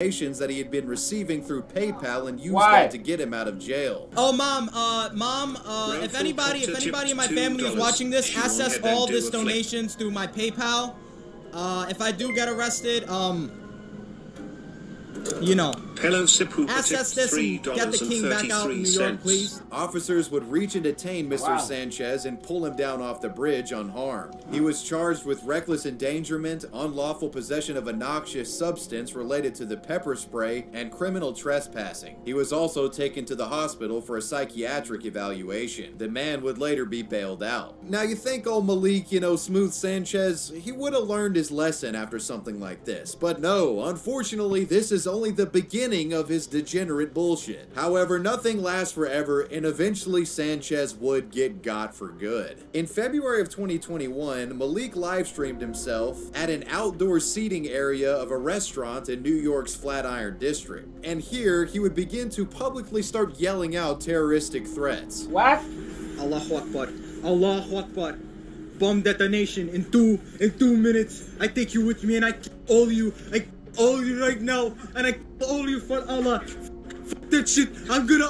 donations that he had been receiving through PayPal and used that to get him out of jail. Oh, Mom, if anybody in my family is watching this, access all this donations through my PayPal. If I do get arrested, you know, access this and get the king back out in New York, please. Officers would reach and detain Mr. Sanchez and pull him down off the bridge unharmed. He was charged with reckless endangerment, unlawful possession of a noxious substance related to the pepper spray, and criminal trespassing. He was also taken to the hospital for a psychiatric evaluation. The man would later be bailed out. Now you think old Malik, you know, Smooth Sanchez, he would have learned his lesson after something like this. But no, unfortunately, this is only the beginning of his degenerate bullshit. However, nothing lasts forever, and eventually Sanchez would get got for good. In February of 2021, Malik live-streamed himself at an outdoor seating area of a restaurant in New York's Flatiron District. And here, he would begin to publicly start yelling out terroristic threats. What? Allahu Akbar. Allahu Akbar. Bomb detonation in two minutes. I take you with me and I kill all of you. I kill all of you right now, and I kill all of you for Allah. Fuck that shit. I'm gonna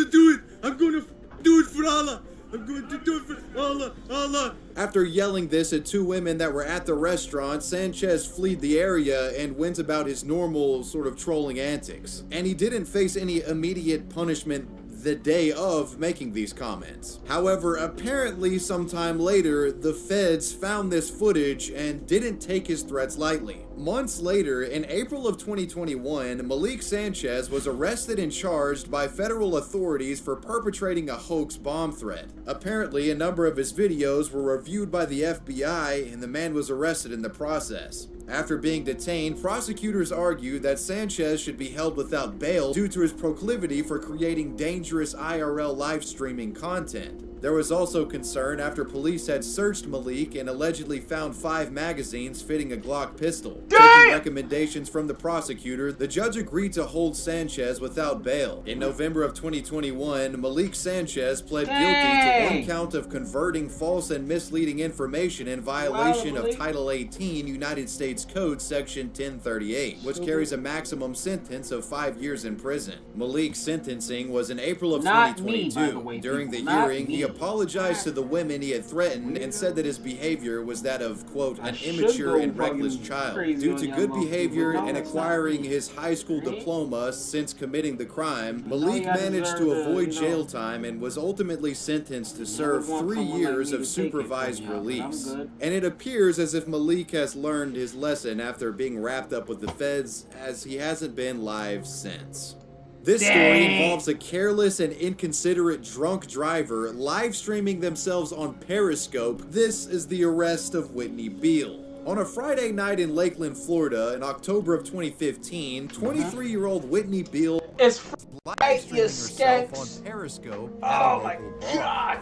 do it. I'm gonna do it for Allah. I'm going to do it for Allah, Allah. After yelling this at two women that were at the restaurant, Sanchez fled the area and went about his normal sort of trolling antics. And he didn't face any immediate punishment the day of making these comments. However, apparently sometime later, the feds found this footage and didn't take his threats lightly. Months later, in April of 2021, Malik Sanchez was arrested and charged by federal authorities for perpetrating a hoax bomb threat. Apparently, a number of his videos were reviewed by the FBI, and the man was arrested in the process. After being detained, prosecutors argued that Sanchez should be held without bail due to his proclivity for creating dangerous IRL live streaming content. There was also concern after police had searched Malik and allegedly found 5 magazines fitting a Glock pistol. Taking recommendations from the prosecutor, the judge agreed to hold Sanchez without bail. In November of 2021, Malik Sanchez pled guilty to 1 count of converting false and misleading information in violation of Title 18 United States Code Section 1038, which carries a maximum sentence of 5 years in prison. Malik's sentencing was in April of 2022. During the hearing, he apologized to the women he had threatened and said that his behavior was that of, quote, an immature and reckless child. Due to good behavior and acquiring his high school diploma since committing the crime, Malik managed to avoid jail time and was ultimately sentenced to serve 3 years of supervised release. And it appears as if Malik has learned his lesson after being wrapped up with the feds, as he hasn't been live since. This story involves a careless and inconsiderate drunk driver live streaming themselves on Periscope. This is the arrest of Whitney Beale. On a Friday night in Lakeland, Florida, in October of 2015, 23-year-old Whitney Beale is live streaming herself on Periscope. Oh my God!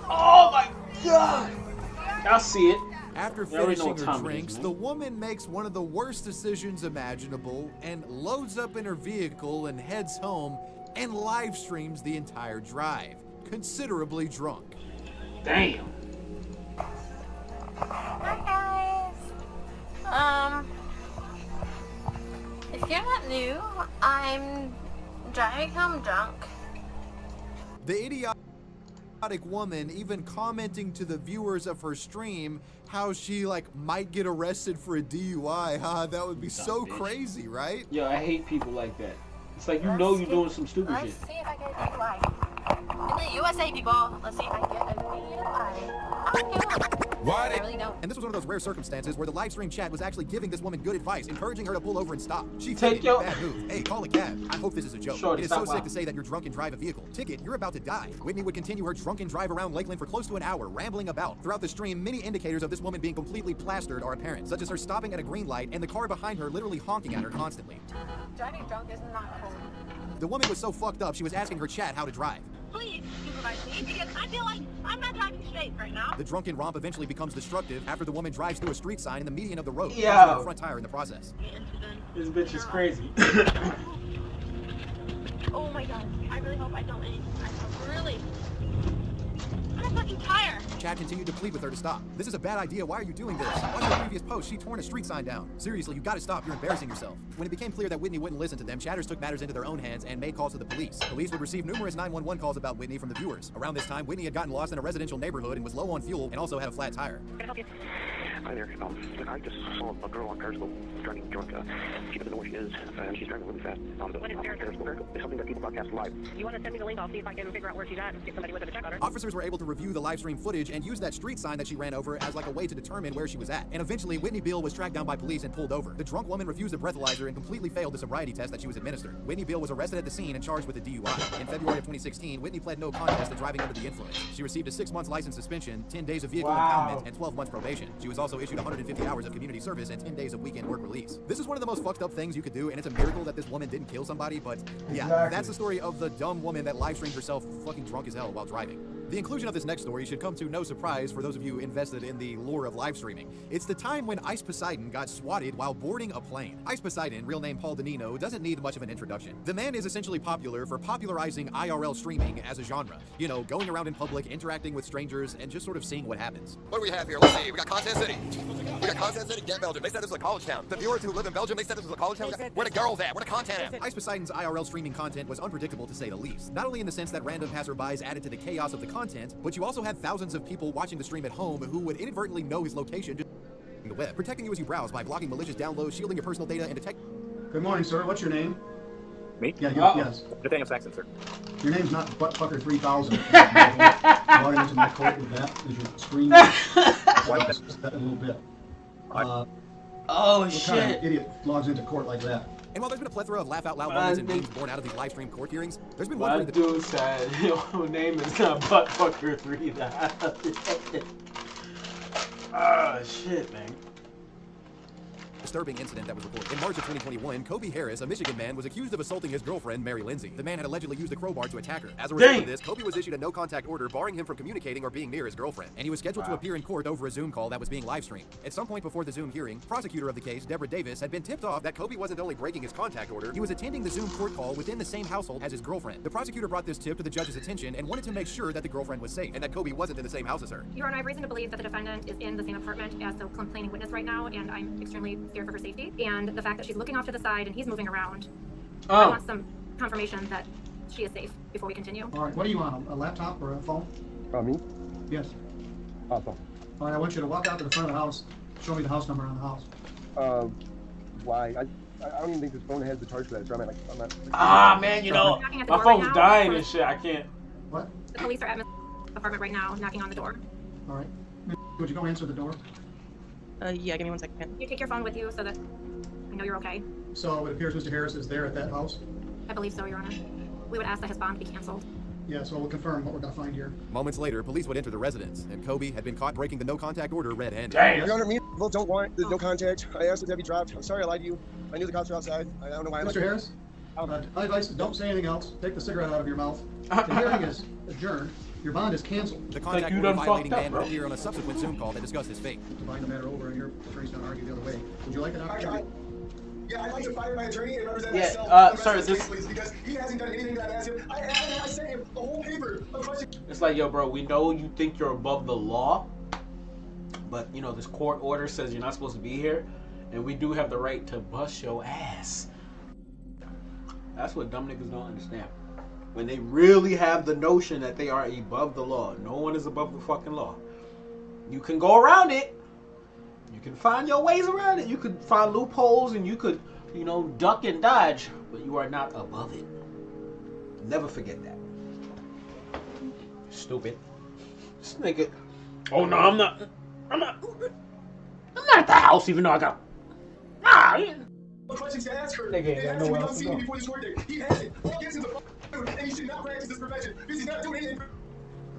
Oh my God! I see it. After finishing her drinks, the woman makes one of the worst decisions imaginable and loads up in her vehicle and heads home and live streams the entire drive, considerably drunk. Damn. Hi guys. If you're not new, I'm driving home drunk. The idiotic woman even commenting to the viewers of her stream how she might get arrested for a DUI. That would be so crazy, right? Yo, I hate people like that. It's like you know you're doing some stupid shit. Let's see if I get a DUI. In the USA, people, let's see if I get a DUI. Why? And this was one of those rare circumstances where the live stream chat was actually giving this woman good advice, encouraging her to pull over and stop. She take your bad move. Hey, call a cab. I hope this is a joke. It is so sick to say that you're drunk and drive a vehicle. Ticket, you're about to die. Whitney would continue her drunken drive around Lakeland for close to an hour, rambling about. Throughout the stream, many indicators of this woman being completely plastered are apparent, such as her stopping at a green light and the car behind her literally honking at her constantly. Driving drunk is not cool. The woman was so fucked up, she was asking her chat how to drive. Please supervise me, because I feel like I'm not driving straight right now. The drunken romp eventually becomes destructive after the woman drives through a street sign in the median of the road, yeah, the front tire in the process. This bitch is crazy. Oh my God, I really hope I don't. I'm a fucking tire. Chad continued to plead with her to stop. This is a bad idea. Why are you doing this? Watch the previous post. She torn a street sign down. Seriously, you gotta stop. You're embarrassing yourself. When it became clear that Whitney wouldn't listen to them, chatters took matters into their own hands and made calls to the police. Police would receive numerous 911 calls about Whitney from the viewers. Around this time, Whitney had gotten lost in a residential neighborhood and was low on fuel and also had a flat tire. Hi there. I just saw a girl on Periscope driving drunk. She doesn't know where she is, and she's driving really fast. What is Periscope? It's something that people broadcast live. You want to send me the link? I'll see if I can figure out where she's at and get somebody with her to check on her. Officers were able to review the live stream footage and use that street sign that she ran over as like a way to determine where she was at. And eventually, Whitney Beale was tracked down by police and pulled over. The drunk woman refused a breathalyzer and completely failed the sobriety test that she was administered. Whitney Beale was arrested at the scene and charged with a DUI. In February of 2016, Whitney pled no contest to driving under the influence. She received a 6 months license suspension, 10 days of vehicle impoundment, and 12 months probation. She was also issued 150 hours of community service and 10 days of weekend work release. This is one of the most fucked up things you could do, and it's a miracle that this woman didn't kill somebody, but yeah, that's the story of the dumb woman that live streamed herself fucking drunk as hell while driving. The inclusion of this next story should come to no surprise for those of you invested in the lore of live streaming. It's the time when Ice Poseidon got swatted while boarding a plane. Ice Poseidon, real name Paul Danino, doesn't need much of an introduction. The man is essentially popular for popularizing IRL streaming as a genre. You know, going around in public, interacting with strangers, and just sort of seeing what happens. What do we have here? Let's see. We got Content City. We got Content City, get Belgium. They said this was a college town. The viewers who live in Belgium, they said this was a college town. Where the girls at? Where the content at? Ice Poseidon's IRL streaming content was unpredictable to say the least. Not only in the sense that random passerbys added to the chaos of the content, but you also had thousands of people watching the stream at home who would inadvertently know his location just the web, protecting you as you browse by blocking malicious downloads, shielding your personal data, and Good morning, sir. What's your name? Me? Yeah, yes. Nathaniel Saxon, sir. Your name's not Buttfucker 3000. Logging into my court with that is your screen. Just that a little bit. Oh what shit! kind of idiot logs into court like that? And while there's been a plethora of laugh-out-loud moments and memes born out of these live-stream court hearings, there's been one That dude said, your name is not Buttfucker 3000. Oh shit, man. disturbing incident that was reported. In March of 2021, Kobe Harris, a Michigan man, was accused of assaulting his girlfriend, Mary Lindsay. The man had allegedly used a crowbar to attack her. As a result of this, Kobe was issued a no-contact order barring him from communicating or being near his girlfriend, and he was scheduled to appear in court over a Zoom call that was being live-streamed. At some point before the Zoom hearing, prosecutor of the case, Deborah Davis, had been tipped off that Kobe wasn't only breaking his contact order, he was attending the Zoom court call within the same household as his girlfriend. The prosecutor brought this tip to the judge's attention and wanted to make sure that the girlfriend was safe and that Kobe wasn't in the same house as her. Your Honor, I have reason to believe that the defendant is in the same apartment as the complaining witness right now, and I'm extremely scared for her safety. And the fact that she's looking off to the side and he's moving around, I want some confirmation that she is safe before we continue. All right, what are you on, a laptop or a phone? Me? Yes. Phone. All right, I want you to walk out to the front of the house, show me the house number on the house. Why? I don't even think this phone has the charge for that, so I'm not... Ah, man, you know, my phone's right dying and shit, I can't... What? The police are at my apartment right now, knocking on the door. All right. Would you go answer the door? Yeah, give me 1 second. You take your phone with you so that I know you're okay. So it appears Mr. Harris is there at that house? I believe so, Your Honor. We would ask that his bond be canceled. Yeah, so we'll confirm what we're gonna find here. Moments later, police would enter the residence, and Kobe had been caught breaking the no-contact order red-handed. Your Honor, me and people don't want the no contact. I asked it to be dropped. I'm sorry I lied to you. I knew the cops were outside. I don't know why I lied Mr. to you. Harris, my advice is don't say anything else. Take the cigarette out of your mouth. The hearing is adjourned. Your bond is canceled. The contact order violating man would appear on a subsequent Zoom call that discussed his fate. To find the matter over, and your attorney's gonna argue the other way. Would you like an opportunity? Yeah, I'd like to fire my attorney and represent Yeah, myself. sir, this... Please, because he hasn't done anything that I asked him. I sent him the whole paper of questions. It's like, yo, bro, we know you think you're above the law, but, you know, this court order says you're not supposed to be here, and we do have the right to bust your ass. That's what dumb niggas don't understand. When they really have the notion that they are above the law. No one is above the fucking law. You can go around it. You can find your ways around it. You could find loopholes and you could, you know, duck and dodge, but you are not above it. Never forget that. Stupid. This nigga. Oh no, I'm not at the house even though I got. Questions to ask her. Nigga ain't got nowhere else to go. Before this work day. He has it. All gets in the and he should not practice this profession because he's not doing anything.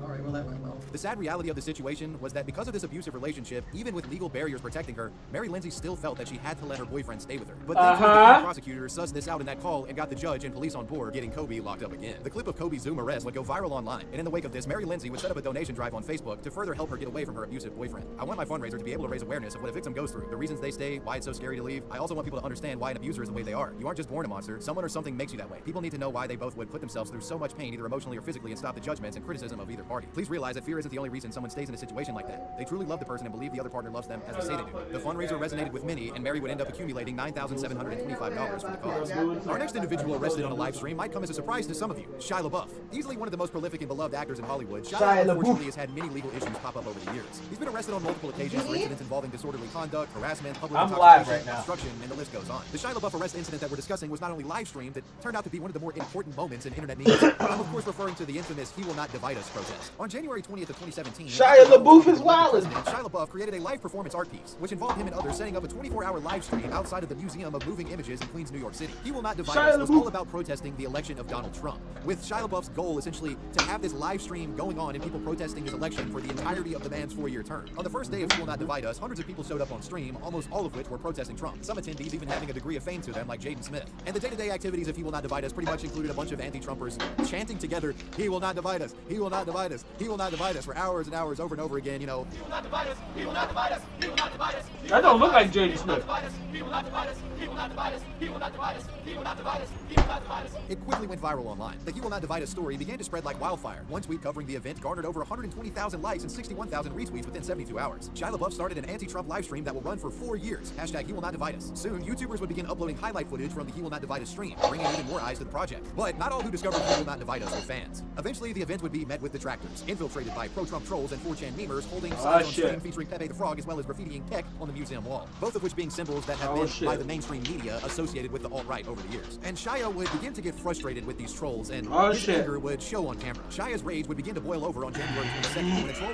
All right, well, that went well. The sad reality of the situation was that because of this abusive relationship, even with legal barriers protecting her, Mary Lindsay still felt that she had to let her boyfriend stay with her. But thankfully, the prosecutor sussed this out in that call and got the judge and police on board, getting Kobe locked up again. The clip of Kobe's Zoom arrest would go viral online, and in the wake of this, Mary Lindsay would set up a donation drive on Facebook to further help her get away from her abusive boyfriend. I want my fundraiser to be able to raise awareness of what a victim goes through, the reasons they stay, why it's so scary to leave. I also want people to understand why an abuser is the way they are. You aren't just born a monster. Someone or something makes you that way. People need to know why they both would put themselves through so much pain, either emotionally or physically, and stop the judgments and criticism of either party. party. Please realize that fear isn't the only reason someone stays in a situation like that. They truly love the person and believe the other partner loves them as they say they do. The fundraiser resonated with many, and Mary would end up accumulating $9,725 for the cause. Our next individual arrested on a live stream might come as a surprise to some of you. Shia LaBeouf. Easily one of the most prolific and beloved actors in Hollywood, Shia unfortunately has had many legal issues pop up over the years. He's been arrested on multiple occasions for incidents involving disorderly conduct, harassment, public intoxication, obstruction, and the list goes on. The Shia LaBeouf arrest incident that we're discussing was not only live streamed, it turned out to be one of the more important moments in internet news. I'm of course referring to the infamous "He Will Not Divide Us" protest. On January 20th of 2017, Shia LaBeouf is wildin'. Shia LaBeouf created a live performance art piece, which involved him and others setting up a 24-hour live stream outside of the Museum of Moving Images in Queens, New York City. He Will Not Divide Us was all about protesting the election of Donald Trump, with Shia LaBeouf's goal essentially to have this live stream going on and people protesting his election for the entirety of the man's 4-year term. On the first day of He Will Not Divide Us, hundreds of people showed up on stream, almost all of which were protesting Trump. Some attendees even having a degree of fame to them, like Jaden Smith. And the day-to-day activities of He Will Not Divide Us pretty much included a bunch of anti-Trumpers chanting together, "He will not divide us, he will not divide us, he will not divide us," for hours and hours over and over again, you know. He will not divide us, he will not divide us, he will not divide us. That don't look like Jaden Smith. He will not divide us, he will not divide us, he will not divide us, he will not divide us, he will not divide us. It quickly went viral online. The He Will Not Divide Us story began to spread like wildfire. One tweet covering the event garnered over 120,000 likes and 61,000 retweets within 72 hours. Shia LaBeouf started an anti-Trump live stream that will run for 4 years. Hashtag He Will Not Divide Us. Soon, YouTubers would begin uploading highlight footage from the He Will Not Divide Us stream, bringing even more eyes to the project. But not all who discovered He Will Not Divide Us were fans. Eventually, the event would be met with detractors, infiltrated by pro-Trump trolls and 4chan memers holding signs on stream featuring Pepe the Frog as well as graffitiing Keck on the museum wall. Both of which being symbols that have been by the mainstream media associated with the alt-right over the years. And Shia would begin to get frustrated with these trolls, and his anger would show on camera. Shia's rage would begin to boil over on January 22nd when a troll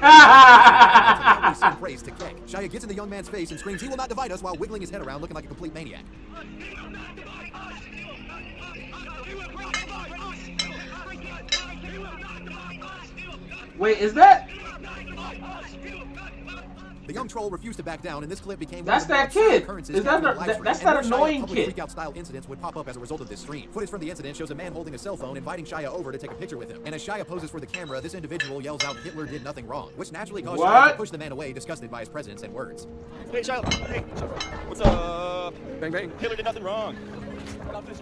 would send praise to Keck. Shia gets in the young man's face and screams, "He will not divide us," while wiggling his head around looking like a complete maniac. Wait, is that? The young troll refused to back down, and this clip became that's that kid. Is that that's that annoying kid? Freakout style incidents would pop up as a result of this stream. Footage from the incident shows a man holding a cell phone, inviting Shia over to take a picture with him. And as Shia poses for the camera, this individual yells out, "Hitler did nothing wrong," which naturally caused Shia to push the man away, disgusted by his presence and words. Hey, Shia. Hey, what's up? Bang bang. Hitler did nothing wrong.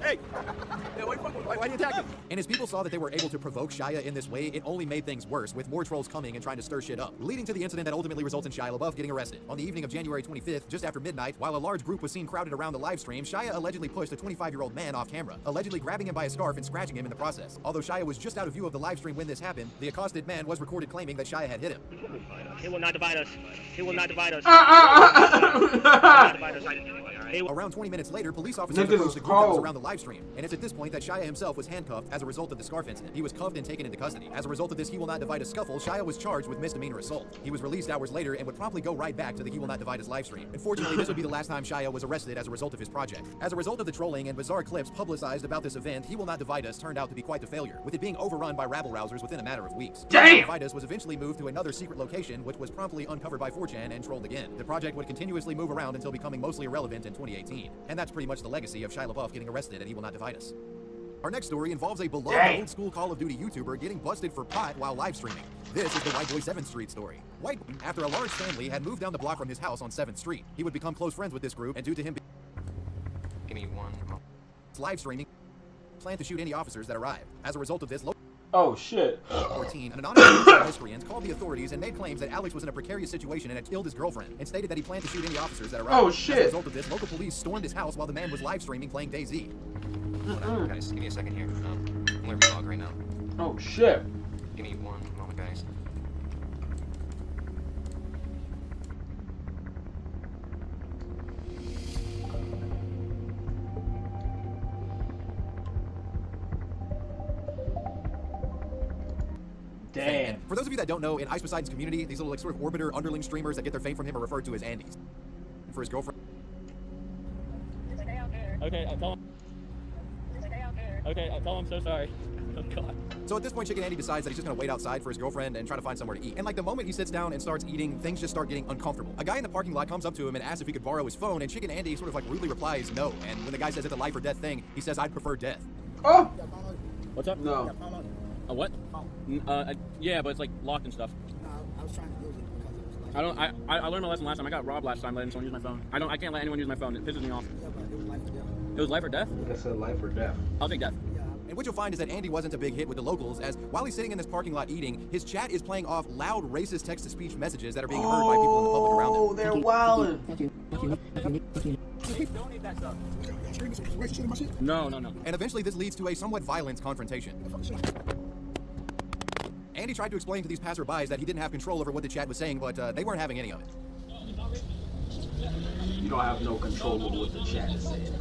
Hey! Why do you attack him? And as people saw that they were able to provoke Shia in this way, it only made things worse, with more trolls coming and trying to stir shit up, leading to the incident that ultimately results in Shia LaBeouf getting arrested. On the evening of January 25th, just after midnight, while a large group was seen crowded around the live stream, Shia allegedly pushed a 25-year-old man off camera, allegedly grabbing him by a scarf and scratching him in the process. Although Shia was just out of view of the live stream when this happened, the accosted man was recorded claiming that Shia had hit him. He will not divide us. He will not divide us. Around 20 minutes later, police officers approached the group that was around the live stream, and it's at this point that Shia himself was handcuffed as a result of the scarf incident. He was cuffed and taken into custody. As a result of this He Will Not Divide Us scuffle, Shia was charged with misdemeanor assault. He was released hours later and would promptly go right back to the He Will Not Divide Us live stream. Unfortunately, this would be the last time Shia was arrested as a result of his project. As a result of the trolling and bizarre clips publicized about this event, He Will Not Divide Us turned out to be quite the failure, with it being overrun by rabble-rousers within a matter of weeks. Damn! He Will Not Divide Us was eventually moved to another secret location, which was promptly uncovered by 4chan and trolled again. The project would continuously move around until becoming mostly irrelevant in 2018. And that's pretty much the legacy of Shia LaBeouf getting arrested at He Will Not Divide Us. Our next story involves a beloved old-school Call of Duty YouTuber getting busted for pot while live streaming. This is the White Boy 7th Street story. White, after a large family had moved down the block from his house on 7th Street, he would become close friends with this group, and due to him Give me one moment. Live streaming, planned to shoot any officers that arrived. As a result of this, oh shit. 14, an anonymous miscreant called the authorities and made claims that Alex was in a precarious situation and had killed his girlfriend, and stated that he planned to shoot any officers that arrived. Oh shit. As a result of this, local police stormed his house while the man was live streaming playing DayZ. Hold on, guys, give me a second here. I'm gonna vlog right now. Oh shit. Give me one moment, guys. Damn. For those of you that don't know, in Ice Poseidon's community, these little like sort of orbiter underling streamers that get their fame from him are referred to as Andes. For his girlfriend. Okay, I'll tell him. Okay, I'll tell him I'm so sorry. Oh god. So at this point, Chicken Andy decides that he's just gonna wait outside for his girlfriend and try to find somewhere to eat. And like the moment he sits down and starts eating, things just start getting uncomfortable. A guy in the parking lot comes up to him and asks if he could borrow his phone, and Chicken Andy sort of like rudely replies no. And when the guy says it's a life or death thing, he says, "I'd prefer death." Oh! What's up? No. A what? Yeah, but it's like locked and stuff. I was trying to use it because it was like... I learned my lesson last time. I got robbed last time letting someone use my phone. I can't let anyone use my phone. It pisses me off. Yeah, but it was life or death. It was life or death? That's a life or death. I'll take death. Yeah, And what you'll find is that Andy wasn't a big hit with the locals, as while he's sitting in this parking lot eating, his chat is playing off loud racist text-to-speech messages that are being heard by people in the public around him. Oh, they're wildin'. Don't need that stuff. No. And eventually this leads to a somewhat violent confrontation. Andy tried to explain to these passerbys that he didn't have control over what the chat was saying, but they weren't having any of it. You don't have no control over what the chat is saying.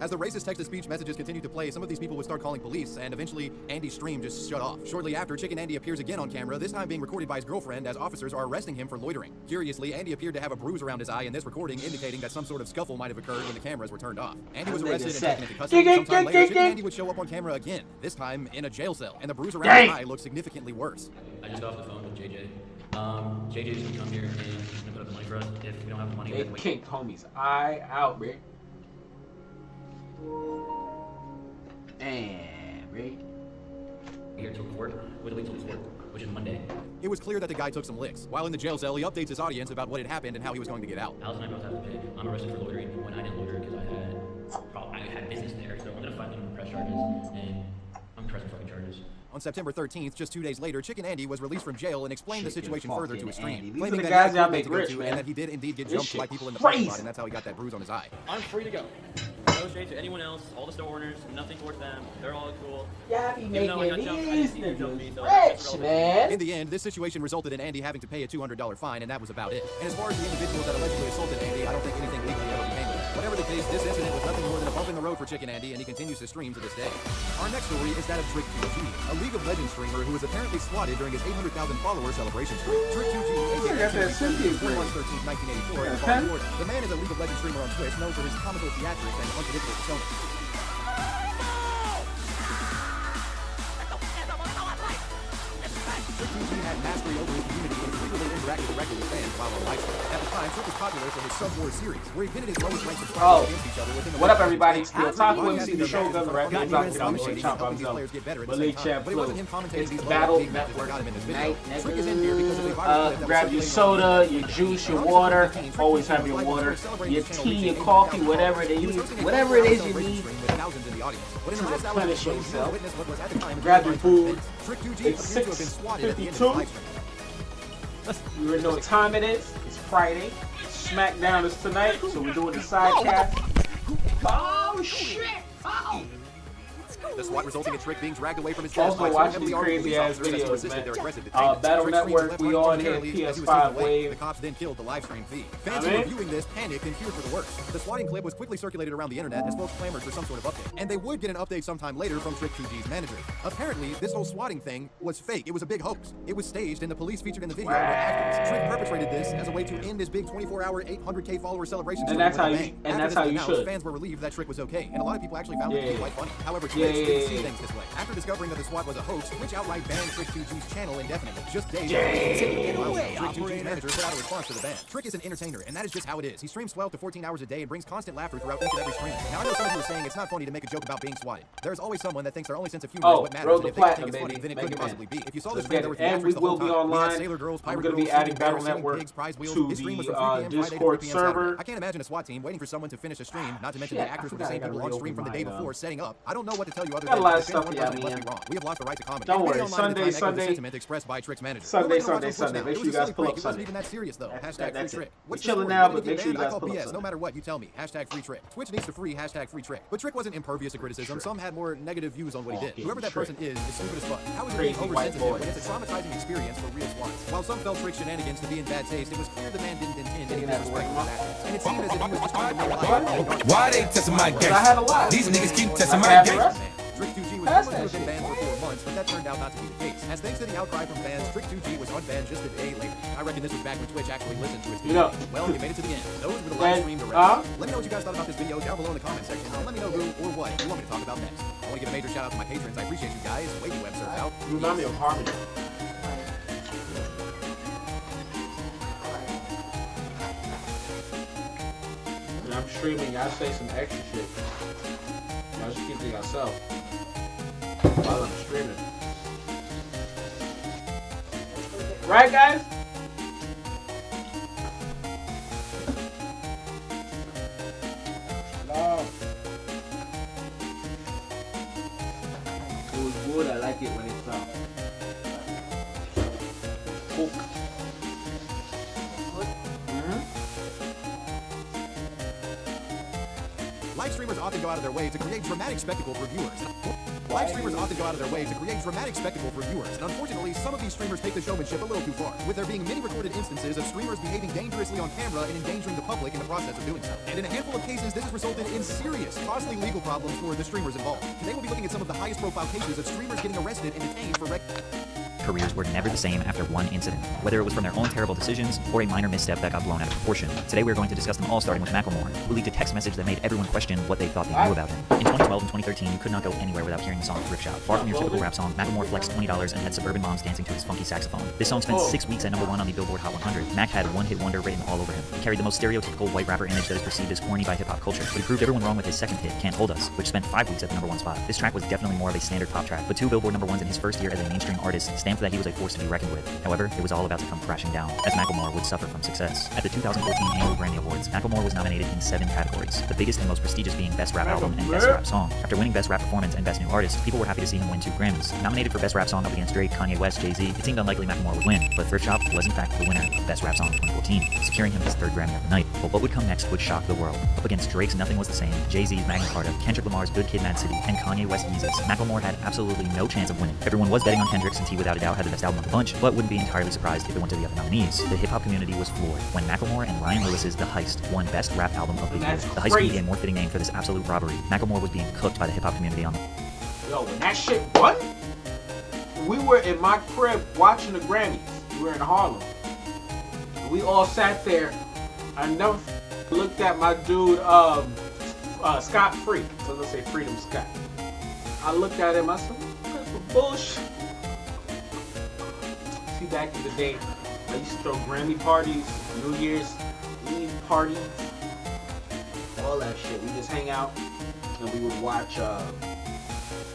As the racist text-to-speech messages continued to play, some of these people would start calling police, and eventually Andy's stream just shut off. Shortly after, Chicken Andy appears again on camera, this time being recorded by his girlfriend as officers are arresting him for loitering. Curiously, Andy appeared to have a bruise around his eye in this recording, indicating that some sort of scuffle might have occurred when the cameras were turned off. Andy was arrested and taken into custody. Sometime later, Chicken Andy would show up on camera again, this time in a jail cell, and the bruise around his eye looked significantly worse. I just got off the phone with JJ. JJ's gonna come here and he's gonna put up the money for us. If we don't have the money, They kicked homie's eye out, bro. Damn, bro. Here till the 4th, with a week till the 4th, which is Monday. It was clear that the guy took some licks. While in the jail cell, he updates his audience about what had happened and how he was going to get out. Alice and I both have to pay. I'm arrested for loitering when I didn't loiter because I had business there, so I'm gonna fight them press charges, and I'm pressing fucking charges. On September 13th, just 2 days later, Chicken Andy was released from jail and explained the situation further to his stream, claiming that he had y'all to make go rich, to, man. and that he did indeed get This jumped by shit people in the parking lot, crazy. and that's how he got that bruise on his eye. I'm free to go. No shade to anyone else, all the store owners, nothing towards them. They're all cool. Y'all be Even though I got making jumped, I these didn't see you jump me, so niggas rich, man. In the end, this situation resulted in Andy having to pay a $200 fine, and that was about it. And as far as the individuals that allegedly assaulted Andy, I don't think anything legally ever became of it. Whatever the case, this incident was nothing more than a bump in the road for Chicken Andy, and he continues to stream to this day. Our next story is that of Trick2G, a League of Legends streamer who was apparently swatted during his 800,000 follower celebration stream. Trick2G, aka March 13, 1984, in Florida. The man is a League of Legends streamer on Twitch, known for his comical theatrics and unpredictable persona. Trick2G had mastery over his community and frequently interacted directly with fans while on live stream. At the time, Trick was popular for his Sub Wars series, where he pitted his lowest ranked subscribers against each other within the What up, everybody? After Still talking the with MC the Shogun, the rap podcast, music, he I'm was going to helping chop these up players get better at the same time. But it wasn't him commentating It's these Battle low-level matches that got him in this video. Night, Trick is in here because of a viral clip that grab was your circulating soda, on your juice, your water. Always have your water, your tea, your coffee, whatever it is you need. Replenish yourself. Grab your food. It's 6:52. You already know what time it is. It's Friday. SmackDown is tonight, so we're doing the sidecast. Oh shit! Oh. The SWAT resulting in Trick being dragged away from his desk. Also watching these crazy ass videos, man. Battle Network, we on here, PS5 Wave. The cops then killed the live stream feed. Fans who were viewing this panicked and feared for the worst. The swatting clip was quickly circulated around the internet as folks clamored for some sort of update. And they would get an update sometime later from Trick2G's manager. Apparently, this whole swatting thing was fake. It was a big hoax. It was staged, and the police featured in the video were actors. Trick perpetrated this as a way to end his big 24-hour, 800K follower celebration. And that's how you should. Fans were relieved that Trick was okay, and a lot of people actually found it to be quite funny. However, Twitch didn't see things this way. After discovering that the SWAT was a hoax, Twitch outright banned Trick2G's channel indefinitely. Just days after Trick2G's manager put out a response to the ban. Trick is an entertainer, and that is just how it is. He streams 12 to 14 hours a day and brings constant laughter throughout each and every stream. Now, I know some of you are saying it's not funny to make a joke about being swatted. There's always someone that thinks their only sense of humor is what matters, and if they don't think it's funny, then it couldn't possibly be. If you saw this stream, there were theatrics the whole time. Online. Sailor Girls, I'm Pirate going to be Girls, adding Battle Network pigs, prize wheels. to His stream was the from 3 p.m. Friday to 3 Discord p.m. server. Saturday. I can't imagine a SWAT team waiting for someone to finish a stream, not to mention the actors were the same people on stream from the day before setting up. I don't know what to tell you other than lot of that stuff must be wrong. We have lost the right to comment. Don't worry, Sunday. Sunday. Expressed by Trick's manager. Sunday. Make sure you guys pull up It wasn't Sunday. even that serious though. Hashtag free Trick. We're chilling now, but make sure you guys I call pull up BS. Sunday. No matter what, you tell me. Hashtag free Trick. Twitch needs to free. Hashtag free Trick. But Trick wasn't impervious to criticism. Some had more negative views on what he did. Whoever that person is stupid as fuck. How is it being oversensitive when it's a traumatizing experience for real swats? While some felt Trick's shenanigans to be in bad taste, it was clear the man didn't intend any disrespect for that. And it seemed as if he was just trying to make life. Why they testing my game? These niggas keep testing my game. Trick2G was supposed to have been banned for 4 months, but that turned out not to be the case. As thanks to the outcry from fans, Trick2G was unbanned just a day later. I reckon this was back when Twitch actually listened to his video. Well, you made it to the end. Those were the live stream directions. Let me know what you guys thought about this video down below in the comment section, and let me know who or what you want me to talk about next. I want to give a major shout out to my patrons. I appreciate you guys. Wavy Web serves out. You remind me of Harmony. When I'm streaming, I say some extra shit. Y'all just keep to yourself while I'm streaming. Right, guys? Live streamers often go out of their way to create dramatic spectacle for viewers. Live streamers often go out of their way to create dramatic spectacle for viewers, and unfortunately, some of these streamers take the showmanship a little too far, with there being many recorded instances of streamers behaving dangerously on camera and endangering the public in the process of doing so. And in a handful of cases, this has resulted in serious, costly legal problems for the streamers involved. Today we'll be looking at some of the highest profile cases of streamers getting arrested and detained for Careers were never the same after one incident, whether it was from their own terrible decisions or a minor misstep that got blown out of proportion. Today we're going to discuss them all, starting with Macklemore, who leaked a text message that made everyone question what they thought they knew about him. In 2012 and 2013, you could not go anywhere without hearing the song Thrift Shop. Far from your typical rap song, Macklemore flexed $20 and had suburban moms dancing to his funky saxophone. This song spent 6 weeks at #1 on the Billboard Hot 100. Mac had one-hit wonder written all over him. He carried the most stereotypical white rapper image that is perceived as corny by hip-hop culture, but he proved everyone wrong with his second hit, Can't Hold Us, which spent 5 weeks at the #1 spot. This track was definitely more of a standard pop track, but 2 Billboard #1s in his first year as a mainstream artist stamped that he was a force to be reckoned with. However, it was all about to come crashing down, as Macklemore would suffer from success. At the 2014 annual Grammy Awards, Macklemore was nominated in 7 categories, the biggest and most prestigious being Best Rap Album and Best Rap Song. After winning Best Rap Performance and Best New Artist, people were happy to see him win 2 Grammys. Nominated for Best Rap Song up against Drake, Kanye West, Jay-Z, it seemed unlikely Macklemore would win, but Thrift Shop was in fact the winner of Best Rap Song 2014, securing him his 3rd Grammy of the night. But what would come next would shock the world. Up against Drake's Nothing Was the Same, Jay-Z's Magna Carta, Kendrick Lamar's Good Kid, Mad City, and Kanye West's Yeezus, Macklemore had absolutely no chance of winning. Everyone was betting on Kendrick since he without a doubt had the best album of the bunch, but wouldn't be entirely surprised if it went to the other nominees. The hip-hop community was floored when Macklemore and Ryan Lewis's The Heist won Best Rap Album of the Year. The Heist would be a more fitting name for this absolute robbery. Macklemore was being cooked by the hip-hop community on the... Yo, when that shit won, we were in my crib watching the Grammys. We were in Harlem. We all sat there. I never looked at my dude, Scott Free. So let's say Freedom Scott. I looked at him, I said, what the bullshit? See, back in the day, I used to throw Grammy parties, New Year's Eve parties, all that shit. We just hang out and we would watch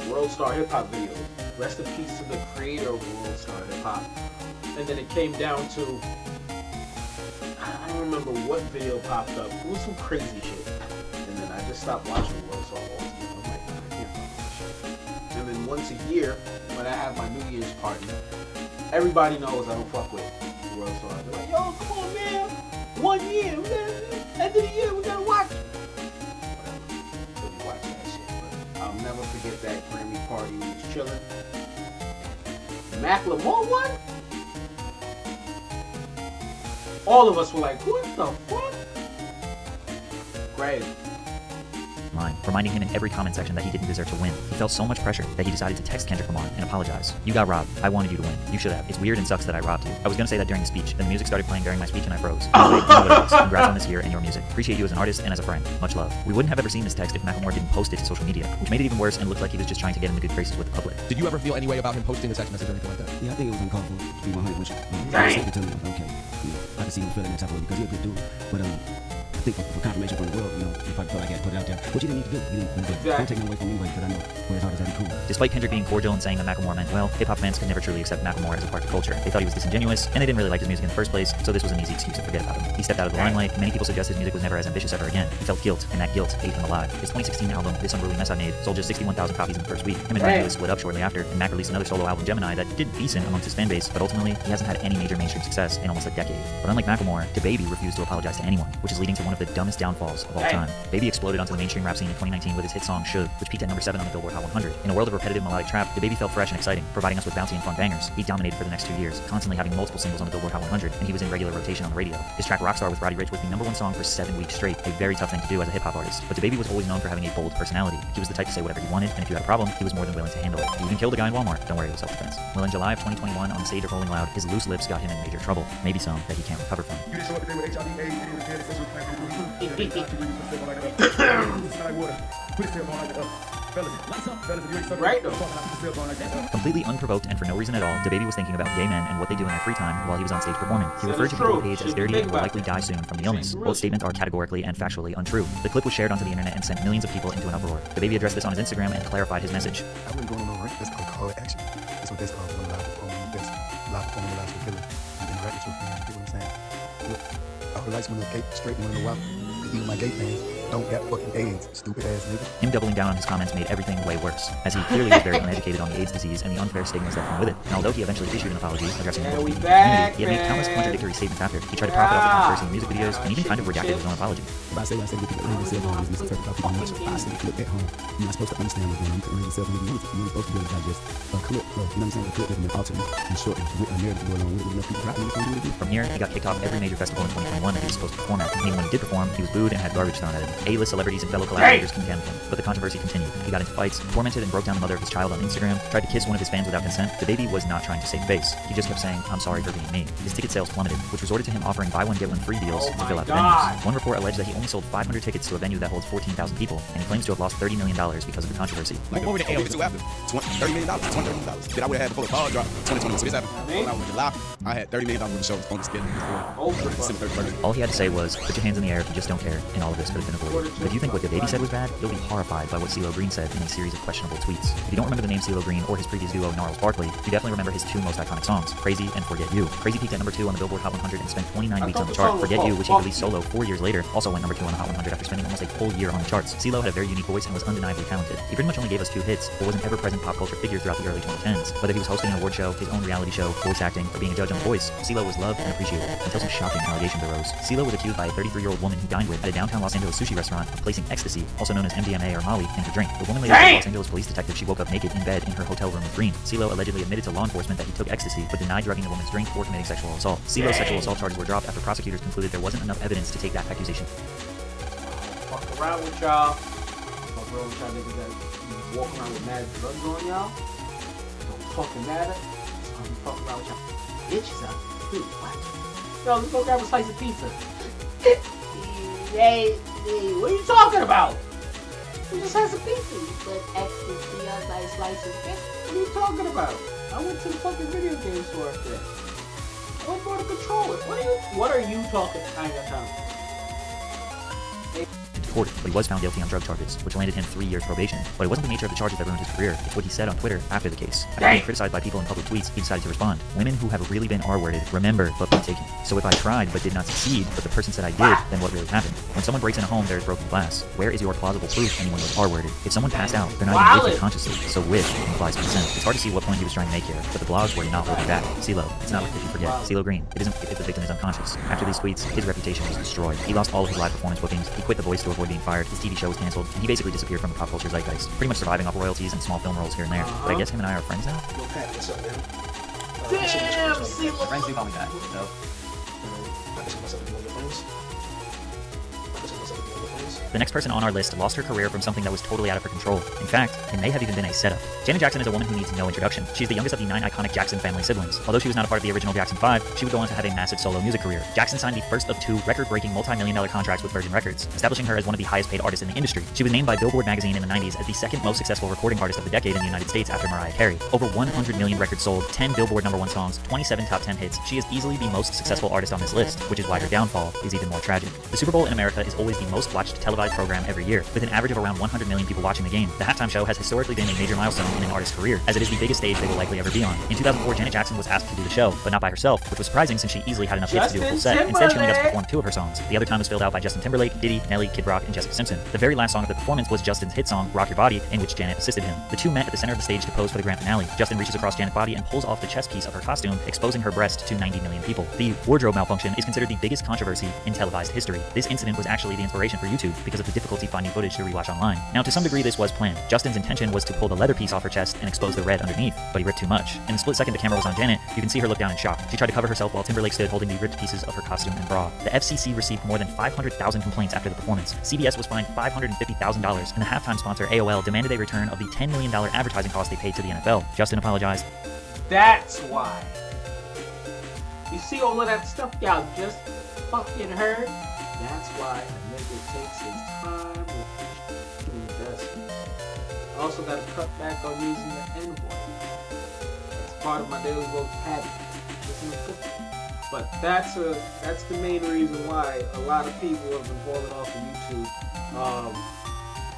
World Star Hip Hop videos. Rest in peace to the creator of World Star Hip Hop. And then it came down to, I don't remember what video popped up. It was some crazy shit. And then I just stopped watching World Star altogether. I'm like, nah, I can't fuck with this shit. And then once a year, when I have my New Year's party, everybody knows I don't fuck with World Star. They're like, yo, come on, man. 1 year, end of the year, we gotta watch it. Whatever. So we watch that shit. But I'll never forget that Grammy party. We was chilling. Macklemore won? All of us were like, what the fuck? Great. Line, reminding him in every comment section that he didn't deserve to win. He felt so much pressure that he decided to text Kendrick Lamar and apologize. You got robbed. I wanted you to win. You should have. It's weird and sucks that I robbed you. I was gonna say that during the speech, then the music started playing during my speech and I froze. Anyway, you know what it is. Congrats on this year and your music. Appreciate you as an artist and as a friend. Much love. We wouldn't have ever seen this text if Macklemore didn't post it to social media, which made it even worse and looked like he was just trying to get in the good graces with the public. Did you ever feel any way about him posting a text message or anything like that? Yeah, I think it was uncalled for, to be 100 with you. Dang. To me, okay. I can see him feeling that type of way because he's a good dude. But I think for confirmation from the world, he probably felt like I had to put it out there, which he didn't need to do. He didn't don't take it away from anybody because I know where his heart is at, cool. Despite Kendrick being cordial and saying that Macklemore meant well, hip-hop fans could never truly accept Macklemore as a part of culture. They thought he was disingenuous, and they didn't really like his music in the first place, so this was an easy excuse to forget about him. He stepped out of the limelight. Many people suggest his music was never as ambitious ever again. He felt guilt, and that guilt ate him alive. His 2016 album, This Unruly Mess I Made, sold just 61,000 copies in the first week. Him and Ryan Lewis split up shortly after, and Mac released another solo album, Gemini, that did decent amongst his fan base, but ultimately, he hasn't had any major mainstream success in almost a decade. But unlike Macklemore, DaBaby refused to apologize to anyone, which is leading to one of the dumbest downfalls of all time. Baby exploded onto the mainstream rap scene in 2019 with his hit song Should, which peaked at #7 on the Billboard Hot 100. In a world of repetitive melodic trap, DaBaby felt fresh and exciting, providing us with bouncy and fun bangers. He dominated for the next 2 years, constantly having multiple singles on the Billboard Hot 100, and he was in regular rotation on the radio. His track Rockstar with Roddy Ricch was the #1 song for 7 weeks straight, a very tough thing to do as a hip-hop artist. But DaBaby was always known for having a bold personality. He was the type to say whatever he wanted, and if you had a problem, he was more than willing to handle it. He even killed a guy in Walmart. Don't worry, it was self-defense. Well, in July of 2021, on the stage of Rolling Loud, his loose lips got him in major trouble. Maybe some that he can't recover from. You didn't show up today with HIV, AIDS, Right. Completely unprovoked and for no reason at all, DaBaby was thinking about gay men and what they do in their free time while he was on stage performing. He referred to people with AIDS as dirty and will likely die soon from the illness. Both statements are categorically and factually untrue. The clip was shared onto the internet and sent millions of people into an uproar. DaBaby addressed this on his Instagram and clarified his message. I wouldn't go on no rant. That's called call to action. That's what that's called. One live performing the best. Live performing the last killer. You interact with your fans. You get what I'm saying? Look, I would like someone to gay straight one in a while. Even my gay fans. don't got fucking AIDS, stupid ass nigga. Him doubling down on his comments made everything way worse, as he clearly was very uneducated on the AIDS disease and the unfair stigmas that come with it. And although he eventually issued an apology addressing the community, he had made countless contradictory statements after. He tried to profit off the controversy in music videos and even kind of redacted his own apology. If I say what I say, the people that raise themselves on is misinterpreted by people much. I say the clip at home. You're not supposed to understand what's going on. You can raise yourself when you want to. You're supposed to be able to digest a clip. Bro, you know what I'm saying? A clip has been altered and shortened with a narrative to go along with it. Enough people dropping it, do it again. From here, he got kicked off every major festival in 2021 that he was supposed to perform at. Meaning when he did perform, he was booed and had garbage thrown at him. A-list celebrities and fellow collaborators condemned him, but the controversy continued. He got into fights, tormented and broke down the mother of his child on Instagram, tried to kiss one of his fans without consent. The baby was not trying to save face. He just kept saying, "I'm sorry for being me." His ticket sales plummeted, which resorted to him offering buy one get one free deals to fill out the venues. One report alleged that he only sold 500 tickets to a venue that holds 14,000 people, and he claims to have lost $30 million because of the controversy. Like, what were the AOs after? $30 million, $20 million. Then I would have had before the ball drop 2020. So this happened when I was in July. I had $30 million worth of shows on the schedule before December 31st. All he had to say was, "Put your hands in the air if you just don't care," and all of this could have been avoided. But if you think what the baby said was bad, you'll be horrified by what CeeLo Green said in a series of questionable tweets. If you don't remember the name CeeLo Green or his previous duo Gnarls Barkley, you definitely remember his two most iconic songs, Crazy and Forget You. Crazy peaked at number 2 on the Billboard Hot 100 and spent 29 weeks on the chart. Forget You, which he released solo 4 years later, also went number 2 on the Hot 100 after spending almost a full year on the charts. CeeLo had a very unique voice and was undeniably talented. He pretty much only gave us 2 hits, but was an ever-present pop culture figure throughout the early 2010s. Whether he was hosting an award show, his own reality show, voice acting, or being a judge on The Voice, CeeLo was loved and appreciated until some shocking allegations arose. CeeLo was accused by a 33-year-old woman he dined with at a downtown Los Angeles sushi restaurant of placing ecstasy, also known as MDMA or Molly, in her drink. The woman later told Los Angeles police detective she woke up naked in bed in her hotel room with Green. CeeLo allegedly admitted to law enforcement that he took ecstasy, but denied drugging the woman's drink or committing sexual assault. CeeLo's sexual assault charges were dropped after prosecutors concluded there wasn't enough evidence to take that accusation. Fuck around with y'all. Fuck around with y'all niggas that walk around with mad drugs on y'all. Don't fucking matter. I'm fucking around with y'all bitches out there. Dude, what? Yo, let's go grab a slice of pizza. Hey, what are you talking about? We just had some pizza. You said ecstasy on nice slices. What are you talking about? I went to the fucking video game store up there. I bought a controller. What are you talking? I ain't got time. But he was found guilty on drug charges, which landed him 3 years probation. But it wasn't the nature of the charges that ruined his career, it's what he said on Twitter after the case. After being criticized by people in public tweets, he decided to respond. "Women who have really been R-worded, remember, but be taken. So if I tried but did not succeed, but the person said I did, then what really happened? When someone breaks in a home, there is broken glass. Where is your plausible proof anyone was R-worded? If someone passed out, they're not even with it consciously, so with implies consent." It's hard to see what point he was trying to make here, but the blogs were not holding back. CeeLo, it's not if you forget. CeeLo Green, it isn't if the victim is unconscious. After these tweets, his reputation was destroyed. He lost all of his live performance bookings, he quit The Voice to avoid being fired, his TV show was canceled, and he basically disappeared from the pop culture zeitgeist, pretty much surviving off royalties and small film roles here and there. But I guess him and I are friends now? Damn, CeeLo. My friends do call me that, so. The next person on our list lost her career from something that was totally out of her control. In fact, it may have even been a setup. Janet Jackson is a woman who needs no introduction. She's the youngest of the 9 iconic Jackson family siblings. Although she was not a part of the original Jackson 5, she would go on to have a massive solo music career. Jackson signed the first of 2 record-breaking multi-million-dollar contracts with Virgin Records, establishing her as one of the highest-paid artists in the industry. She was named by Billboard magazine in the 90s as the 2nd most successful recording artist of the decade in the United States after Mariah Carey. Over 100 million records sold, 10 Billboard #1 songs, 27 top 10 hits. She is easily the most successful artist on this list, which is why her downfall is even more tragic. The Super Bowl in America is always the most watched televised program every year, with an average of around 100 million people watching the game. The halftime show has historically been a major milestone in an artist's career, as it is the biggest stage they will likely ever be on. In 2004, Janet Jackson was asked to do the show, but not by herself, which was surprising since she easily had enough hits to do a full set. Instead, she only got to perform 2 of her songs. The other time was filled out by Justin Timberlake, Diddy, Nelly, Kid Rock, and Jessica Simpson. The very last song of the performance was Justin's hit song, Rock Your Body, in which Janet assisted him. The two met at the center of the stage to pose for the grand finale. Justin reaches across Janet's body and pulls off the chest piece of her costume, exposing her breast to 90 million people. The wardrobe malfunction is considered the biggest controversy in televised history. This incident was actually the inspiration for YouTube because of the difficulty finding footage to rewatch online. Now, to some degree, this was planned. Justin's intention was to pull the leather piece off her chest and expose the red underneath, but he ripped too much. In the split second the camera was on Janet, you can see her look down in shock. She tried to cover herself while Timberlake stood holding the ripped pieces of her costume and bra. The FCC received more than 500,000 complaints after the performance. CBS was fined $550,000, and the halftime sponsor AOL demanded a return of the $10 million advertising cost they paid to the NFL. Justin apologized. That's why. You see all of that stuff y'all just fucking heard? That's why a nigga takes his time with investment. I also got to cut back on using the N-word. That's part of my daily vocabulary. But that's the main reason why a lot of people have been falling off of YouTube.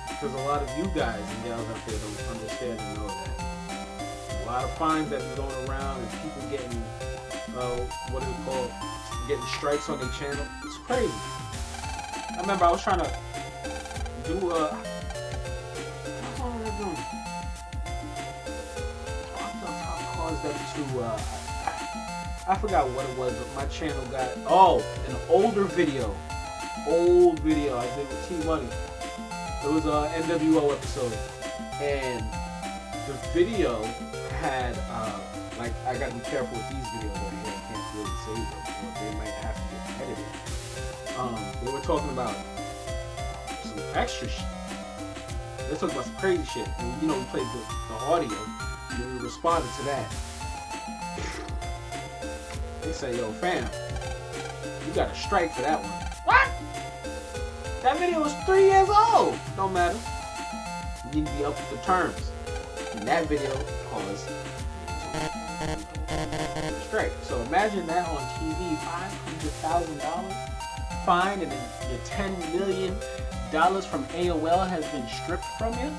Because a lot of you guys and gals out there don't understand and know that. A lot of fines that be going around and people getting, getting strikes on their channel. It's crazy. I remember I was trying to do what's all they're doing? What the fuck caused them to I forgot what it was, but my channel got an older video. Old video I did with T-Money. It was an NWO episode. And the video had like, I gotta be careful with these videos right here. I can't really save them, or they might have to get edited. They were talking about some extra shit. They were talking about some crazy shit. And, you know, we played the audio, and we responded to that. They say, yo, fam, you got a strike for that one. What? That video was 3 years old. Don't matter. You need to be up with the terms. And that video caused strike. So imagine that on TV, $500,000 fine, and then your $10 million from AOL has been stripped from you.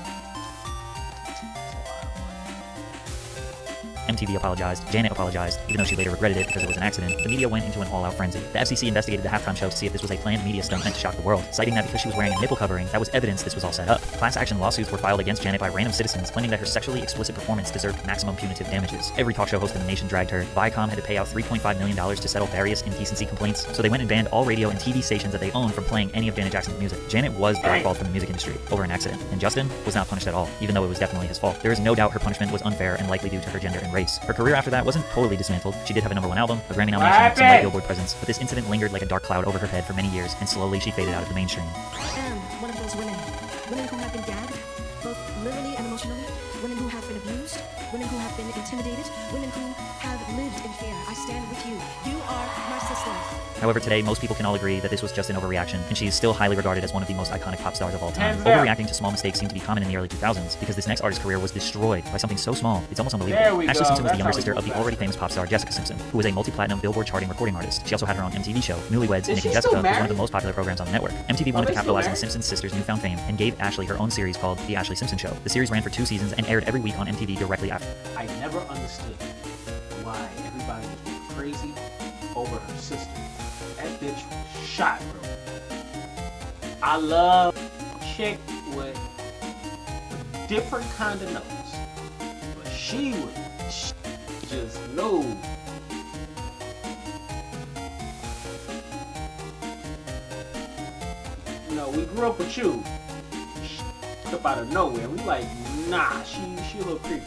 MTV apologized, Janet apologized, even though she later regretted it because it was an accident. The media went into an all-out frenzy. The FCC investigated the halftime show to see if this was a planned media stunt meant to shock the world, citing that because she was wearing a nipple covering, that was evidence this was all set up. Class action lawsuits were filed against Janet by random citizens, claiming that her sexually explicit performance deserved maximum punitive damages. Every talk show host in the nation dragged her. Viacom had to pay out $3.5 million to settle various indecency complaints, so they went and banned all radio and TV stations that they owned from playing any of Janet Jackson's music. Janet was blackballed from the music industry over an accident, and Justin was not punished at all, even though it was definitely his fault. There is no doubt her punishment was unfair and likely due to her gender and race. Her career after that wasn't totally dismantled. She did have a #1 album, a Grammy nomination, some light Billboard presence, but this incident lingered like a dark cloud over her head for many years, and slowly she faded out of the mainstream. And one of those women who have been gagged, both literally and emotionally, women who have been abused, women who have been intimidated, women who have lived in fear. I stand with you. You are my sisters. However, today, most people can all agree that this was just an overreaction, and she is still highly regarded as one of the most iconic pop stars of all time. Overreacting to small mistakes seemed to be common in the early 2000s, because this next artist's career was destroyed by something so small, it's almost unbelievable. Ashley Simpson was the younger sister of the already famous pop star Jessica Simpson, who was a multi-platinum Billboard charting recording artist. She also had her own MTV show, Newlyweds, and Nick and Jessica, was one of the most popular programs on the network. MTV wanted to capitalize on the Simpson sisters' newfound fame, and gave Ashley her own series called The Ashley Simpson Show. The series ran for 2 seasons and aired every week on MTV directly after. I never understood why everybody was crazy over her sister. That bitch was shot, bro. I love a chick with a different kind of nose, but she just no. You know, we grew up with you. Up out of nowhere, we like, nah, she a little creepy.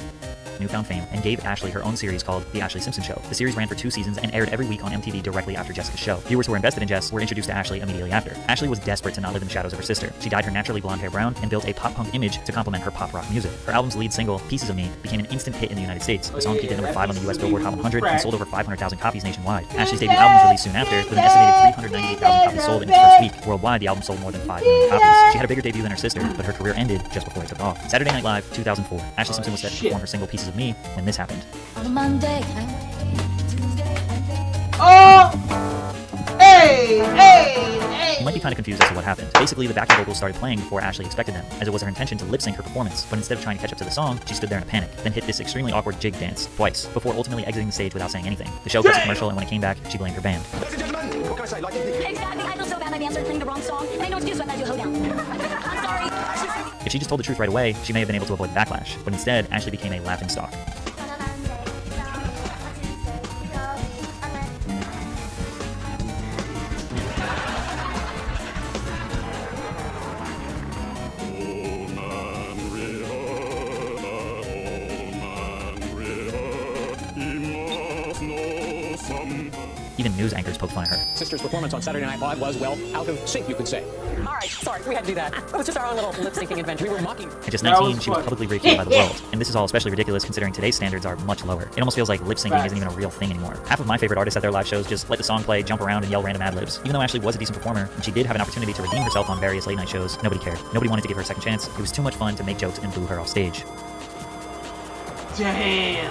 Newfound fame, and gave Ashley her own series called The Ashley Simpson Show. The series ran for 2 seasons and aired every week on MTV directly after Jessica's show. Viewers who were invested in Jess were introduced to Ashley immediately after. Ashley was desperate to not live in the shadows of her sister. She dyed her naturally blonde hair brown and built a pop-punk image to complement her pop-rock music. Her album's lead single, Pieces of Me, became an instant hit in the United States. The song peaked at #5 on the US Billboard Hot 100 and sold over 500,000 copies nationwide. Ashley's debut album was released soon after, with an estimated 398,000 copies sold in its first week. Worldwide, the album sold more than 5 million copies. She had a bigger debut than her sister, but her career ended just before it took off. Saturday Night Live, 2004. Ashley Simpson was set to perform her single Pieces of Me when this happened. On a Monday. Oh! Hey! You might be kind of confused as to what happened. Basically, the backing vocals started playing before Ashley expected them, as it was her intention to lip-sync her performance, but instead of trying to catch up to the song, she stood there in a panic, then hit this extremely awkward jig dance twice, before ultimately exiting the stage without saying anything. The show cut to commercial, and when it came back, she blamed her band. Ladies and gentlemen, what can I say? Exactly, I feel so bad my band started playing the wrong song, and I know it's just what I do, hold down. I'm sorry. If she just told the truth right away, she may have been able to avoid the backlash, but instead, Ashley became a laughingstock. Even news anchors poked fun at her. Sister's performance on Saturday Night Live was, well, out of sync, you could say. All right, sorry, we had to do that. It was just our own little lip-syncing adventure. We were mocking. At just 19, she was publicly ridiculed by the world. And this is all especially ridiculous considering today's standards are much lower. It almost feels like lip-syncing isn't even a real thing anymore. Half of my favorite artists at their live shows just let the song play, jump around, and yell random ad-libs. Even though Ashley was a decent performer, and she did have an opportunity to redeem herself on various late-night shows, nobody cared. Nobody wanted to give her a second chance. It was too much fun to make jokes and boo her off stage. Damn!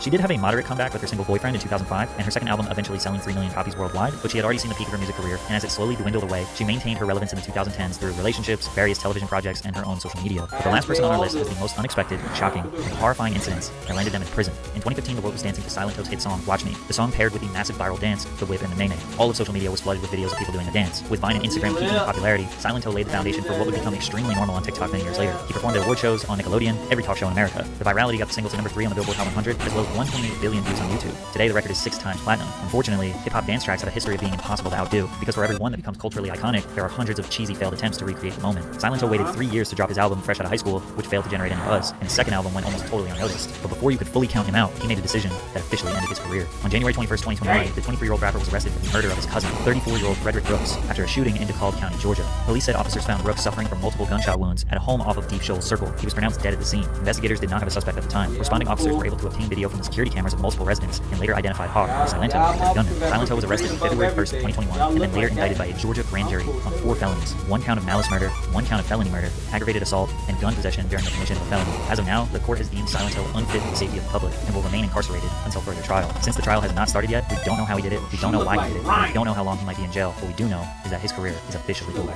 She did have a moderate comeback with her single Boyfriend in 2005, and her second album eventually selling 3 million copies worldwide, but she had already seen the peak of her music career, and as it slowly dwindled away, she maintained her relevance in the 2010s through relationships, various television projects, and her own social media. But the last person on our list has the most unexpected, shocking, and horrifying incidents that landed them in prison. In 2015, the world was dancing to Silent Hill's hit song, Watch Me. The song paired with the massive viral dance, The Whip and the Nae Nae. All of social media was flooded with videos of people doing the dance. With Vine and Instagram peaking in popularity, Silent Hill laid the foundation for what would become extremely normal on TikTok many years later. He performed at award shows on Nickelodeon, every talk show in America. The virality got the single to number 3 on the Billboard Hot 100, as well as 1.8 billion views on YouTube. Today, the record is 6 times platinum. Unfortunately, hip-hop dance tracks have a history of being impossible to outdo, because for every one that becomes culturally iconic, there are hundreds of cheesy failed attempts to recreate the moment. Silent Hill waited 3 years to drop his album fresh out of high school, which failed to generate any buzz, and his second album went almost totally unnoticed. But before you could fully count him out, he made a decision that officially ended his career. On January 21st, 2021, the 23-year-old rapper was arrested for the murder of his cousin, 34-year-old Frederick Brooks, after a shooting in DeKalb County, Georgia. Police said officers found Brooks suffering from multiple gunshot wounds at a home off of Deep Shoals Circle. He was pronounced dead at the scene. Investigators did not have a suspect at the time. Responding officers were able to obtain video from the security cameras of multiple residents and later identified Hawk, Silent Hill, as the gunman. Silent Hill was arrested on February 1st, 2021, and then later indicted by a Georgia grand jury on 4 felonies, 1 count of malice murder, 1 count of felony murder, aggravated assault, and gun possession during the commission of a felony. As of now, the court has deemed Silent Hill unfit for the safety of the public and will remain incarcerated until further trial. Since the trial has not started yet, we don't know how he did it, we don't know why he did it, and we don't know how long he might be in jail. What we do know is that his career is officially over.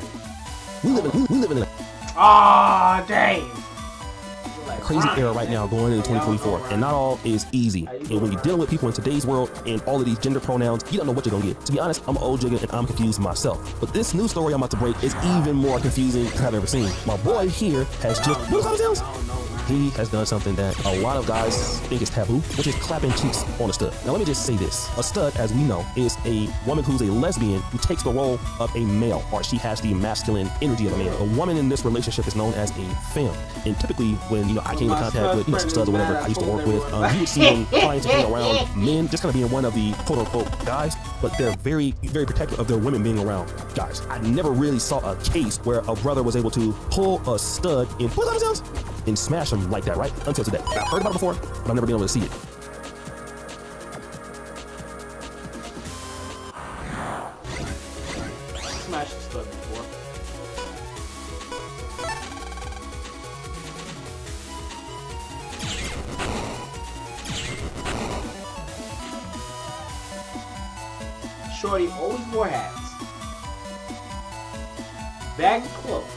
We live in Ah, dang. a crazy era right now going into 2024, and not all is easy. And when you're dealing with people in today's world and all of these gender pronouns, you don't know what you're gonna get. To be honest, I'm an old jigger and I'm confused myself. But this new story I'm about to break is even more confusing than I've ever seen. My boy here has just he has done something that a lot of guys think is taboo, which is clapping cheeks on a stud. Now let me just say this. A stud, as we know, is a woman who's a lesbian who takes the role of a male, or she has the masculine energy of a man. A woman in this relationship is known as a femme. And typically when I came in contact with some studs or whatever I used to work with, you would see them trying to hang around men, just kind of being one of the quote unquote guys, but they're very, very protective of their women being around guys. I never really saw a case where a brother was able to pull a stud and smash him like that, right? Until today. I've heard about it before, but I've never been able to see it. Smash the stud before. Shorty always wore hats. Baggy clothes.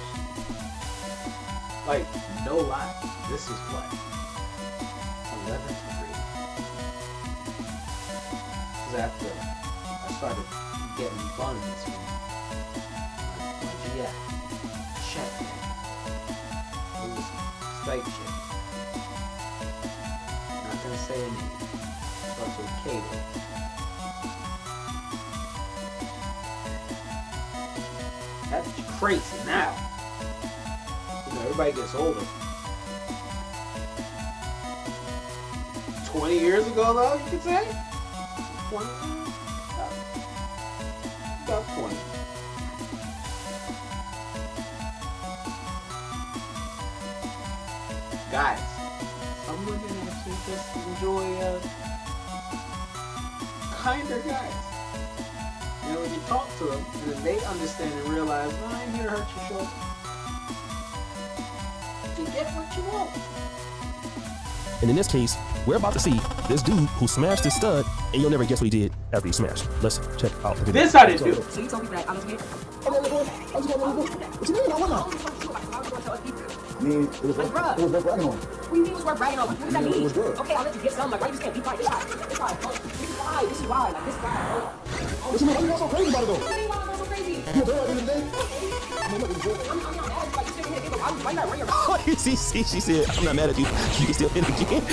Like, no lie, this is what 11th grade. Because after I started getting buns from my GF, check, it was straight shit. Not gonna say a name. Starts with K. That's crazy now. Everybody gets older. 20 years ago, though, you could say? 20? About 20. Guys, some women actually just enjoy kinder guys. You know, when you talk to them, and then they understand and realize, no, I ain't here to hurt your shoulder. Get what you want. And in this case, we're about to see this dude who smashed his stud, and you'll never guess what he did after he smashed. Let's check out the video. This how they do. So you told me that I was here? What you mean? I won now. I mean, it was worth bragging on. What do you mean it was worth bragging on? What does that mean? It was good. Okay, I'll let you get some. Like, why you just can't be quiet? This guy, this is why. Like, this guy, What you mean? Why you going so crazy about it, though? What do you mean, why am I so crazy? You're there at the end of the day. I mean, look, it's good. I'm not mad. Like, you sitting here, why not ring around? Oh, you see, she said, I'm not mad at you. You can still hit again.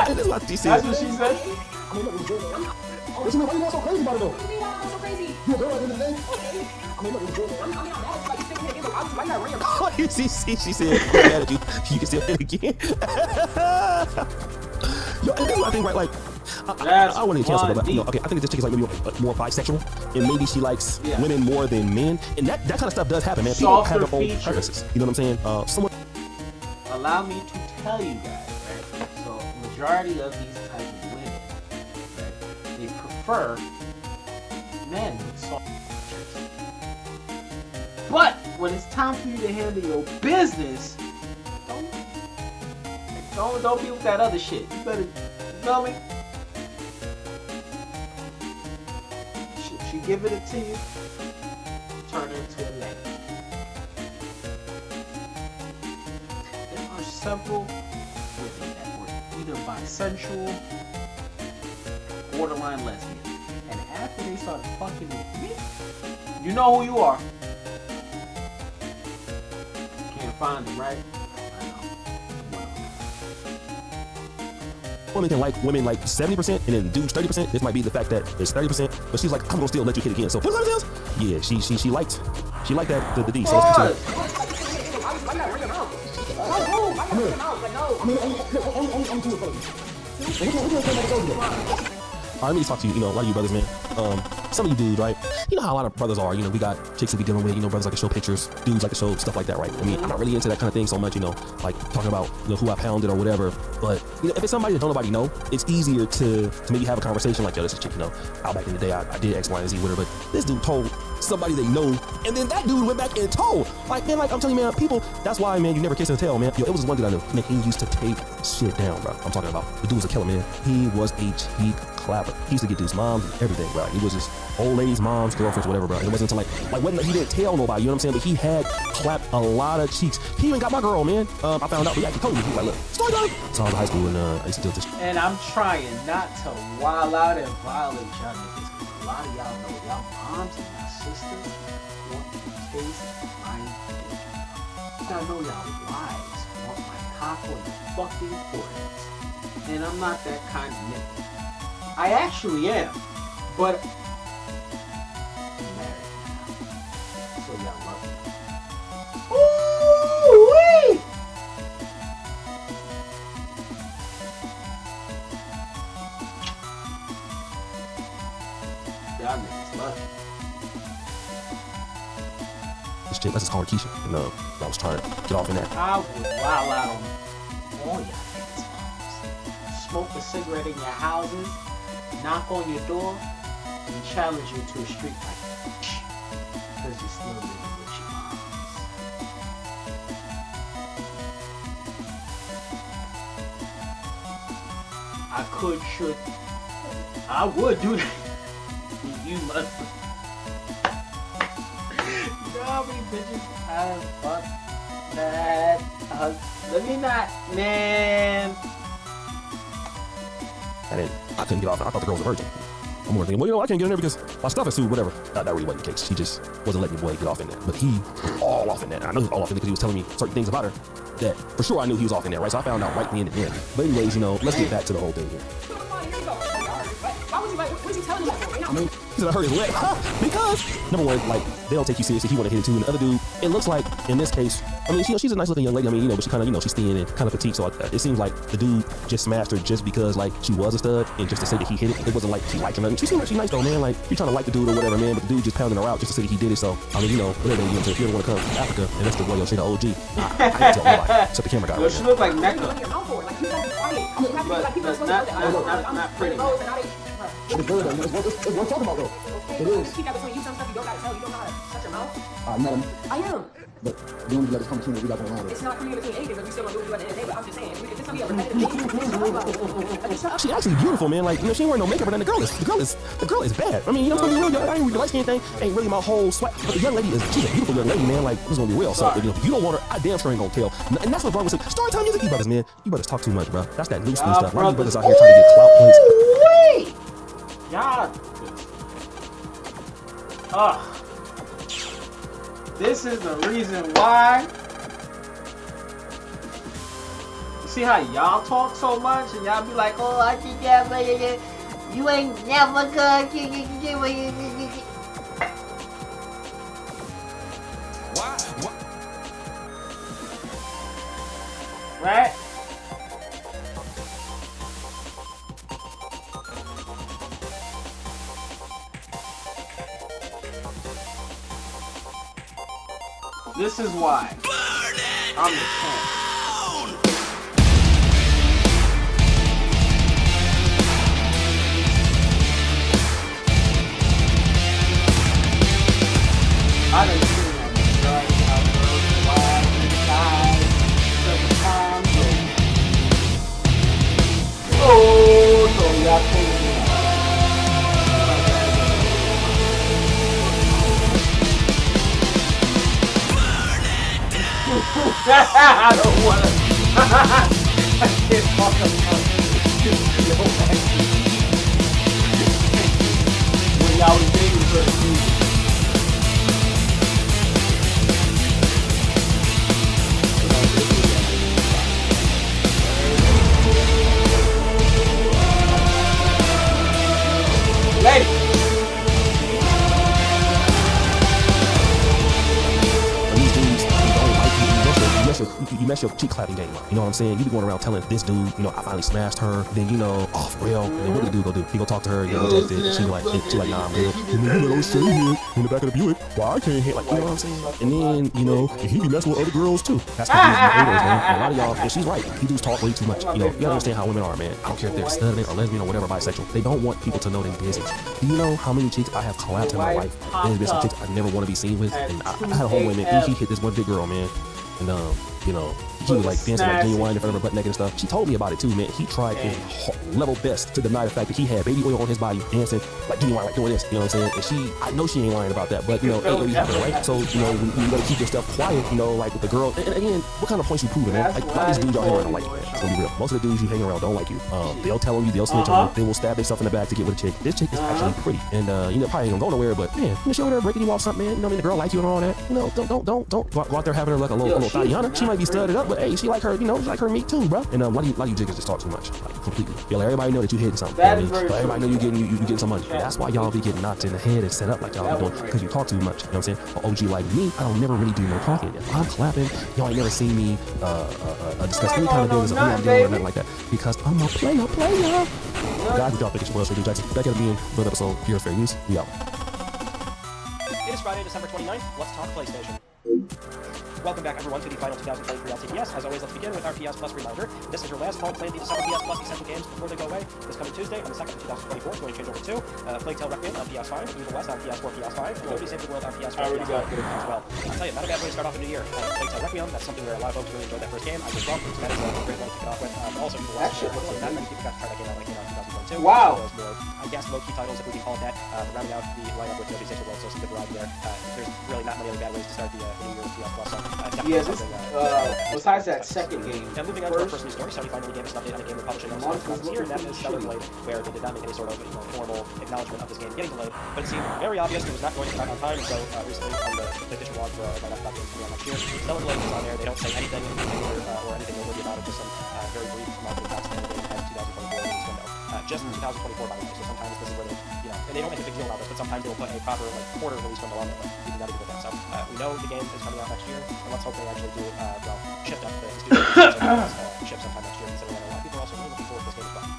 That's what she said. That's what she said? I mean, look, it's good. What you mean? Why you going so crazy about it, though? What do you mean, why am I so crazy? You're there at the end of the day. I mean, look, it's good. I'm not mad. Like, you sitting here, why not ring around? Oh, you see, she said, I'm not mad at you. You can still hit again. Yo, and that's what I think, right? Like, I want to cancel her, but okay, I think this chick is like maybe more bisexual, and maybe she likes women more than men, and that kind of stuff does happen, man. People have their own preferences. You know what I'm saying? Someone. Allow me to tell you guys, right? So, majority of these type of women, right, they prefer men with soft features. But when it's time for you to handle your business, Don't be with that other shit. You better, you know me? She give it to you, turn it into a leg. There are several women that were either bisexual, borderline lesbian, and after they started fucking with me, you know who you are. Can't find them, right? Women can like women like 70% and then dudes 30%. This might be the fact that it's 30%, but she's like, I'm gonna still let you hit again. So what's that else? Yeah, she liked that the D. So let's continue. Let me talk to you, a lot of you brothers, man. Some of you dudes, right? You know how a lot of brothers are, we got chicks that we dealing with, brothers like to show pictures, dudes like to show stuff like that, right? I mean, I'm not really into that kind of thing so much, like talking about, who I pounded or whatever. But, if it's somebody that don't nobody know, it's easier to maybe have a conversation like, yo, this is chick, out back in the day, I did X, Y, and Z with her, but this dude told somebody they know, and then that dude went back and told. Like, man, I'm telling you, man, people, that's why, man, you never kiss and tell, man. Yo, it was one dude I knew, man, he used to take shit down, bro. I'm talking about, the dude was a killer, man. He was a cheek clapper. He used to get dudes' moms and everything, bro. He was just old ladies' moms, girlfriends, whatever, bro. And it wasn't until he didn't tell nobody, you know what I'm saying? But he had clapped a lot of cheeks. He even got my girl, man. I found out, he actually told me. He was like, look, story time. So I was in high school and I used to deal with this. And I'm trying not to wild out and violate y'all niggas, because a lot of y'all know y'all moms and y'all sisters want to taste my dick. Y'all know y'all wives want my cock on the fucking forehead. And I'm not that kind of nigga. I actually am, but I'm married now, so y'all love me. Ooh-wee! Y'all niggas love me. This chick, let's just call her Keisha. And I was trying to get off in that. I would wild out on all y'all niggas' moms. Smoke a cigarette in your houses, knock on your door, and challenge you to a street fight. Because you're still living with your moms. I could, should, I would do that. You must. You know how many bitches have fucked that? Let me not, man. I couldn't get off. I thought the girl was a virgin. I'm more thinking, well, I can't get in there because my stuff is sued, whatever. That really wasn't the case. She just wasn't letting your boy get off in there. But he was all off in there. And I know he was all off in there because he was telling me certain things about her that for sure I knew he was off in there, right? So I found out right then and there. But anyways, let's get back to the whole thing here. What is he telling you? I mean, because I hurt his leg. Because, number one, they don't take you seriously. He want to hit it too. And the other dude, it looks like, in this case, I mean, she's a nice looking young lady. I mean, but she kind of, she's thin and kind of petite. So it seems like the dude just smashed her just because, she was a stud. And just to say that he hit it, it wasn't like she liked him. She seemed like she's nice though, man. You're trying to like the dude or whatever, man. But the dude just pounding her out just to say that he did it. So, I mean, whatever. If you ever want to come to Africa, and that's the way you'll say the OG. I can't tell nobody. Except the camera guy. Well, she look like Mecca. But not pretty. It's good though. It's worth talking about though. It is. Keep that between you. Some stuff you don't gotta tell. You don't know how to shut your mouth. I'm not. I am. But you don't let us come between what we got going on. It's not communicating anything because we still gonna do it at the end of the day. But I'm just saying, if this gonna be a repetitive thing, she's actually beautiful, man. She ain't wearing no makeup, but then the girl is bad. I mean, it's gonna be real. I ain't really the light skin thing. Ain't really my whole swag. But the young lady she's a beautiful young lady, man. This is gonna be real. So if you don't want her, I damn sure ain't gonna tell. And that's what Bro was saying. Story time music, you brothers, man. You brothers talk too much, bro. That's that new school stuff. Why you brothers out here trying to get clout points? Y'all. This is the reason why. You see how y'all talk so much and y'all be like, oh, I can get, you ain't never gonna get. What? Right? This is why. I'm the champ. I done seen that majority of those wild guys several times. I don't wanna. I can't talk about when y'all was dating for the season. Lady. These dudes, you don't like you mess your cheek clapping game up. You know what I'm saying? You be going around telling this dude, you know, I finally smashed her. Then, you know, oh, for real. And then what do the dude go do? He go talk to her, you know, text it. And she like, nah, I'm good. You know, don't say it in the back of the Buick. Why I can't hit, like, you know what I'm saying? And then, you know, and he be messing with other girls too. That's because he's haters, man. And a lot of y'all, and she's right. You dudes talk way too much. You know, you gotta understand how women are, man. I don't care if they're stuttering or lesbian or whatever, bisexual. They don't want people to know their business. Do you know how many chicks I have collabed in my life? There's been some chicks I never want to be seen with. And I had a homeboy, man. He hit this one big girl, man. And you know, he was like dancing like genuine in front of her butt naked and stuff. She told me about it too, man. He tried his level best to deny the fact that he had baby oil on his body, dancing like genuine, like doing this. You know what I'm saying? And she, I know she ain't lying about that, but you know, ain't really happening, right? So you know, you gotta keep your stuff quiet. You know, like with the girl. And again, what kind of points you proving, man? Like a lot of these dudes y'all hang around don't like you, man. It's gonna be real. Most of the dudes you hang around don't like you. They'll tell you, they'll snitch on you, they will stab themselves in the back to get with a chick. This chick is actually pretty, and you know, probably ain't gonna go nowhere. But man, you know, she over there breaking you off something, man. You know what I mean? The girl like you and all that. You know, don't go out there having her like a little Tatiana. She might be studded up, but hey, she like her, you know, she like her meat too, bro. And a lot of you jiggers just talk too much, like completely. You let everybody know that you hitting something. You know what I mean? Let everybody know you getting some money. And that's why y'all be getting knocked in the head and set up like y'all be doing, because you talk too much. You know what I'm saying? An OG like me, I don't never really do no talking. If I'm clapping, y'all ain't never seen me discuss any kind of business or who I'm dealing with or nothing like that, because I'm a player. Guys, what y'all think it's Will Street Jackson? Back at the being for the episode here at Fair Use. We out. It is Friday, December 29th. Let's talk PlayStation. Welcome back, everyone, to the final 2023 LTPS. As always, let's begin with our PS Plus reminder. This is your last call to play the December PS Plus essential games before they go away. This coming Tuesday, on the 2nd of 2024, going to change over to Plague Tale Requiem on PS5, Evil West on PS4, PS5, and Nobody Saved the World on PS4, PS5 as well. I'll tell you, not a bad way to start off a new year. Plague Tale Requiem, that's something where a lot of folks really enjoyed that first game. I did well, so that is a great one to kick it off with. Also, Evil West, not many people got to try that game out like in 2022. Wow! Those more, I guess, low-key titles, if we can call it that, rounding out the lineup with Nobody Saved the World, so some good variety there. There's really not many other bad ways to start the new year with PS Plus, so definitely something. Besides that second game, now moving on to our first news story, Sony finally gave us an update on the game we're publishing on this year, and that is Stellar Blade, where they did not make any sort of formal acknowledgement of this game getting delayed, but it seemed very obvious it was not going to come out on time. So recently on the PlayStation blog for my laptop games coming out next year, Stellar Blade is on there. They don't say anything in particular or anything noteworthy about it, just some very brief marketing talks and the game at 2024 release window. Just 2024, by the way. So sometimes this is where they, you know, and they don't make a big deal about this, but sometimes they'll put a proper quarter release window on there. But we do not agree with that. So we know the game is coming out next year, and let's hope they actually do shift up the studio ship sometime next year. Considering that a lot of people are also really looking forward to this game as well.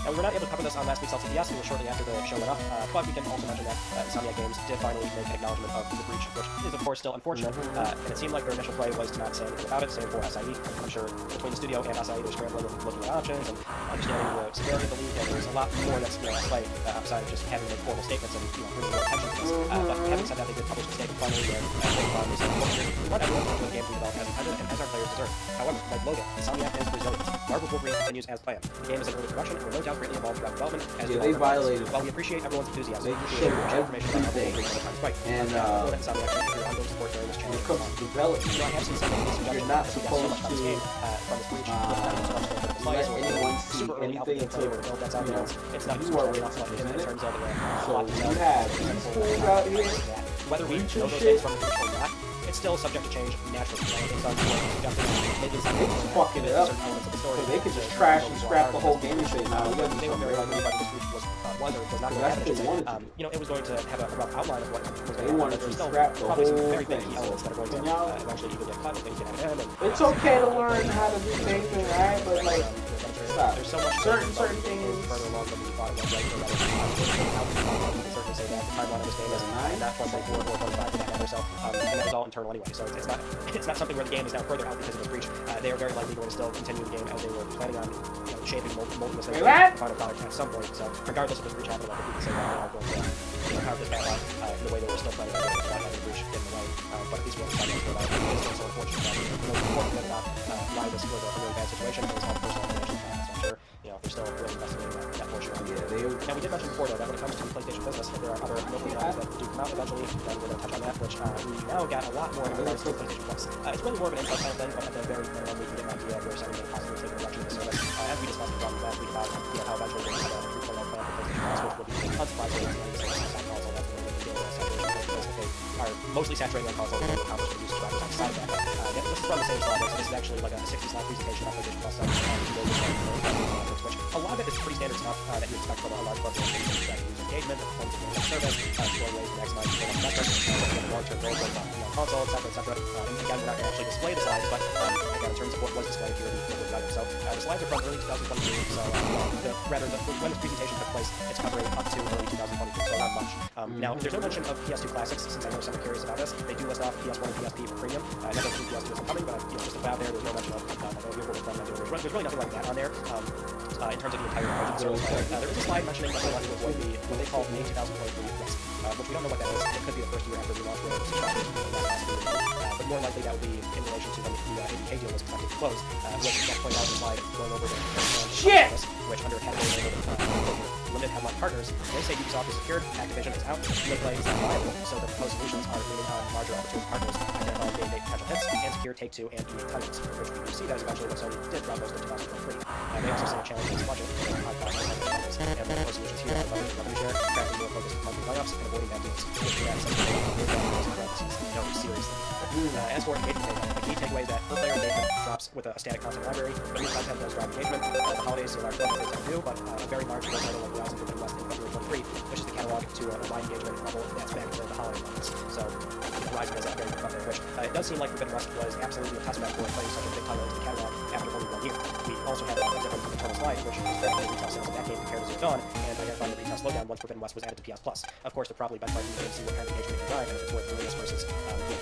Now, we were not able to cover this on last week's LTPS, it was shortly after the show went up, but we can also mention that Insomniac Games did finally make an acknowledgement of the breach, which is, of course, still unfortunate, and it seemed like their initial play was to not say anything about it, same for SIE. I'm sure between the studio and SIE, they're scrambling and looking at options and understanding the severity of the leak, and there's a lot more that's at play outside of just having like formal statements and bringing more attention to this. But having said that, they did publish a statement finally where they said, we want everyone to enjoy the game we develop as intended and as our players deserve. However, like Logan, Insomniac is resilient. Marvel's Wolverine continues as planned. The game is in early production and will no doubt greatly evolve throughout development. As they violated. While we appreciate everyone's enthusiasm, they shared information about everything. And Insomniac should your ongoing support during this change. When it comes to development, I have seen some of these suggestions. you're not supposed to from this breach. let anyone see super early anything until that's out there. It's not you super are early enough in terms of so you have these fools out here. Whether we know those things from the breach or not, it's still subject to change naturally. Maybe it's fucking it up. So they could just trash and scrap the whole game and say, nah, we gotta do something right here. Was or was not going to happen. You know, it was going to have a rough outline of what was going to happen. They wanted to scrap the whole very thing. big elements that are going to eventually either get cut or things get out of hand. It's okay to learn how to do things, right? But like, stop. There's so much certain things further along than we thought it was. Certainly say that the timeline of this game is not 1.4 or 1.5 for that matter. So and that was all internal anyway. So it's not something where the game is now further out because of this breach. They are very likely going to still continue the game as they were planning on shaping molding this thing into the final product at some point. So regardless of this breach happening, I think we can say that they are going to carve this battle out in the way they were still planning on doing it, not having the breach get in the way. But at least we'll find out what it is. It's so unfortunate that the most important thing about why this was a really bad situation is all the personal information. So I'm sure they're still really investigating that portion. Yeah, Now, we did mention before, though, that when it comes to PlayStation business, there are other local items that do come out eventually, and we're going to touch on that, which we now got a lot more in regards to PlayStation Plus. It's really more of an inside kind of thing, but at the very minimum, we can get an idea of where Sony may possibly take a direction in the service. As we discussed from last week about how eventually we're going to have a 3.0 plan for PlayStation Plus, which will be unsurprisingly console. That's when we're going to deal with saturation because they are mostly saturating on console and how much they use subscribers outside of that. This is from the same slide, so this is actually like a 60-slide presentation of PlayStation Plus stuff, which a lot of it is pretty standard stuff that you expect from a large corporation. User engagement, the performance of the service, exploring ways to maximize performance metrics, long-term goals like console, etc., etc. And again, we're not going to actually display the slides, but again, in terms of what was displayed here, the item. So the slides are from early 2022, so when this presentation took place, it's covering up to early 2022, so not much. Now, there's no mention of PS2 Classics, since I know some are curious about this. They do list off PS1 and PSP for premium. I know that PS2 isn't coming, but just to put out there, there's no mention of there's really nothing like that on there. In terms of the entire origin service, there is a slide mentioning that they want to avoid what they call May 2023 risk, which we don't know what that is. It could be the first year after relaunch where subscribers will not possibly renew, but more likely that will be in relation to when the ABK deal was expected to close, which Jeff pointed out in the slide going over the service, which under category limited headline partners, they say Ubisoft is secured, Activision is out, Midway is not viable, so the proposed solutions are leaning on larger opportunity partners, identifying game date potential hits, and secure Take-Two and EA titles, which we do see that is eventually what Sony did throughout most of 2023. They also say a challenge in its budget, and the proposed solutions here are leveraging revenue share, crafting more focused monthly playoffs, and avoiding bad deals, which we have some no, seriously. As for engagement data, the key takeaway is that per player engagement drops with a static content library, but new content does drive engagement. The holidays see a large growth as they tend to do, but a very large growth title like Horizon Forbidden West in February 23 pushes the catalog to a wide engagement level that's back to the holiday months. So Horizon has that very good there, which it does seem like Forbidden West was absolutely a testament for playing such a big title into the catalog after only 1 year. We also have a different internal slide, which is the retail sales of that game compared to Zero Dawn, and identifying the retail slowdown once Forbidden West was added to PS Plus. Of course, they're probably benchmarking the game to see what kind of engagement it can drive, and if it's worth doing this versus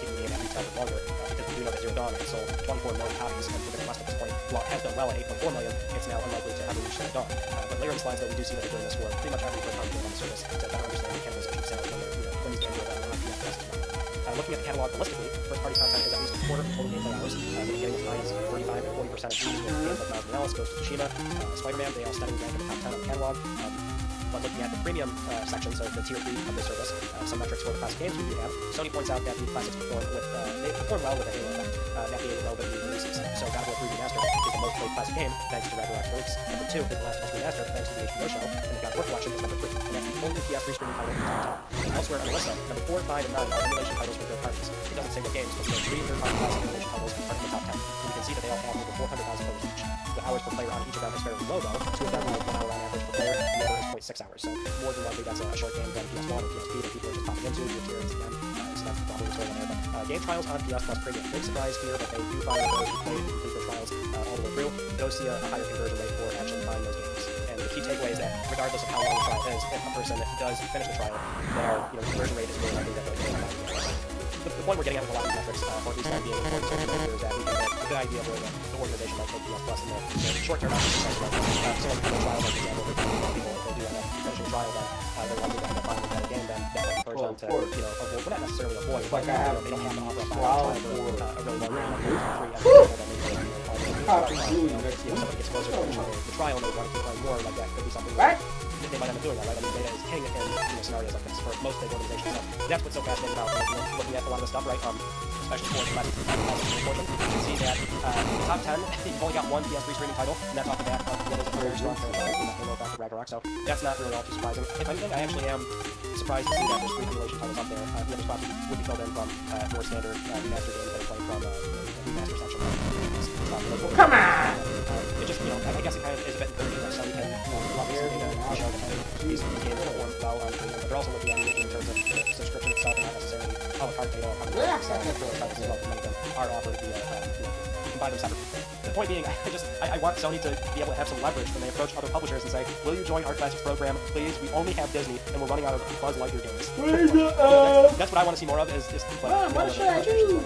keeping the game at retail for longer, because we do know that Zero Dawn has sold 24 million copies, and Forbidden West at this point, while it has done well at 8.4 million, it's now unlikely to ever reach Zero Dawn. But later in the slides, though, we do see that they're doing this for pretty much every third-party game on the service to better understand the cannibalization of sales when these games are available on PS Plus as well. Looking at the catalog holistically, first-party content is at least a quarter of total gameplay hours, getting as high as 35 and 40% of views with games like Miles Morales, Ghost of Tsushima, Spider-Man. They all steadily rank in the top 10 on the catalog. But looking at the premium section, so the tier 3 of the service, some metrics for the classic games we do have. Sony points out that the classics they perform well with the Halo effect, that being relevant new releases. So God of War 3 Remastered is the most played classic game, thanks to Ragnarok release. Number 2 is The Last of Us Remastered, thanks to the HBO show, and the God of War collection is number 3, and that's the only PS3 streaming title in the top 10. Elsewhere on the list, number 4, 5, and 9 are emulation titles for third parties. It doesn't say what games, but we have 3 third-party classic emulation titles are in the top 10. And we can see that they all have over 400,000 players each. The hours per player on each of them is fairly low, though. 2 of them are 1 hour on average per player, and the other is 0.6 hours. So more than likely, that's a short game than PS1 or PSP that people are just popping into, tiers again. So that's probably the story on there. But game trials on PS Plus Premium. Big surprise here, but they do find that those who play and complete their trials all the way through, those see a higher conversion rate for actually buying those games. And the key takeaway is that regardless of how long the trial is, if a person does finish the trial, their conversion rate is more likely that they're going to buy the game. The point we're getting at with a lot of these metrics, or at least I'm being important to is that we can get a good idea of where the organization might take PS Plus in the short term. So like the trial, like example, people, if they do end up finishing the trial, then they're likely to end up buying a better game, then that might encourage them to, avoid, well, not necessarily avoid, but they don't have to offer a trial for a really long game, like 3 somebody gets closer to the trial and they want to keep playing more, like that could be something that they might end up doing that, right? I mean, data is king in scenarios like this for most big organizations. So that's what's so fascinating about looking at a lot of the stuff, right? Especially for the classic portion. You can see that the top 10, you've only got 1 PS3 streaming title, and that's off the back of what is a very strong franchise in Halo Effect Ragnarok. So that's not really all too surprising. If anything, I actually am surprised to see that there's 3 emulation titles up there. The other spots would be filled in from more standard remaster games that are playing from the remaster section. Come on! It just, I guess it kind of is a bit encouraging that Sony can leverage some data and show that these games perform well on premium, but they're also looking at it in terms of the subscription itself and not necessarily a la carte data or how many titles as well. Many of them are offered via, you can buy them separately. The point being, I want Sony to be able to have some leverage when they approach other publishers and say, will you join our Classics program? Please, we only have Disney, and we're running out of Buzz Lightyear games. That's what I want to see more of, is what should I do?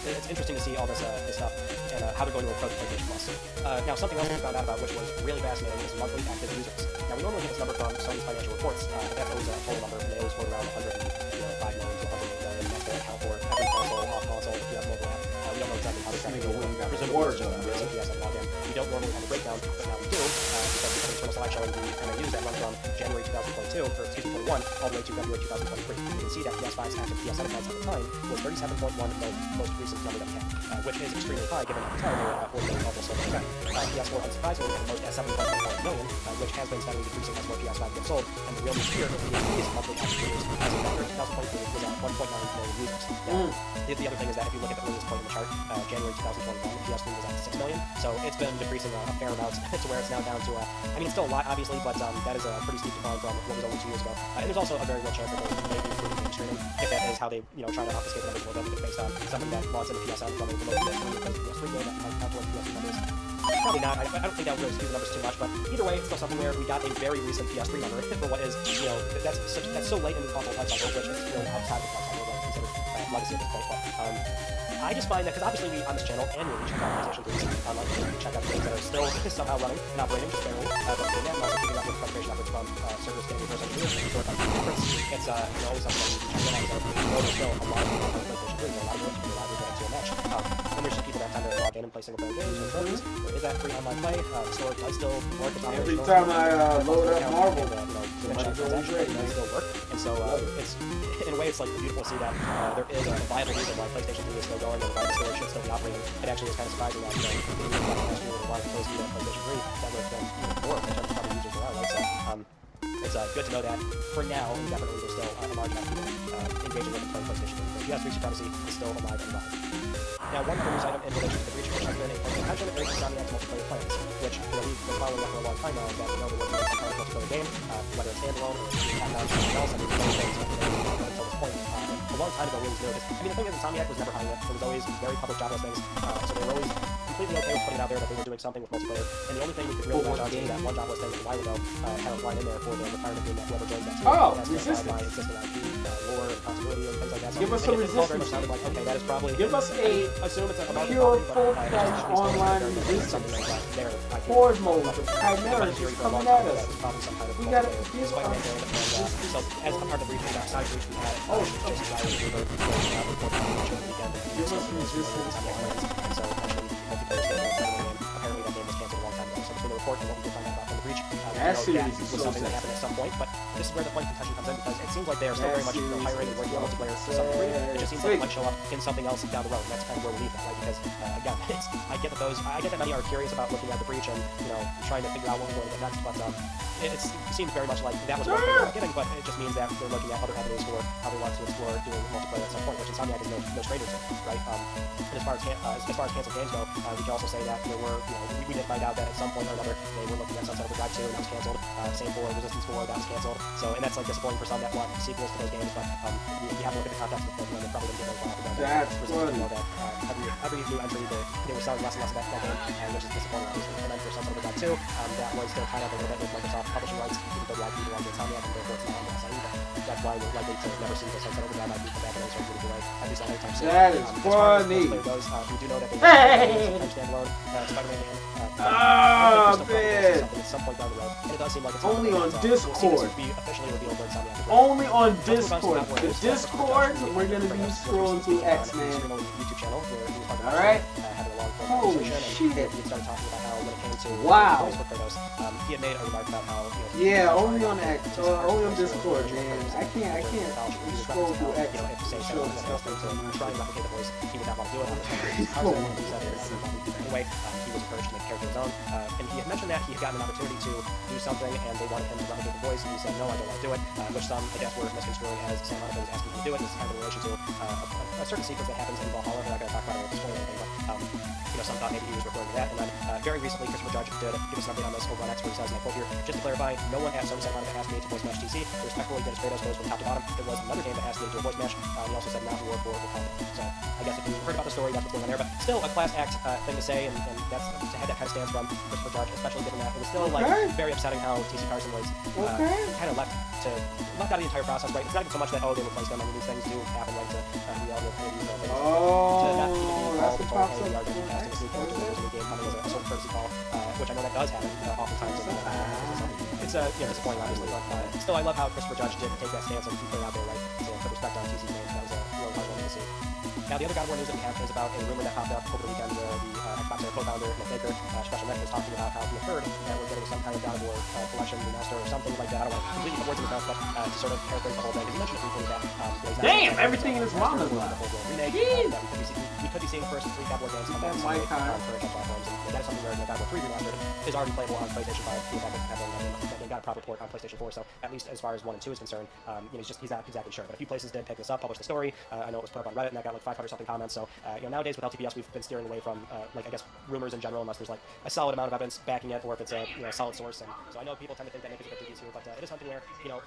It's interesting to see all this stuff and how they're going to approach PlayStation Plus. Now, something else we found out about, which was really fascinating, is monthly active users. Now, we normally get this number from Sony's financial reports, but that's always a total number, and they always quote around 105 million to 108 million, and that's their account for every console, off console, if you have mobile app. We don't know exactly how they're tracking it. Presumably, it's just CPS and login. We don't normally have a breakdown, but now we do, because the internal slide showing the MAUs that run from January 2022, or excuse me, 21, all the way to February 2023. You can see that PS5's active PS7 accounts at the time was 37.1 million, most recent number that we have, which is extremely high given at the time they were 40 million levels. So PS4 unsurprisingly had the most at 71.5 million, which has been steadily decreasing as more PS5 gets sold. And the real news here is PSP's monthly active users as of February 2023 was at 1.9 million users. Now, the other thing is that if you look at the earliest point in the chart, January 2021, PS3 was at 6 million. So it's been decreasing a fair amount to where it's now down to, I mean, it's still a lot, obviously, but that is a pretty steep decline from what was only 2 years ago. And there's also a very real chance that they may be improving game streaming, if that is how they, try to obfuscate the numbers a little bit based on something that logs into PSN from a remote PS3 because the PS3 game that might count towards PS3 numbers. Probably not. I don't think that would really skew the numbers too much, but either way, it's still something where we got a very recent PS3 number for what is, that's so late in the console life cycle, which is really outside of the life cycle, but considered legacy at this point. But I just find that, because obviously we, on this channel, annually check out PlayStation 3's online, we check out games that are still somehow running and operating, just barely, but doing that, and also keeping up with preparation efforts from servers getting reverse engineers to work on difference. It's always something that we check out, so there's still a lot of people on PlayStation 3, a lot of people are live to a match. And there's just people that tend to log in and play single player games or trophies. There is that free online play. The store does still work. It's every time I load up Marvel, it does still work. And so it's, in a way, it's like beautiful to see that there is a viable reason why PlayStation 3 is still going and why the store should still be operating. It actually is kind of surprising that, last year with a lot of close to PlayStation 3, that would have been even more in terms of how many users there are, right? So it's good to know that for now, definitely there's still a large amount of people engaging with and playing PlayStation 3. The PS3 supremacy is still alive and well. Now, one other news item in relation to the breach, which has been a point of contention, is Insomniac's multiplayer plans, which we've been following up for a long time now, that we know they're working on some kind of multiplayer game, whether it's standalone or being announced something else. I mean, those things until this point. A long time ago, we always knew this. I mean, the thing is, Insomniac was never hiding it. There was always very public job listings, so they were always completely okay with putting it out there that they were doing something with multiplayer. And the only thing we could really latch on to is that one job listing a while ago had a line in there for the requirement being that whoever joins that team has to abide by existing IP, lore, and continuity, and things like that. So give us some resistance. Sounded like, okay, that is probably give us a assume it's a pure full-fledged online resistance. Horde mode with chimeras just coming at us. We got to give us so as a part of the breach, side breach, we had give us resistance. And so multiplayer apparently that game was canceled a long time ago. So between the report and what we did find out about from the breach, that was something that happened at some point. But this is where the point of contention comes in, because it seems like they are still very much hiring and working on multiplayer to some degree. It just seems like it might show up in something else down the road. And that's kind of where we leave that, right? Because again, I get that many are curious about looking at the breach and trying to figure out what we're going to get next. But it seems very much like that was what they were getting, but it just means that they're looking at other avenues for how they want to explore doing multiplayer at some point, which Insomniac is no stranger to, right? And as far as canceled games go, we can also say that there were, we did find out that at some point or another they were looking at Sunset Overdrive 2 and that was canceled. Same for Resistance 4, that was canceled. So, and that's like disappointing for some that want sequels to those games, but you have to look at the context of the film, and they probably didn't get very well after that. That's funny. That every new entry they were selling less and less of that game, which is disappointing, obviously. And then for Sunset Overdrive 2, that was still tied up a little bit with Microsoft publishing rights, even though the IP belonged to Insomniac, and therefore it's not on the SIE. That's why we're likely to never see the Sunset Overdrive IP come back in any sort of beautiful way, at least not anytime soon. That is funny. As far as goes, we do know that they have standalone Spider-Man game. Man. At some point down the road, and it does seem like it's only on Discord. We'll see this be officially revealed for Insomniac. Only on Discord. The Discord, we're gonna be scrolling through X-Men. YouTube channel where he was talking about having a long holy conversation, shit. and he started talking about how when it came to wow. for Kratos, he had made a remark about how only on X, only on Discord, man. I can't scroll through X. Try and replicate the voice, he would not want to do it. Anyway, he was encouraged to make a character of his own, and he had mentioned that he had gotten an opportunity to do something, and they wanted him to replicate the voice, and he said, no, I don't want to do it, which some, I guess, were misconstruing as Santa Monica was asking him to do it. This is kind of in relation to a certain sequence that happens in Valhalla. We're not going to talk about it or explain anything, but some thought maybe he was referring to that. And then very recently, Christopher Judge did give us an update on this over on X, where he says, and I quote here, just to clarify, no one at Sony Santa Monica asked me to voice match TC. Respectfully, Dennis Kratos goes from top to bottom. There was another game that asked me to do a voice match, and he also said not to work for Wakanda. So I guess if you heard about the story, that's what's going on there. But still a class act thing to say, and that's to have that kind of stance from Christopher Judge, especially given that it was still like very upsetting how TC Carson was kind of left out of the entire process, right? It's not even so much that they replaced him. I mean, these things do happen, right? We all know kind of these things. To not even be involved until we are getting casting a new character, there's a new game coming as a sort of courtesy call, which I know that does happen oftentimes. It's disappointing, obviously, but still, I love how Christopher Judge did take that stance and put it out there, right? To put respect on TC's name. That was a real hard one to see. Now, the other God of War news that we have is about a rumor that popped up over the weekend where the Xbox co-founder, Nick Baker, Special Nick, was talking about how he had heard that we're getting some kind of God of War collection remaster or something like that. I don't want to completely put words in his mouth, but to sort of paraphrase the whole thing, because he mentioned it briefly that damn, everything in his mouth is loud. Remake, that we could be seeing first 3 God of War games come back on current platforms, and that is something where God of War 3 remastered is already playable on PlayStation 5. The fact that having got a proper port on PlayStation 4, so at least as far as 1 and 2 is concerned, he's not exactly sure. But a few places did pick this up, publish the story. I know it was put up on Reddit, and that got like 500 something comments. So nowadays with LTPS, we've been steering away from I guess rumors in general, unless there's like a solid amount of evidence backing it, or if it's a solid source. And so I know people tend to think that Nick is a bit dubious here, but it is something where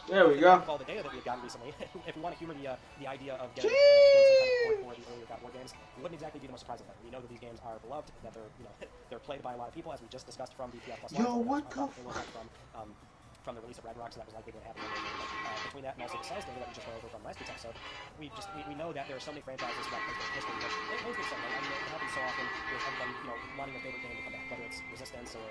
there we go. With all the data that we've gotten recently, if we want to humor the idea of getting some kind of port for the earlier God of War games, it wouldn't exactly be the most surprising thing. We know that these games are beloved, that they're they're played by a lot of people, as we just discussed from the PS Plus. Yo, what the from the release of Ragnarok, so that was likely going to happen. Between that and also the sales data that we just went over from last week's episode, we know that there are so many franchises throughout PlayStation history which it goes through something. I mean, it happens so often with everybody wanting a favorite game to come back, whether it's Resistance or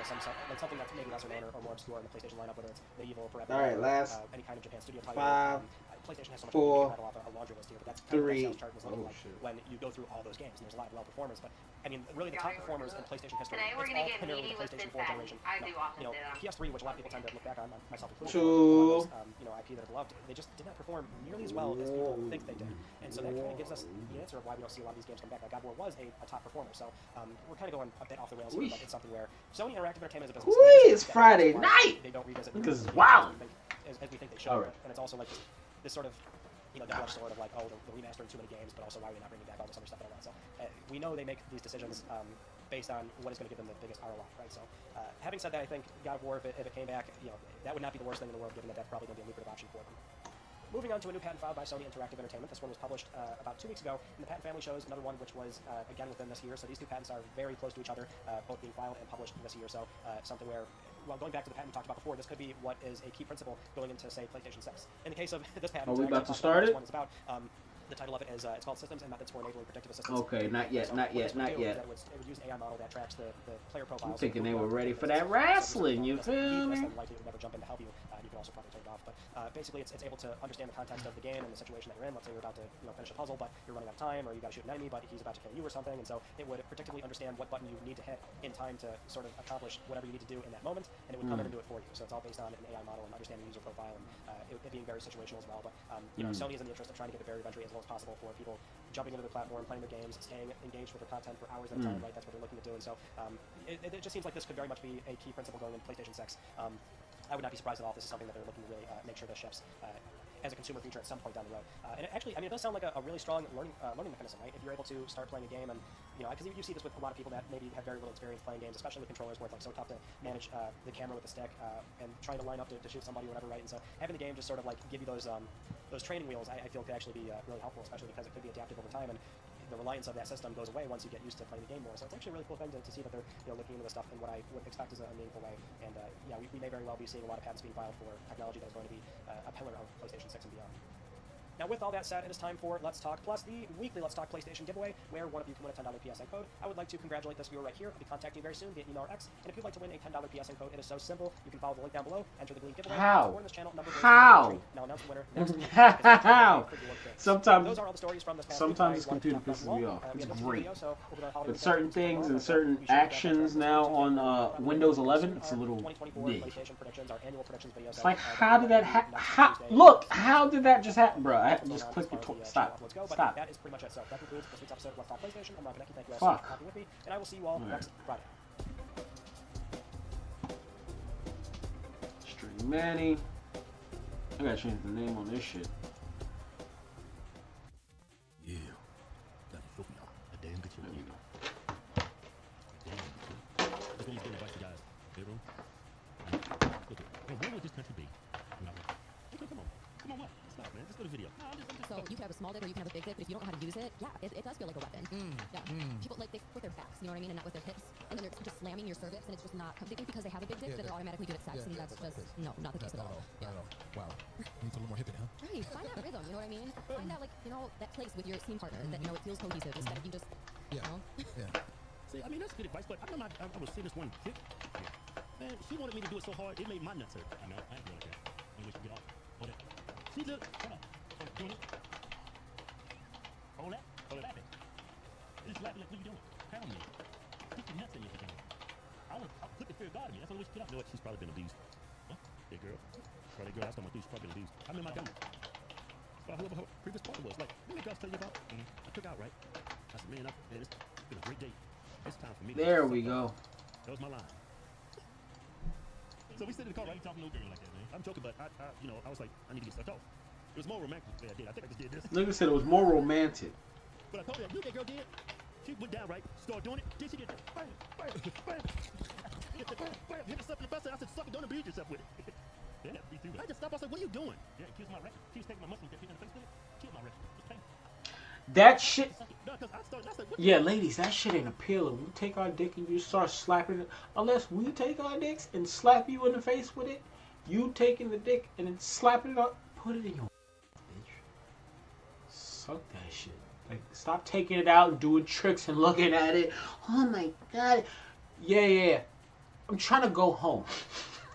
something that's maybe lesser known or more obscure in the PlayStation lineup, whether it's Medieval, Forever, all right, last any kind of Japan studio title. 5, PlayStation has so much 4, rattle off a laundry list here, but that's kind of 3. What the sales chart was looking like when you go through all those games. And there's a lot of well performers, but I mean, really the top performers in PlayStation history, it's all primarily the PlayStation 4 generation. PS3, which a lot of people tend to look back on, myself included, IP that are beloved, they just did not perform nearly as well as people think they did. And so that kind of gives us the answer of why we don't see a lot of these games come back. Like God of War was a top performer, so we're kind of going a bit off the rails here, but it's something where Sony Interactive Entertainment is a business. It's Friday night! They don't revisit because it's wild! As we think they should. Right. And it's also like this sort of double-edged sword of like, oh, they're remastering too many games, but also why are they not bringing back all this other stuff and all that? So we know they make these decisions based on what is going to give them the biggest ROI, right? So having said that, I think God of War, if it came back, that would not be the worst thing in the world, given that that's probably going to be a lucrative option for them. Moving on to a new patent filed by Sony Interactive Entertainment. This one was published about 2 weeks ago, and the patent family shows another one which was, again, within this year. So these 2 patents are very close to each other, both being filed and published this year. So something where, well, going back to the patent we talked about before, this could be what is a key principle going into, say, PlayStation 6. In the case of this patent, are we about to start it? One is about, the title of it is, it's called Systems and Methods for Enabling Predictive Assistance. Okay, not yet, not yet, not yet. It would use an AI model that tracks the player profiles. I'm thinking they were ready for that wrestling, you feel me? Likely it would never jump in to help you. You can also probably turn it off, but basically it's able to understand the context of the game and the situation that you're in. Let's say you're about to finish a puzzle, but you're running out of time, or you got to shoot an enemy, but he's about to kill you or something, and so it would particularly understand what button you need to hit in time to sort of accomplish whatever you need to do in that moment, and it would come in and do it for you. So it's all based on an AI model and understanding user profile, and it being very situational as well. But Sony is in the interest of trying to get the barrier of entry as low as possible for people jumping into the platform, playing their games, staying engaged with their content for hours at a time, right? That's what they're looking to do, and so it just seems like this could very much be a key principle going into PlayStation 6. I would not be surprised at all if this is something that they're looking to really make sure this ships as a consumer feature at some point down the road. And it actually, I mean, it does sound like a really strong learning mechanism, right? If you're able to start playing a game, and because you see this with a lot of people that maybe have very little experience playing games, especially with controllers, where it's like so tough to manage the camera with the stick and trying to line up to shoot somebody or whatever, right? And so having the game just sort of like give you those training wheels, I feel could actually be really helpful, especially because it could be adaptive over time, and the reliance of that system goes away once you get used to playing the game more. So it's actually a really cool thing to see that they're looking into this stuff in what I would expect is a meaningful way. And we may very well be seeing a lot of patents being filed for technology that is going to be a pillar of PlayStation 6 and beyond. Now, with all that said, it is time for Let's Talk Plus, the weekly Let's Talk PlayStation giveaway, where one of you can win a $10 PSN code. I would like to congratulate this viewer right here. I'll be contacting you very soon via email or X. And if you'd like to win a $10 PSN code, it is so simple. You can follow the link down below, enter the link giveaway. How? This channel, How? Now announce the winner next. How? Sometimes, those are all the stories from this sometimes this computer pisses me off. It's great. But certain things and certain actions now on Windows 11, it's a little big. It's like, how did that happen? Look, how did that just happen, bro? I just clicked the stop. Stop. That is pretty much it. So that concludes this week's episode of Let's Talk PlayStation. I'm Rob Benecki. Thank you guys Fuck. for talking with me, and I will see you all next Friday. Stream Manny. I gotta change the name on this shit. Yeah. That is Sophia. A damn good show. That's when you get advice to guys. Bedroom. Look, where would this country be? Okay, come on. Come on, what? Stop, man. Just go to video. So you can have a small dick or you can have a big dick, but if you don't know how to use it, yeah, it does feel like a weapon. Yeah. People like they with their backs, you know what I mean, and not with their hips, and then they're just slamming your cervix, and it's just not. They think because they have a big dick that they're automatically good at sex, and that's just not the case at all. Not at all. Wow. Needs a little more hippie, huh? Right. Find that rhythm. You know what I mean? Find that that place with your team partner that it feels cohesive instead of you just. Yeah. Yeah. See, I mean that's good advice, but I remember I was seeing this one chick. Man, she wanted me to do it so hard it made my nuts hurt. I know. I ain't doing it. I wish you get off. Hold it. See, look. Hold up. Hold it. Hold that. be like, what are you doing? Pound me. Stick your nuts in your vagina. I'll put the fear of God in me. That's the only way she get out. You know what? She's probably been abused. Huh? Yeah, girl. Probably girl I was talking about, she's probably been abused. I remember my gun. Whoever her previous partner was. Like, didn't girls tell you about? I took out, right? I said, man, it's been a great day. It's time for me. There we go. That was my line. So we sit in the car, right? You talking to no girl like that, man. I'm joking, but I was like, I need to get stuck off. It was more romantic than I did. I think I just did this. Nigga said it was more romantic. But I told her, you that girl did. She went down, right? Started doing it. Then she did bam, bam, bam. Hit herself in the bus, and I said, suck it, don't abuse yourself with it. Yeah, me too. I just stopped. I said, what are you doing? Yeah, kiss my record. She was taking my muscle, hit in the face with it. Kill my record. It's painful. That shit. Yeah, ladies, that shit ain't appealing. We take our dick and you start slapping it. Unless we take our dicks and slap you in the face with it, you taking the dick and then slapping it up, put it in your bitch. Suck that shit. Like, stop taking it out and doing tricks and looking at it. Oh my god. Yeah. I'm trying to go home.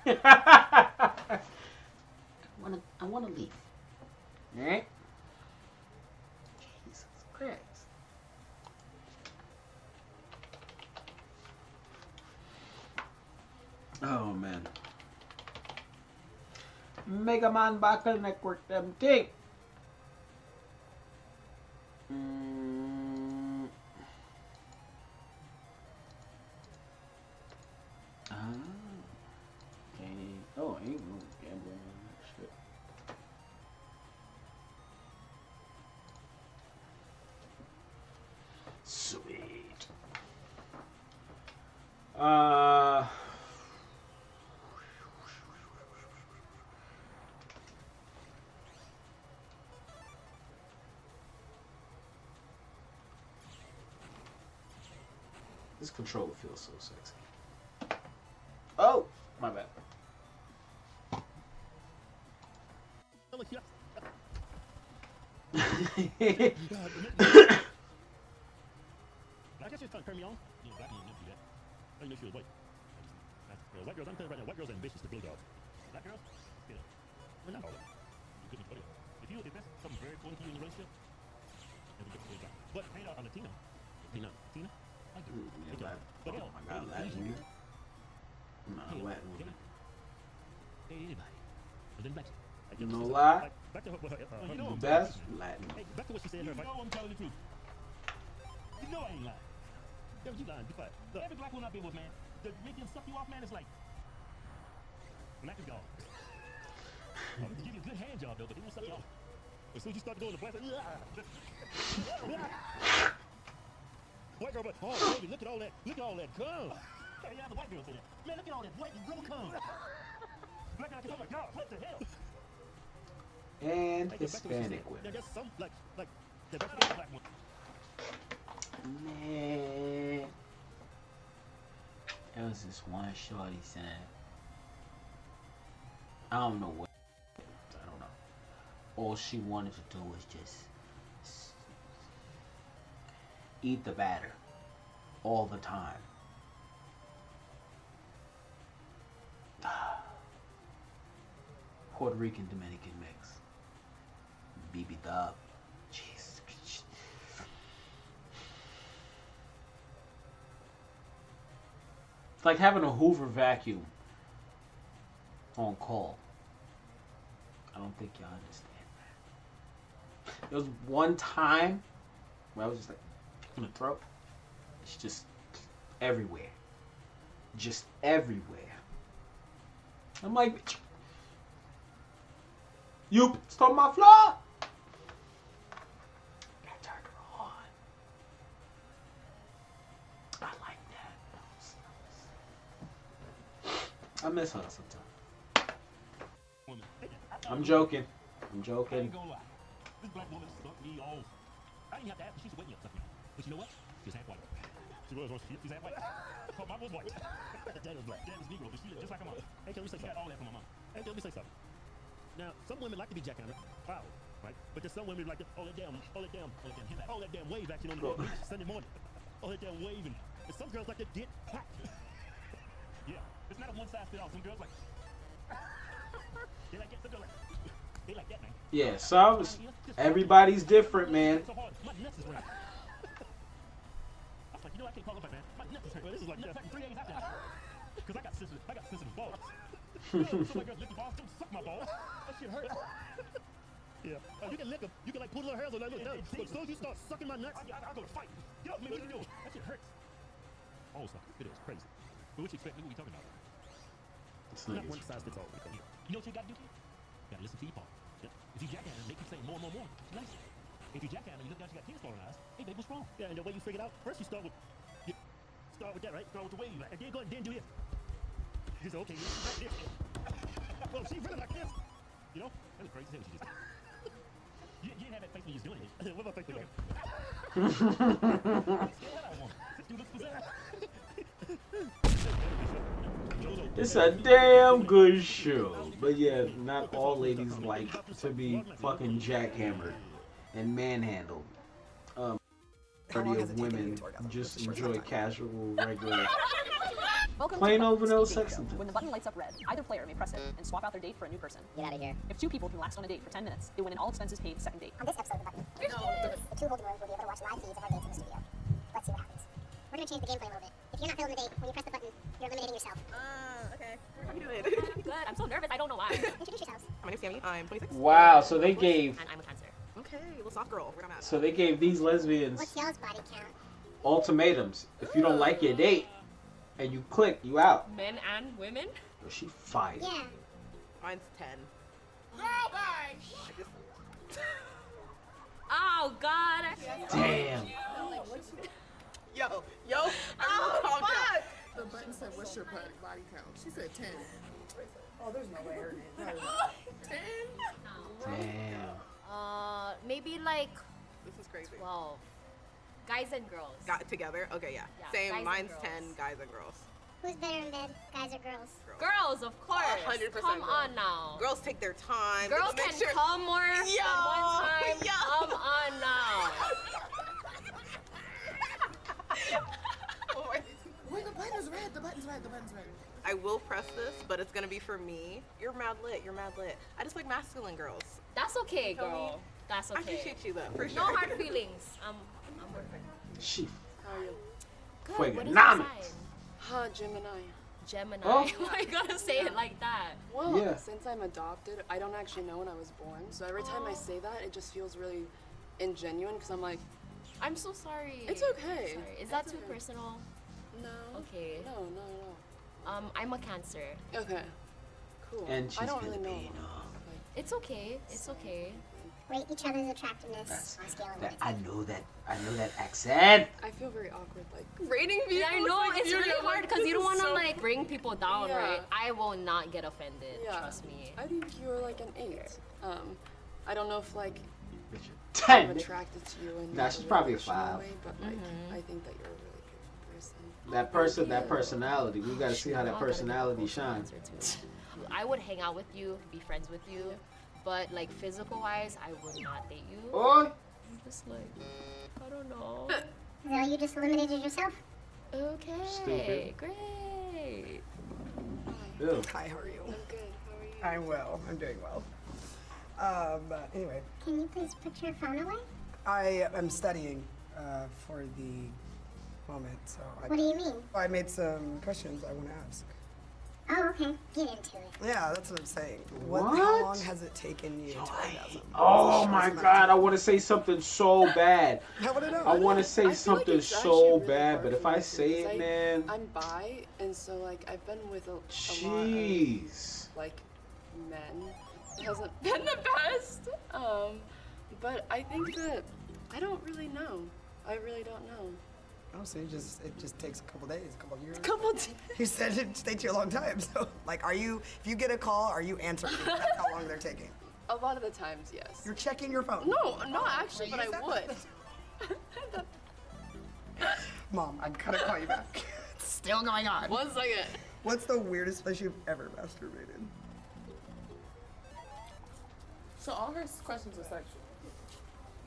I wanna leave. Alright? Jesus Christ. Oh man. Mega Man bottleneck work them thing. Oh, ain't no gambling on that shit. Sweet. This controller feels so sexy. Oh, my bad. I guess you're trying to turn me on. You know, black men never do that. I didn't know she was white. White girls, I'm telling you right now, white girls are ambitious to blow dogs. Black girls, you know, we're not all of them. You couldn't put it. If that's something very important to you in your relationship, then we get to blow down. But hey, a Latino. Tina? I do. Yeah, but oh my god, Latin. Nah, Latin woman. Hey, anybody. And then black. No lie. Back to her, the best Latin. Hey, back to what she said. You know I'm telling the truth. You know I ain't lying. Yeah, you lying. Be quiet. Look, every black woman I've been with, man, to make them suck you off, man, it's like black is gone. They give you a good hand job though, but they won't suck you off. As soon as you start going to black, like, white girl, but oh baby, look at all that cum. Hey, yeah, the white girl say that. Man, look at all that white and rubber cum. Black guy, oh my god, what the hell? And Hispanic women. There's some like the black women. Man, there was this one shorty saying, I don't know. All she wanted to do was just eat the batter all the time. Puerto Rican Dominican mix. BB Dub. Jeez. It's like having a Hoover vacuum on call. I don't think y'all understand that. There was one time where I was just like, in the throat. It's just everywhere. Just everywhere. I'm like, you stole my floor. I turned her on. I like that. I miss her sometimes. I'm joking. I ain't gonna lie. This black woman sucked me off. I didn't have to ask her. She's waiting up sucking me off. But you know what? She's half white. She's half white. Her mom was white. Dad was black. Dad was Negro, but she looked just like her mom. Hey, can we say something? All that from my mom. Hey, let me say something. Now, some women like to be jackhammered, proud, right? But there's some women who like to, all that damn wave action on the beach Sunday morning. All that damn waving. And some girls like to get packed. Yeah, it's not a one size fit all. Some girls like, they like that, some girls like, they like that, man. Yeah, so everybody's different, man. You know I can't call up, man. My neck is hurt. This is like 3 days after. Because I got sensitive balls. So my girl lick the balls, don't suck my balls. That shit hurt. Yeah. You can lick them. You can like pull little hairs on that. Look, as soon as you start sucking my nuts, I'll go to fight. Get off me, what are you doing? That shit hurts. Oh, stuff. It is crazy. But what you expect? Look what we talking about. It's not one size fits all. You know what you gotta do? You gotta listen to your partner. If you jackhammer, make him say more. Nice. If you jackhammer, you look down, you got tears falling eyes. Hey, babe, what's wrong? Yeah, and the way you figure it out, first you start with that, right? Start with the wave, and then go ahead and then do this. You say, okay, like this. Well, she really like this. You know? That was crazy. What she just you didn't have that face when you was doing it. What about face like? It's a damn good show. But yeah, not all ladies like to be fucking jackhammered and manhandled. Majority of women just enjoy casual, regular, plain old vanilla sex. When the button lights up red, either player may press it and swap out their date for a new person. Get out of here. If 2 people can last on a date for 10 minutes, they win an all expenses paid second date. On this episode of the button, the 2 holding rooms will be able to watch live feeds of our dates in the studio. Let's see what happens. We're gonna change the gameplay a little bit. If you're not filling the date, when you press the button, you're eliminating yourself. Okay. How are you doing? Good. I'm so nervous. I don't know why. Introduce yourselves. My name's Sammy. I'm 26. Wow, so they gave. And I'm a Cancer. Okay, little soft girl. Where I'm at. So they gave these lesbians What's y'all's body count? ultimatums. If you don't like your date and you click, you out. Men and women? Yo, she fired. Yeah. Mine's 10. Oh, God. Damn. Yo. Oh, fuck. The button said, what's your body count? She said 10. Oh, there's no way her name. 10? Damn. Maybe like This is crazy. 12. Guys and girls. Got together? Okay, yeah. Yeah, Same, guys and mine's girls. 10, guys and girls. Who's better in bed, guys or girls? Girls, of course. 100% Come girls. on now. Girls take their time. Girls Make can sure- come more than one time. Yo. Come on now. Wait, the button's red. The button's red. I will press this, but it's gonna be for me. You're mad lit. I just like masculine girls. That's okay, Feel me? girl. That's I okay. appreciate you though, for sure. No hard feelings. I'm working. She. How are you? Good. Fuego What is your Namis. sign? Gemini. Gemini. Oh. Why you gotta say it like that? Well, Yeah. since I'm adopted, I don't actually know when I was born. So every time I say that, it just feels really ingenuine because I'm like, I'm so sorry. It's okay. Sorry. Is that too personal? no. Okay. No. I'm a Cancer. Okay. Cool. And she's I don't gonna really know. be It's okay. It's okay. Rate each other's attractiveness on a scale of 1 to 10. I know that accent. I feel very awkward, like rating people. Yeah, I know like, it's really hard because you don't want to like bring people down, Yeah. right? I will not get offended. Yeah. Trust me. I think you're like an 8. I don't know if like 10. I'm attracted to you in Nah, like, she's a probably a relational 5. way, but like I think that you're a really good person. That personality. We gotta see how that personality shines. I would hang out with you, be friends with you, but like physical wise, I would not date you. Oh. I'm just like, I don't know. So you just eliminated yourself? Okay, Stupid. great. Ew. Hi, how are you? I'm good. How are you? I'm well. I'm doing well. But anyway, Can you please put your phone away? I am studying for the moment, so What do you mean? I made some questions I want to ask. Oh, okay. Get into it. Yeah, that's what I'm saying. What? How long has it taken you to orgasm? Oh my God! I want to say something so bad. I want to know. I want to say something so bad, but if I say it, man. I'm bi, and so like I've been with a lot Jeez. of like men. It hasn't been the best. But I think that I don't really know. I really don't know. Oh, so it just takes a couple days, a couple years. Couple days. You said it takes you a long time. So, like, if you get a call, are you answering? That's how long they're taking. A lot of the times, yes. You're checking your phone. No, not actually, but I would. Mom, I'm gonna call you back. It's still going on. 1 second. What's the weirdest place you've ever masturbated? So all her questions are sexual.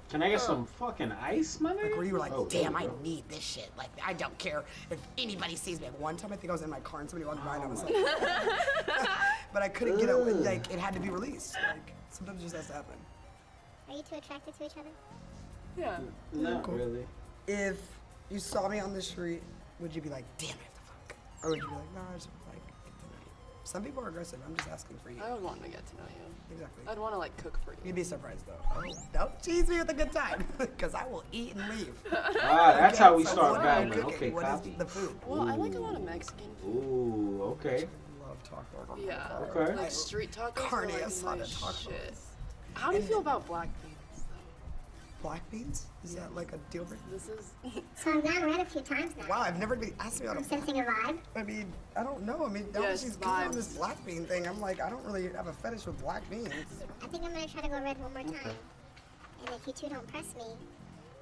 Can I get some fucking ice, my nigga? Like, where you were like, Oh, damn, there I you go. need this shit. Like, I don't care if anybody sees me. Like, one time, I think I was in my car and somebody walked by and I was like, but I couldn't get it. Like, it had to be released. Like, sometimes it just has to happen. Are you two attracted to each other? Yeah. Not really. If you saw me on the street, would you be like, damn it, the fuck? Or would you be like, no, I just like get to know you? Some people are aggressive. I'm just asking for you. I would want to get to know you. Exactly. I'd want to like cook for you. You'd be surprised though. Oh, don't tease me with a good time, because I will eat and leave. That's how we start battling. Okay, What copy. is the food? Well, I like a lot of Mexican food. Ooh, okay. Love taco. Yeah. Okay. Like street tacos Carne are like asada my tacos. shit. How do you feel about black beans? Black beans? Is that like a deal breaker? This is. So I'm down red a few times now. Wow, I've never been asked me about I'm sensing a vibe. I mean, I don't know. I mean, Yes, she's coming on vibes. this black bean thing. I'm like, I don't really have a fetish with black beans. I think I'm gonna try to go red one more time. And if you two don't press me,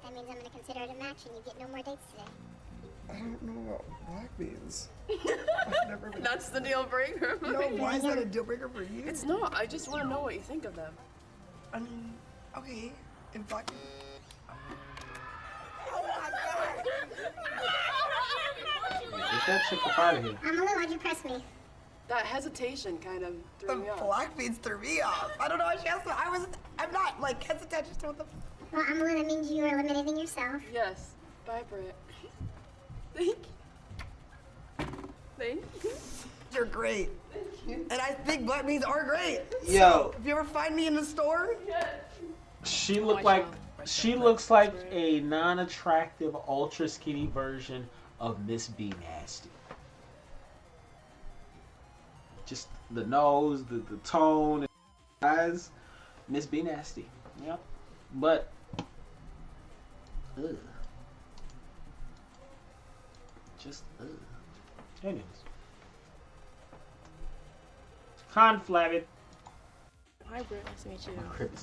that means I'm gonna consider it a match and you get no more dates today. I don't know about black beans. I've never been. That's the deal breaker. No, why is that a deal breaker for you? It's not. I just want to know what you think of them. I mean, okay, in black. Get that chick up out of here. Amalu, why'd you press me? That hesitation kind of threw The me off. black beans threw me off. I don't know what she asked me. I'm not like hesitant just with the. Well, Amalu, that means you are eliminating yourself. Yes. Bye, Britt. Thank you. Thank you. You're great. And I think black beans are great. Yo. So, if you ever find me in the store, She looks like a non-attractive, ultra skinny version of Miss B Nasty. Just the nose, the tone, the eyes, Miss B Nasty. Yep. But, ugh. Just, ugh. Anyways. Conflabbed. Hi, Britt. Nice to meet you.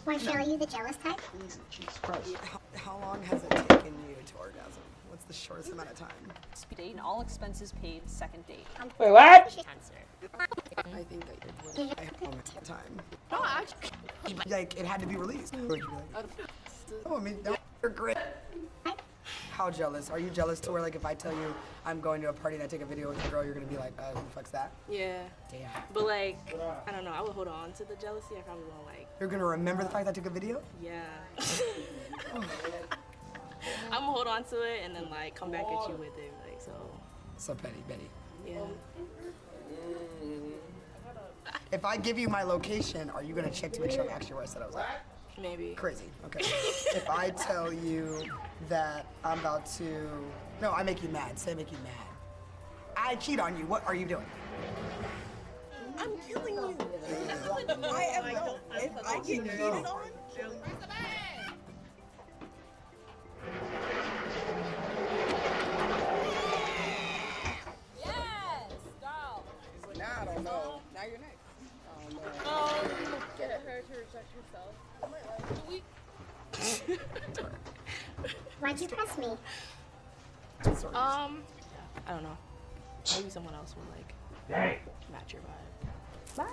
Why, Phil, are you the jealous type? Jesus Christ. how long has it taken you to orgasm? What's the shortest amount of time? Speed date and all expenses paid second date. Wait, what? I think that you're I have a time. No, actually. Like, it had to be released. Or would you be like, oh, I mean, you're great. How jealous? Are you jealous to where, like, if I tell you I'm going to a party and I take a video with a girl, you're going to be like, who the fuck's that? Yeah. Damn. But like, I don't know. I would hold on to the jealousy. I probably won't like. You're going to remember the fact that I took a video? Yeah. I'm gonna hold on to it and then like come back at you with it, like so. So Betty. Yeah. If I give you my location, are you going to check to make sure I'm actually where I said I was at? Maybe. Crazy. Okay. If I tell you that I'm about to, no, I make you mad. Say I make you mad. I cheat on you. What are you doing? I'm killing you. I am. If I get cheated on. Yes, go. Now I don't know. Now you're next. Get her to reject herself. Why'd you press me? I don't know. Maybe someone else will like match your vibe. Bye.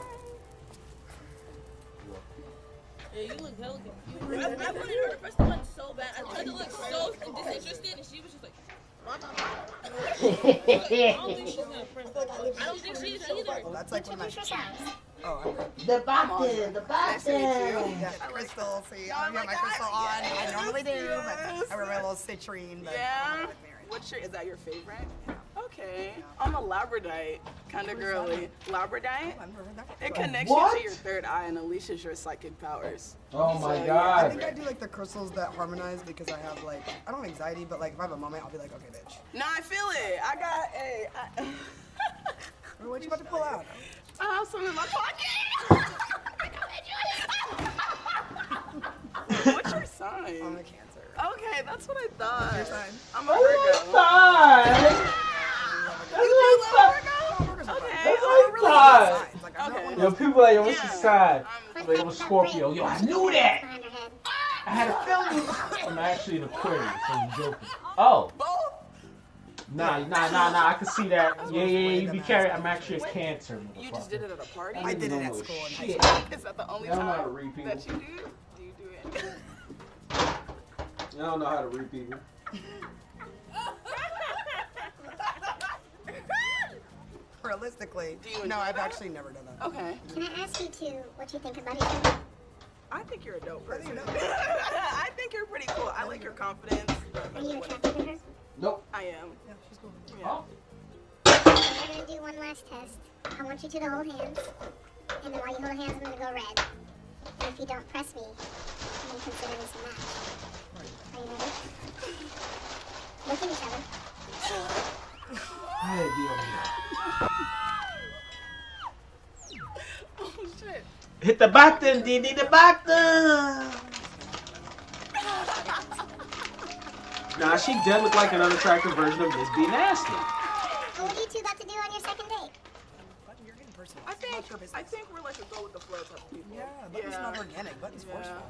Yeah, you look hella confused. I wanted her to press the button so bad. I tried to look so disinterested, and she was just like, I don't think she's gonna press the button. I don't think she is either. That's like one of my. Oh, I'm good. The button, the Nice to meet you. button. Yeah, Crystal. See, I got my crystal on. I normally do, but I wear my little citrine. But Yeah. Is that your favorite? Okay. I'm a Labradorite kind of girly. Labradorite? It connects you What? to your third eye and unleashes your psychic powers. Oh my I God. think I do like the crystals that harmonize because I have like, I don't have anxiety, but like if I have a moment, I'll be like, okay, bitch. No, I feel it. I got a. What you about to pull out? I have some in my pocket. What's your sign? I'm a Cancer. Okay, that's what I thought. What's your sign? I'm a Virgo. Okay. Yo, people like, yo, what's your sign? I'm like, I'm a Scorpio. Yo, I knew that. I had a feeling. I'm actually an Aquarius, so I'm joking. Oh. Nah, I can see that. Yeah, you be careful. I'm actually a Cancer. You just did it at a party? I did it at school. Shit. Is that the only I don't know how to time read people. that you do? Do you do it? I don't know how to read people. Realistically, no, I've actually never done that. Okay. Can I ask you two what you think about each other? I think you're a dope person. I think you're pretty cool. I like your confidence. Are you attracted to her? Nope. I am. Yeah, she's cool. Yeah. I'm gonna do one last test. I want you to hold hands, and then while you hold hands, I'm gonna go red. And if you don't press me, I'm gonna consider this a match. Are you ready? Look at each other. Hey, be over here. Oh shit. Hit the button, Didi, the button. Nah, she did look like an unattractive version of Miss B Nasty. What are you two about to do on your second date? You're getting personal. I think we're like a go with the flow type of people. Yeah, Button's not organic. Button's forceful.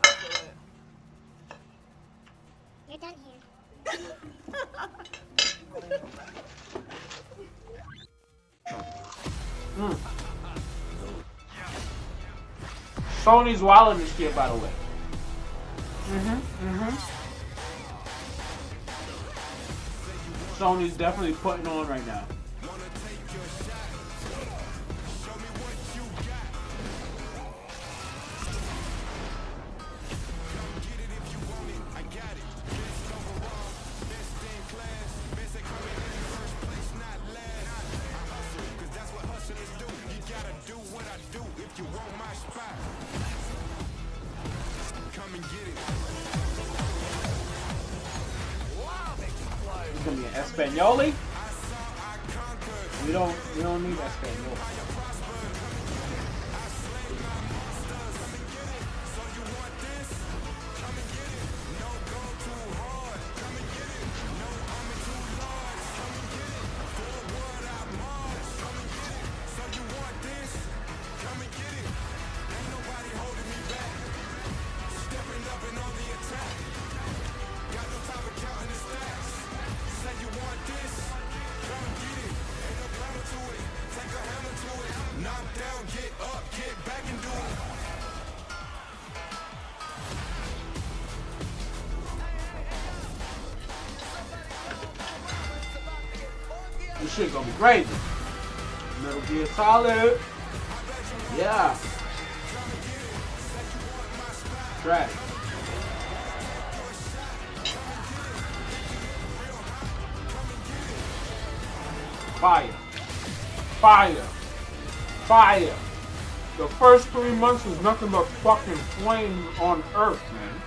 You're done here. Sony's wilding this kid, by the way. Sony's definitely putting on right now. It's gonna be an Espanoli. We don't need Espanoli. This shit gonna be crazy. Metal Gear Solid. Yeah. Trash. Fire. Fire. Fire. The first 3 months was nothing but fucking flames on Earth, man.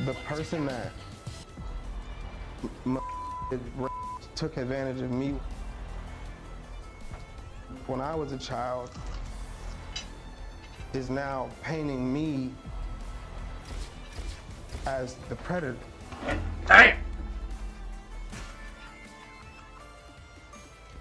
The person that took advantage of me when I was a child is now painting me as the predator. Damn!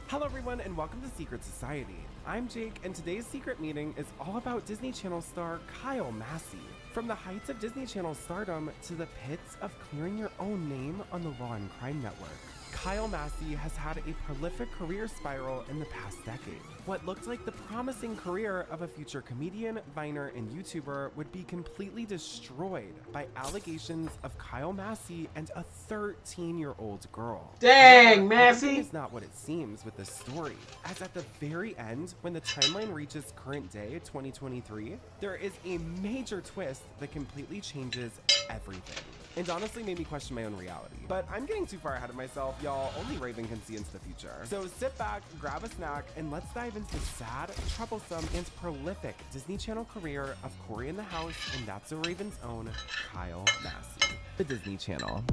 Hello everyone and welcome to Secret Society. I'm Jake and today's secret meeting is all about Disney Channel star Kyle Massey. From the heights of Disney Channel stardom to the pits of clearing your own name on the Law and Crime Network, Kyle Massey has had a prolific career spiral in the past decade. What looked like the promising career of a future comedian, viner, and YouTuber would be completely destroyed by allegations of Kyle Massey and a 13-year-old girl. Dang, Massey! It's not what it seems with this story, as at the very end, when the timeline reaches current day, 2023, there is a major twist that completely changes everything. And honestly made me question my own reality. But I'm getting too far ahead of myself, y'all. Only Raven can see into the future. So sit back, grab a snack, and let's dive into the sad, troublesome, and prolific Disney Channel career of Corey in the House and That's So Raven's own Kyle Massey. The Disney Channel.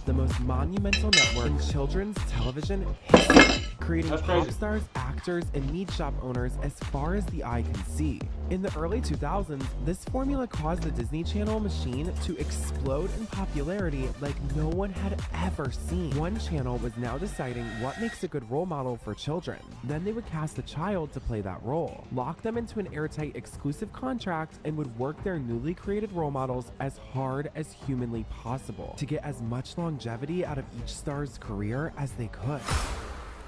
The most monumental network in children's television history, creating pop stars, actors, and meat shop owners as far as the eye can see. In the early 2000s, this formula caused the Disney Channel machine to explode in popularity like no one had ever seen. One channel was now deciding what makes a good role model for children. Then they would cast a child to play that role, lock them into an airtight exclusive contract, and would work their newly created role models as hard as humanly possible to get as much longevity out of each star's career as they could.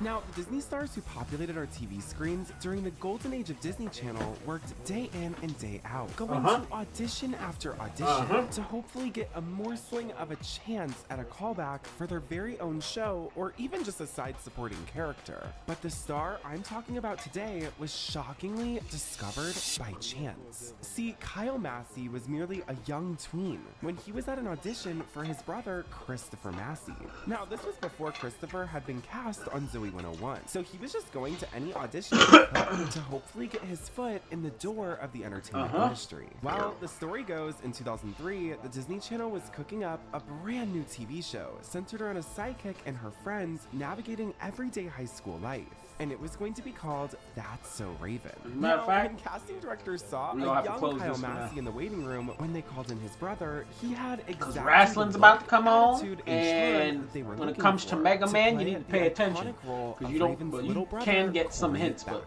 Now, the Disney stars who populated our TV screens during the golden age of Disney Channel worked day in and day out, going to audition after audition to hopefully get a morsel of a chance at a callback for their very own show or even just a side supporting character. But the star I'm talking about today was shockingly discovered by chance. See, Kyle Massey was merely a young tween when he was at an audition for his brother, Christopher Massey. Now, this was before Christopher had been cast on Zoe 101, so he was just going to any audition to hopefully get his foot in the door of the entertainment industry. Well, the story goes, in 2003, the Disney Channel was cooking up a brand new TV show centered around a sidekick and her friends navigating everyday high school life. And it was going to be called That's So Raven. Matter of fact, when casting directors saw a young Kyle Massey in the waiting room when they called in his brother, he had exactly wrestling's about to come on, and when it comes to Mega Man, you need to pay attention because you can get some hints. But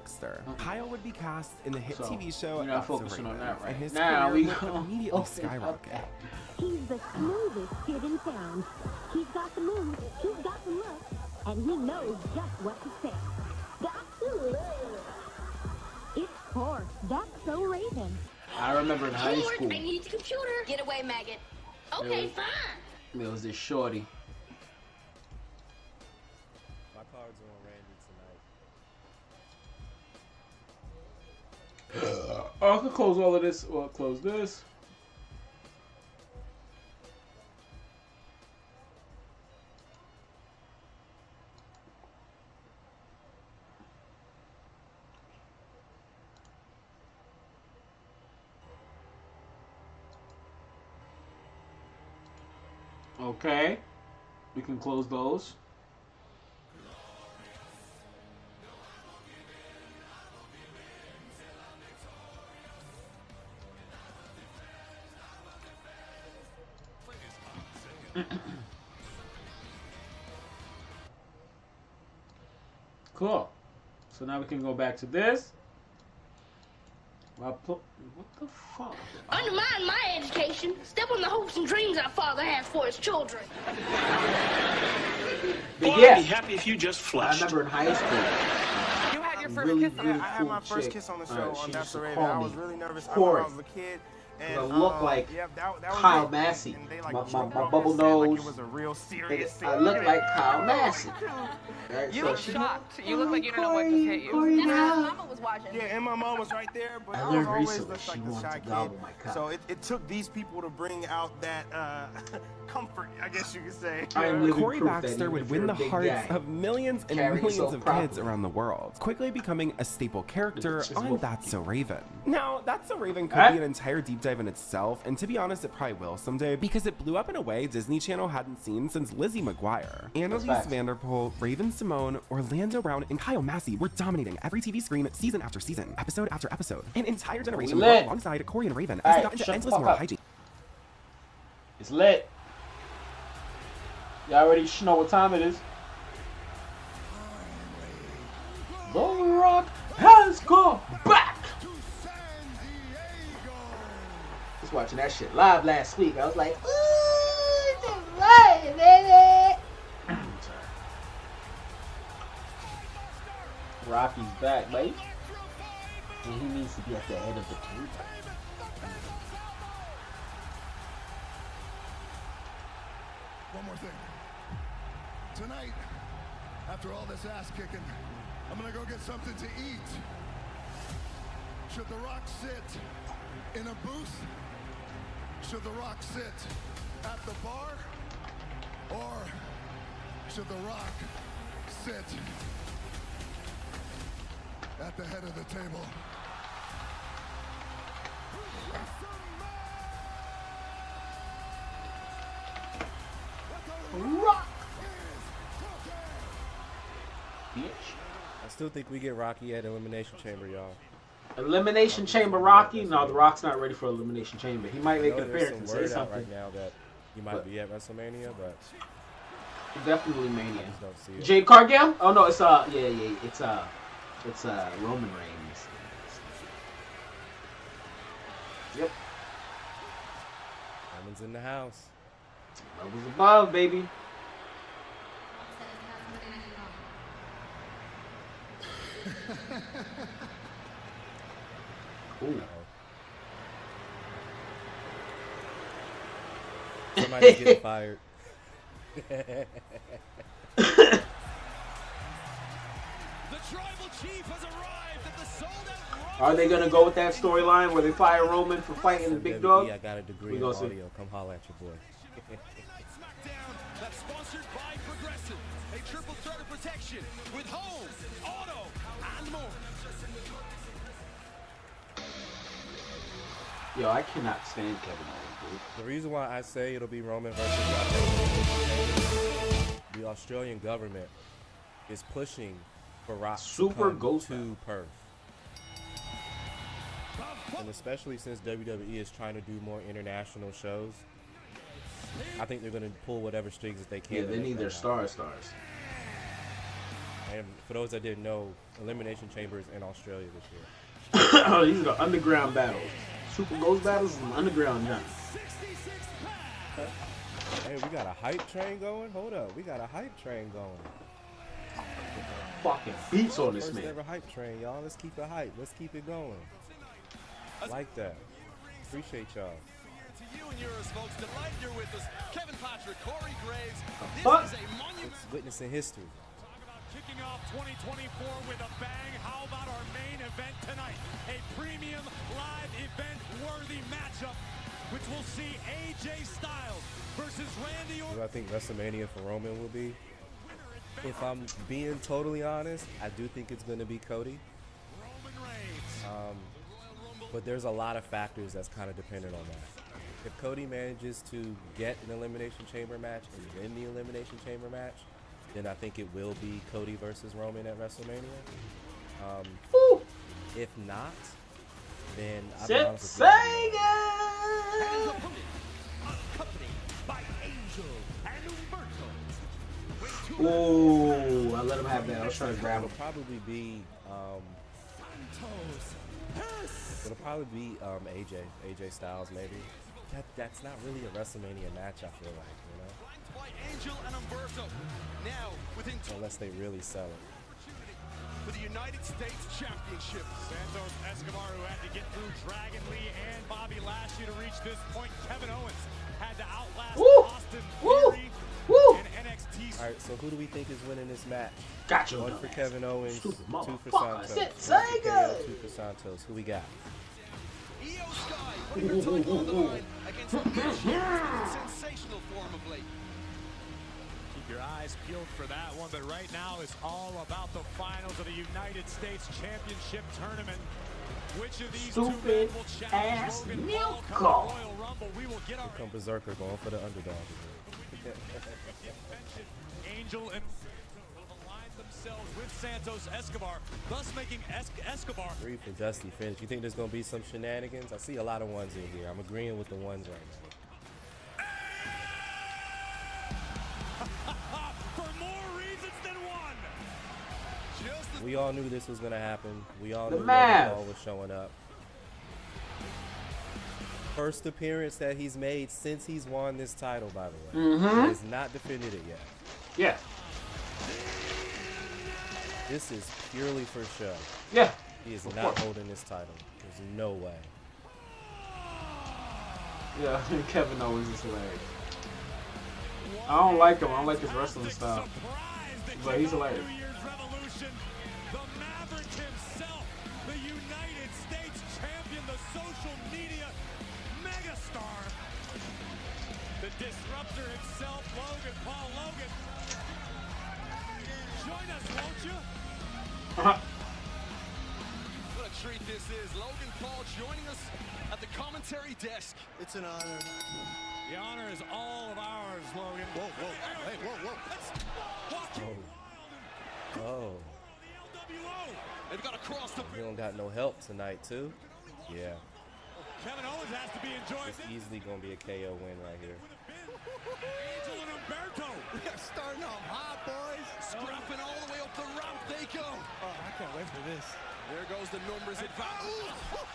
Kyle would be cast in the hit TV show. You're not focusing on that right and his now. career would immediately skyrocket. He's the smoothest kid in town. He's got the moves, he's got the look, and he knows just what to say. That's so Raven. It's course, That's So Raven. I remember in high school. I need the computer. Get away, maggot. Okay, fine. There was this shorty. My cards are on Randy tonight. Oh, I could close all of this. Well, close this. Okay, we can close those. Cool. So now we can go back to this. What the fuck? Undermine my education. Step on the hopes and dreams our father has for his children. But yeah, I'd be happy if you just flushed. I remember in high school. You had your first kiss on I had my first kiss on the show on That's So Raven. I was really nervous. I was a kid. And, I look like Kyle Massey. My bubble nose. Like it was a real serious scene. I look like Kyle Massey. Right, You so look shocked. You look like you don't know what to hit you. That's how Mama was watching. Yeah, and my mom was right there, but I was always just like the shy kid. So it took these people to bring out that comfort, I guess you could say. Corey Baxter would win the hearts of millions and millions of kids around the world, quickly becoming a staple character on That's So Raven. Now, That's So Raven could be an entire deep dive in itself, and to be honest, it probably will someday, because it blew up in a way Disney Channel hadn't seen since Lizzie McGuire. Annalise Vanderpool, Raven Simone, Orlando Brown, and Kyle Massey were dominating every TV screen season after season, episode after episode. An entire generation worked alongside Corey and Raven as they got into endless moral hygiene. It's lit. Y'all already know what time it is. The Rock has come back. Just watching that shit live last week. I was like, ooh, it's right, baby. Rocky's back, baby. And he needs to be at the head of the table. One more thing. Tonight, after all this ass kicking, I'm gonna go get something to eat. Should The Rock sit in a booth? Should The Rock sit at the bar? Or should The Rock sit at the head of the table? Rock! Bitch. I still think we get Rocky at Elimination Chamber, y'all. Elimination Chamber Rocky? No, The Rock's not ready for Elimination Chamber. He might make an appearance and say something. Right now that he might be at WrestleMania, but definitely Mania. Jade Cargill? Oh no, it's it's Roman Reigns. Yep. Roman's in the house. Levels above, baby. Ooh. Somebody's getting fired. Are they gonna go with that storyline where they fire Roman for fighting the big dog? I got a degree in audio. Come holler at your boy. That's sponsored by Progressive, a triple threat of protection with home, auto, and more. Yo, I cannot stand Kevin Owens, dude. The reason why I say it'll be Roman versus the Australian government is pushing for Rock Super to come to Perth. And especially since WWE is trying to do more international shows, I think they're going to pull whatever strings that they can. Yeah, they need their stars. And for those that didn't know, Elimination Chamber is in Australia this year. Oh, these are underground battles. Super Ghost battles is an underground jump. Hey, we got a hype train going? Hold up, we got a hype train going. Fucking beats on this First man. ever hype train, y'all. Let's keep it hype. Let's keep it going. I like that. Appreciate y'all. To you and yours, folks, delighted you're with us. Kevin Patrick, Corey Graves. Fuck. This is a monument. It's witnessing history. Kicking off 2024 with a bang. How about our main event tonight? A premium live event worthy matchup, which will see AJ Styles versus Randy Orton. What I think WrestleMania for Roman will be, if I'm being totally honest, I do think it's going to be Cody. But there's a lot of factors that's kind of dependent on that. If Cody manages to get an Elimination Chamber match and win the Elimination Chamber match, then I think it will be Cody versus Roman at WrestleMania. If not, then I'll be honest with you. Ooh, I let him have that. I was trying to grab him. It'll probably be AJ Styles maybe. That's not really a WrestleMania match, I feel like, you know. Now, within unless they really sell it. For the United States Championship, Santos Escobar, who had to get through Dragon Lee and Bobby Lashley to reach this point. Kevin Owens had to outlast Austin Theory in NXT. All right, so who do we think is winning this match? Gotcha. One for Kevin Owens, two for motherfucker. Santos. Say good. Two for Santos. Who we got? Io Sky putting her title on the line against a sensational form of late. Keep your eyes peeled for that one, but right now it's all about the finals of the United States Championship Tournament. Which of these two men will challenge Logan Paul come Royal Rumble? We will get our Here come Berserker going for the underdog. Angel and will align themselves with Santos Escobar, thus making Escobar. 3 for Dusty Finish. You think there's going to be some shenanigans? I see a lot of ones in here. I'm agreeing with the ones right now. For more reasons than one. We all knew this was going to happen. We all The knew math. Logan Paul was showing up. First appearance that he's made since he's won this title, by the way. Mm-hmm. He has not defended it yet. Yeah. This is purely for show. Yeah. He is not holding this title. There's no way. Yeah, Kevin Owens is hilarious. I don't like him. I don't like his wrestling style. But he's hilarious. The Maverick himself, the United States champion, the social media megastar, the disruptor himself, Logan Paul. Logan, join us, won't you? What a treat this is. Logan Paul joining us at the commentary desk. It's an honor. The honor is all of ours, Logan. Whoa, whoa, hey, whoa. Oh. They've got to cross the. You don't got no help tonight, too? Yeah. Kevin Owens has to be enjoying It's easily going to be a KO win right here. Angel and Umberto. We're starting off hot, boys. Scrapping all the way up the ramp they go. Oh, I can't wait for this. There goes the numbers advance.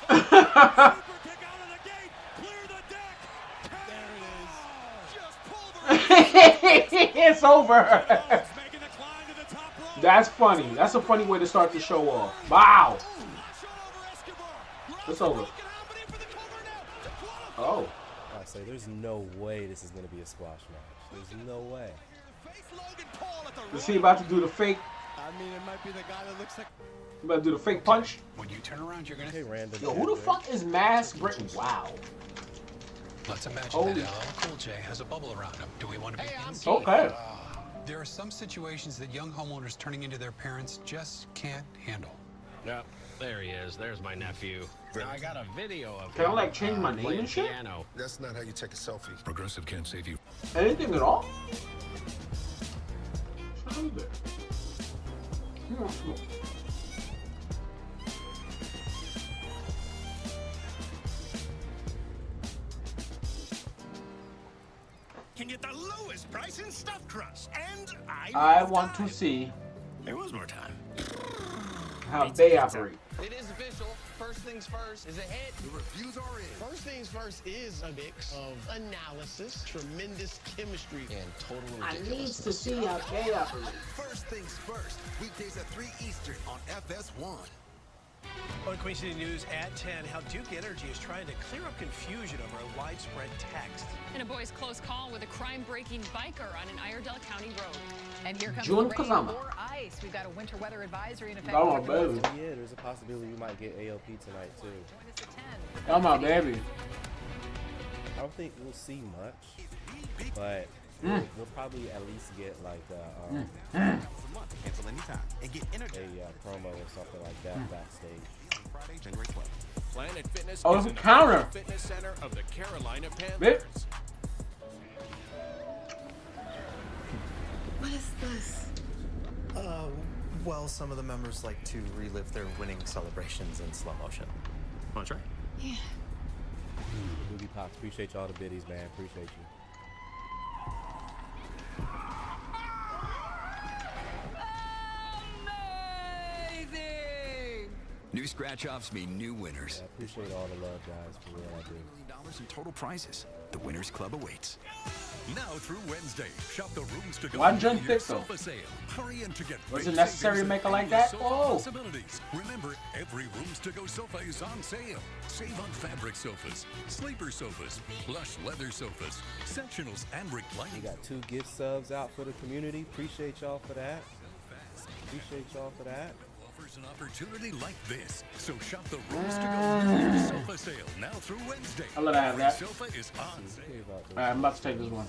Super kick out of the gate. Clear the deck. There it is. Just pull the It's over. making the climb to the top rope. That's funny. That's a funny way to start the show off. Wow. It's over. Oh. I say there's no way this is gonna be a squash match. There's no way. Is he about to do the fake? I mean, it might be the guy that looks like. You about to do the fake punch? When you turn around, you're gonna. Hey, random. Yo, who the fuck is Mass Britain? Wow. Let's imagine that LL Cool J has a bubble around him. Do we want to be? Okay. There are some situations that young homeowners turning into their parents just can't handle. Yep, there he is. There's my nephew. Now I got a video of Can I him, like change my name playing and shit? piano. That's not how you take a selfie. Progressive can't save you. Anything at all? How is it? Can get the lowest price in stuffed crust, and I want to see there was more time. how they operate. It is official. First things first is a hit. The reviews are in. First things first is a mix of analysis, tremendous chemistry, and total I ridiculous. need to see how they operate. First things first. Weekdays at 3 Eastern on FS1. On Queen City News at 10, how Duke Energy is trying to clear up confusion over a widespread text. And a boy's close call with a crime-breaking biker on an Iredell County road. And here comes June the rain, Kazama. more ice. We've got a winter weather advisory in effect. Come on, baby. Yeah, there's a possibility you might get AOP tonight too. Come on, baby. I don't think we'll see much, but we'll probably at least get like Cancel anytime and get energy. a promo or something like that backstage. Friday, January 12th. Planet Fitness Oh, is it's a an counter. fitness center of the Carolina Panthers. Bit. What is this? Well, some of the members like to relive their winning celebrations in slow motion. Want to try? Yeah. Movie Pops, appreciate y'all the biddies, man. Appreciate you. New scratch-offs mean new winners. I appreciate all the love, guys, for real, I do. $1 million in total prizes. The Winners Club awaits. Now through Wednesday, shop the rooms to go Why New John Year's Thick, though? sofa sale. Hurry in to get Was great it necessary to savings make it and like endless that? sofa Whoa. possibilities. Remember, every rooms to go sofa is on sale. Save on fabric sofas, sleeper sofas, plush leather sofas, sectionals, and reclining. We got 2 gift subs out for the community. Appreciate y'all for that. Appreciate y'all for that. Offers an opportunity like this. So shop the rooms to go New Year's sofa sale now through Wednesday. I'll let I have that. Free sofa is on sale. Alright, I'm about to take this one.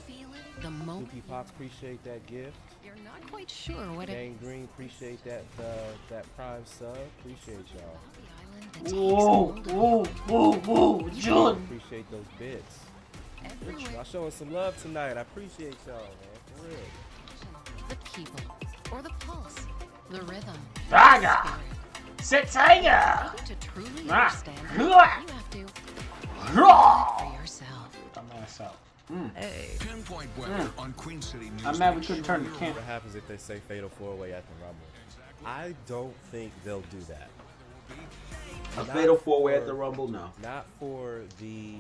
The moment Movie Pops, appreciate that gift. you're not quite sure what it Gang Green, appreciate that that prime sub. Appreciate y'all. Whoa, whoa, whoa, whoa, John. Appreciate those bits. Y'all showing some love tonight. I appreciate y'all, man. For real. the people or the pulse, the rhythm. Tiger! Sit tiger! To truly Ah. understand, Hua. you have to Hua. for yourself. I'm ass out. Hey. Pinpoint weather on Queen City News. I'm mad we couldn't turn the camera. What happens if they say Fatal 4-Way at the Rumble? I don't think they'll do that. A Not Fatal 4-Way at for- the Rumble? No. Not for the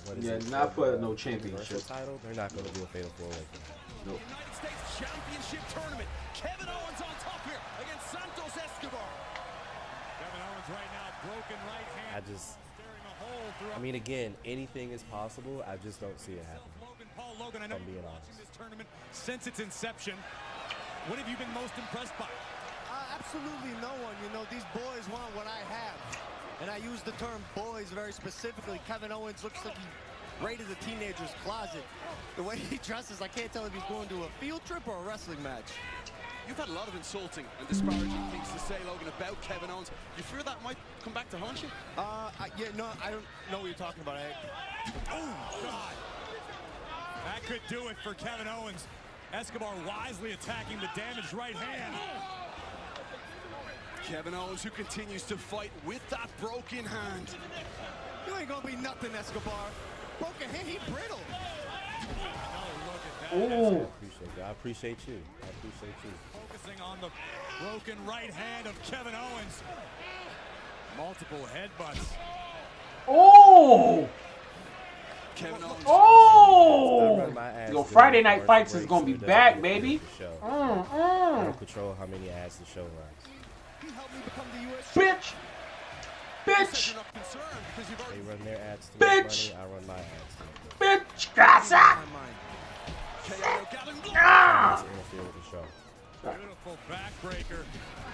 what is Yeah, it? not for no Universal championship. title. They're not going to do a Fatal 4-Way for that. Nope. United States Championship Tournament. Kevin Owens on top here against Santos Escobar. Kevin Owens right now, broken right hand. I mean, again, anything is possible. I just don't see it happening. Logan, I know I'm being honest. this tournament since its inception. What have you been most impressed by? Absolutely no one. You know, these boys want what I have. And I use the term boys very specifically. Kevin Owens looks like he raided a teenager's closet. The way he dresses, I can't tell if he's going to a field trip or a wrestling match. You've had a lot of insulting and disparaging things to say, Logan, about Kevin Owens. You fear that might come back to haunt you? Yeah, no, I don't know what you're talking about. Oh, God. That could do it for Kevin Owens. Escobar wisely attacking the damaged right hand. Kevin Owens, who continues to fight with that broken hand. You ain't gonna be nothing, Escobar. Broken hand, he brittle. Ooh. I appreciate you. I appreciate you. Focusing on the broken right hand of Kevin Owens. Multiple headbutts. Oh! Kevin Owens. Oh! my ads Yo, during Friday Night commercial Fights is breaks, gonna so be it doesn't back, interfere baby. with the show. I don't control how many ads the show runs. Bitch! Bitch! They run their ads to make Bitch! money. I run my ads to make Bitch! money. Cashapp! Ah! Doesn't interfere with the show. Beautiful backbreaker.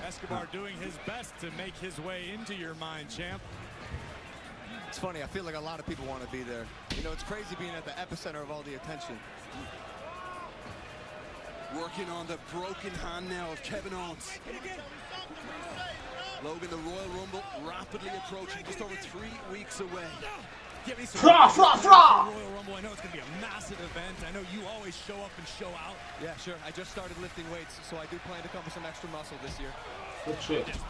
Escobar doing his best to make his way into your mind, champ. It's funny, I feel like a lot of people want to be there. You know, it's crazy being at the epicenter of all the attention. Working on the broken hand now of Kevin Owens. Logan, the Royal Rumble rapidly approaching, just over 3 weeks away. Give me some Fra! Royal Rumble. I know it's going to be a massive event. I know you always show up and show out. Yeah, sure. I just started lifting weights, so I do plan to come with some extra muscle this year. Good shit. Just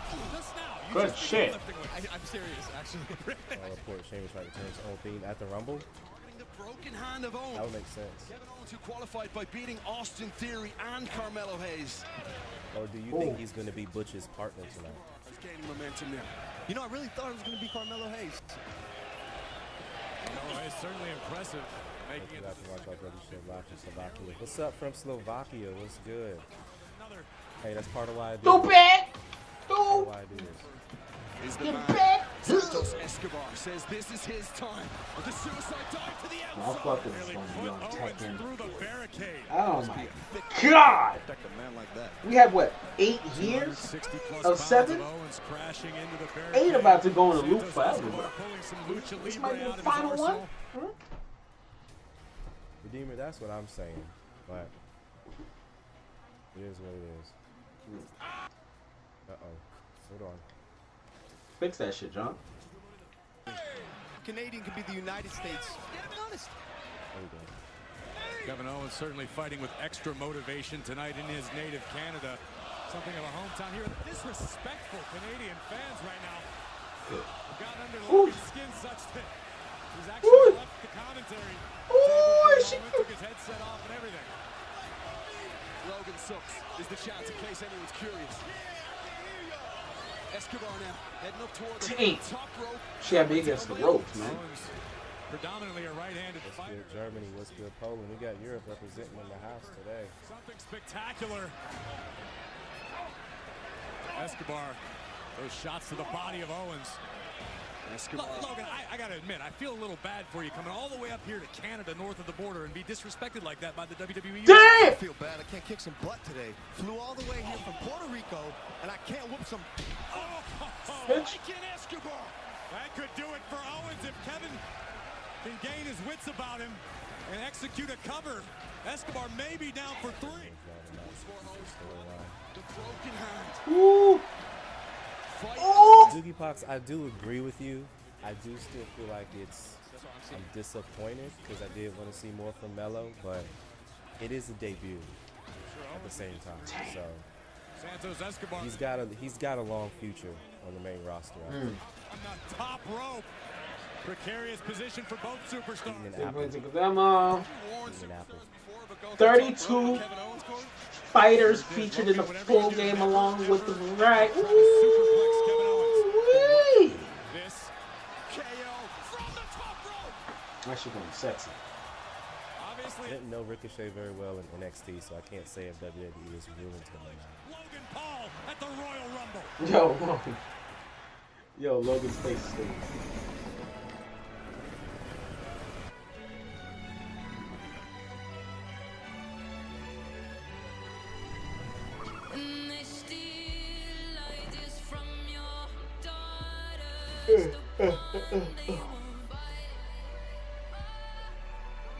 now. You Good just shit. I'm serious, actually. I'll report Sheamus tried to turn his own theme at the Rumble. The broken hand of Owens. That would make sense. Kevin Owens, who qualified by beating Austin Theory and Carmelo Hayes. Or do you think he's going to be Butch's partner tonight? He's gaining momentum now. You know, I really thought it was going to be Carmelo Hayes. It's certainly impressive. Making it. What's up from Slovakia? What's good? Hey, that's part of why I do Stupid! Part of why I do this. Is the man. Santos Escobar says this is his time. With the suicide dive to the outside. Motherfuckers is gonna be on Tekken. Through the barricade. Oh my God! Protect a man like that. We have what, 8 years of 7? 8 about to go in a loop forever, bro. This might be the final one. Redeemer, that's what I'm saying. But it is what it is. Uh-oh. Hold on. Fix that shit, John. Canadian could be the United States. Yeah, be honest. There we go. Kevin Owens certainly fighting with extra motivation tonight in his native Canada. Something of a hometown here. Disrespectful Canadian fans right now. Got under Logan's skin such that he's actually left the commentary table. Took his headset off and everything. Logan sucks is the chance in case anyone's curious. Escobar now heading up toward the top rope. She had me against the ropes, man. Predominantly a right-handed fighter. What's good, Germany? What's good, Poland? We got Europe representing in the house today. Something spectacular. Escobar, those shots to the body of Owens. Logan, I gotta admit, I feel a little bad for you coming all the way up here to Canada, north of the border, and be disrespected like that by the WWE. I feel bad. I can't kick some butt today. Flew all the way here from Puerto Rico, and I can't whoop some. Escobar. That could do it for Owens if Kevin can gain his wits about him and execute a cover. Escobar may be down for 3. The broken hand. Ooh. Doogie Pox, I do agree with you. I do still feel like I'm disappointed because I did want to see more from Melo, but it is a debut at the same time. So Santos Escobar. He's got a long future on the main roster. I think. On the top rope. Precarious position for both superstars. 32 fighters featured in the full game along with the right. This KO from the top rope. Actually going sexy. I didn't know Ricochet very well in NXT, so I can't say if WWE is ruined him or not. Logan Paul at the Royal Rumble. Yo, Logan's face is still.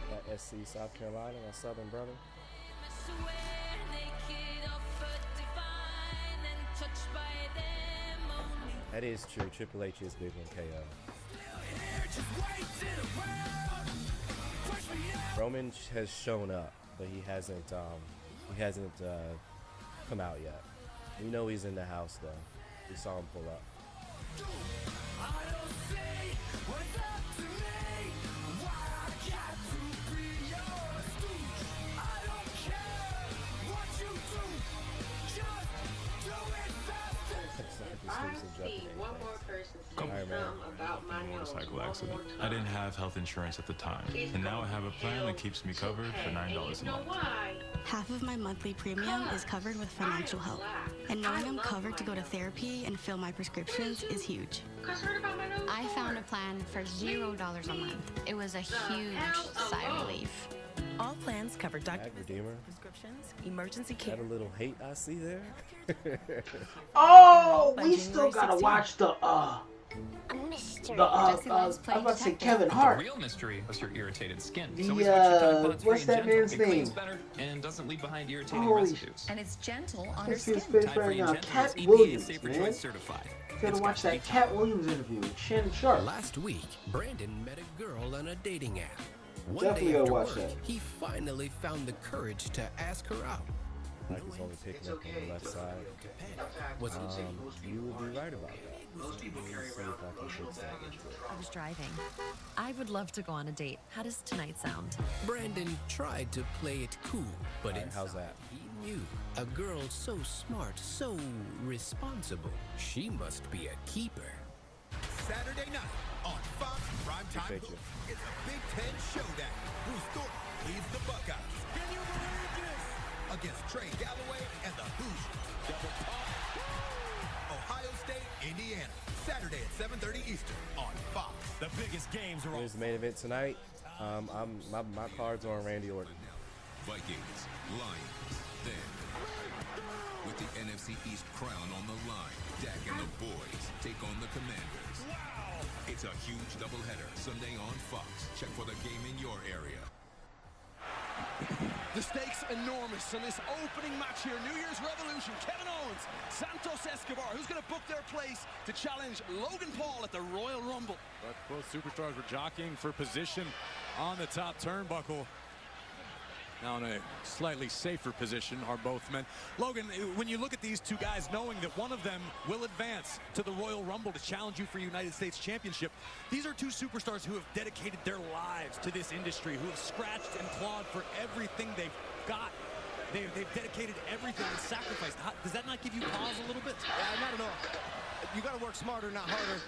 That SC South Carolina, my southern brother. That is true. Triple H is big on KO. Roman has shown up, but he hasn't come out yet. We know he's in the house though. We saw him pull up. exclusive Japanese things. Couple motorcycle accident. I didn't have health insurance at the time, and now I have a plan that keeps me covered for $9 a month. Half of my monthly premium is covered with financial help, and knowing I'm covered to go to therapy and fill my prescriptions is huge. I found a plan for $0 a month. It was a huge sigh of relief. All plans cover doctor Redeemer. prescriptions, emergency care. Got a little hate I see there. Oh, we still gotta watch the I was about to say Kevin Hart. The real mystery was your irritated skin. The what's that man's name? Better and doesn't leave behind irritating Holy residues. And it's gentle on I your can see his skin. face right now. Cat EPA Williams, Safer man. Choice certified. You gotta watch that Cat Williams interview with Shannon Sharp. Last week, Brandon met a girl on a dating app. One Definitely day after gotta watch work, that. he finally found the courage to ask her out. Like he's only picking up on the left side. You would be right about that. Let me see if I can fix that. I was driving. I would love to go on a date. How does tonight sound? Brandon tried to play it cool, but how's that? He knew a girl so smart, so responsible. She must be a keeper. Saturday night on Fox Primetime. It's a Big Ten showdown. Bruce Thornton leads the Buckeyes. Can you believe this? Against Trey Galloway and the Hoosiers. Double pop. Ohio State, Indiana. Saturday at 7:30 Eastern on Fox. The biggest games are on. Here's the main event tonight. My cards are on Randy Orton. Vikings, Lions, then with the NFC East crown on the line, Dak and the boys take on the Commanders. Wow! It's a huge doubleheader Sunday on Fox. Check for the game in your area. The stakes enormous in this opening match here. New Year's Revolution, Kevin Owens, Santos Escobar, who's going to book their place to challenge Logan Paul at the Royal Rumble. But both superstars were jockeying for position on the top turnbuckle. Now in a slightly safer position are both men. Logan, when you look at these two guys, knowing that one of them will advance to the Royal Rumble to challenge you for United States Championship, these are two superstars who have dedicated their lives to this industry, who have scratched and clawed for everything they've got. They've dedicated everything and sacrificed. Does that not give you pause a little bit? Not at all. You got to work smarter, not harder.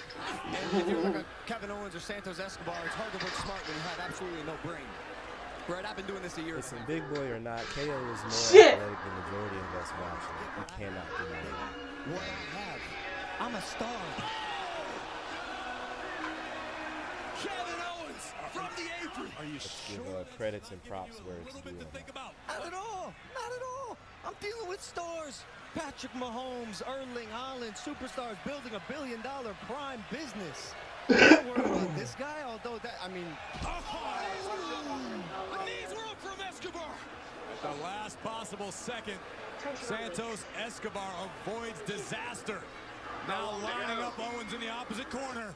And if you're like a Kevin Owens or Santos Escobar, it's hard to work smart when you have absolutely no brain. Right, I've been doing this a year. Listen, big boy or not, KO is more Shit. athletic than the majority of us watching. You cannot deny that. What I have, I'm a star. Kevin Owens from the apron. Are you Let's give credits and props where it's due. Not at all. Not at all. I'm dealing with stars. Patrick Mahomes, Erling Haaland, superstars building $1 billion prime business. Don't worry about this guy, although that, I mean... The knees were up from Escobar. At the last possible second, Santos Escobar avoids disaster. Now lining up Owens in the opposite corner.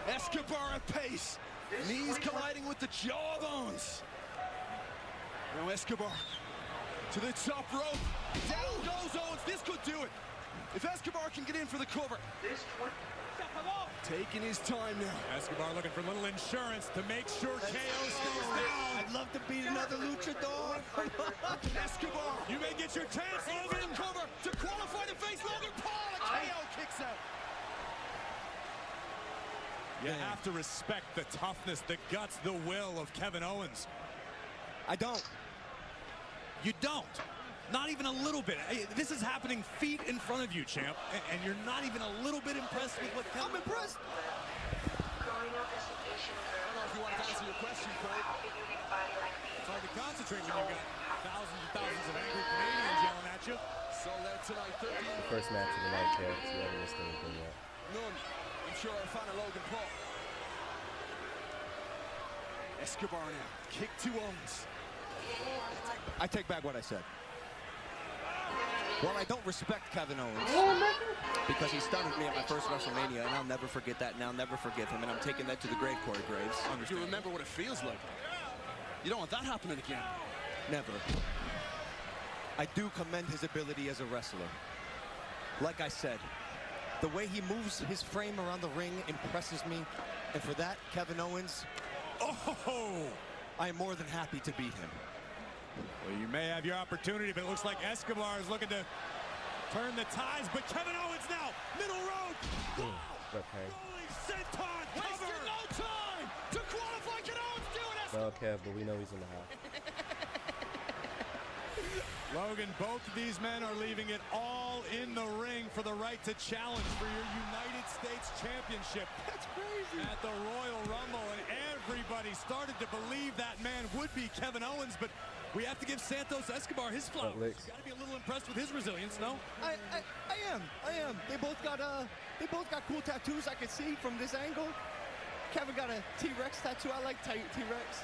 Escobar at pace. Knees colliding with the jaw of Owens. Now Escobar to the top rope. Down goes Owens. This could do it. If Escobar can get in for the cover. Taking his time now. Escobar looking for a little insurance to make sure KO stays down. I'd love to beat another luchador. Escobar. You may get your chance, Logan. Cover to qualify to face Logan Paul. And KO kicks out. You have to respect the toughness, the guts, the will of Kevin Owens. I don't. You don't. Not even a little bit. This is happening feet in front of you, champ, and you're not even a little bit impressed with what Kevin... I'm impressed. I don't know if you want to answer your question, Craig. It's hard to concentrate when you've got thousands and thousands of angry Canadians yelling at you. Sold out tonight, 13. The first match of the night, Kev. So you haven't missed anything yet. None. I'm sure I'm a fan of Logan Paul. Escobar now. Kick to Owens. I take back what I said. Well, I don't respect Kevin Owens because he stunned me at my first WrestleMania, and I'll never forget that, and I'll never forgive him, and I'm taking that to the grave, Corey Graves. You remember what it feels like. You don't want that happening again. Never. I do commend his ability as a wrestler. Like I said, the way he moves his frame around the ring impresses me, and for that, Kevin Owens, I am more than happy to beat him. Well, you may have your opportunity, but it looks like Escobar is looking to Turn the ties, but Kevin Owens now, middle rope. Rolling senton cover. Wasted no time to qualify. Can Owens do it? Well, Kev, but we know he's in the house. Logan, both of these men are leaving it all in the ring for the right to challenge for your United States Championship. That's crazy. At the Royal Rumble, and everybody started to believe that man would be Kevin Owens, but we have to give Santos Escobar his flowers. Got to be a little impressed with his resilience, no? I am. They both got cool tattoos I can see from this angle. Kevin got a T-Rex tattoo. I like T-Rex.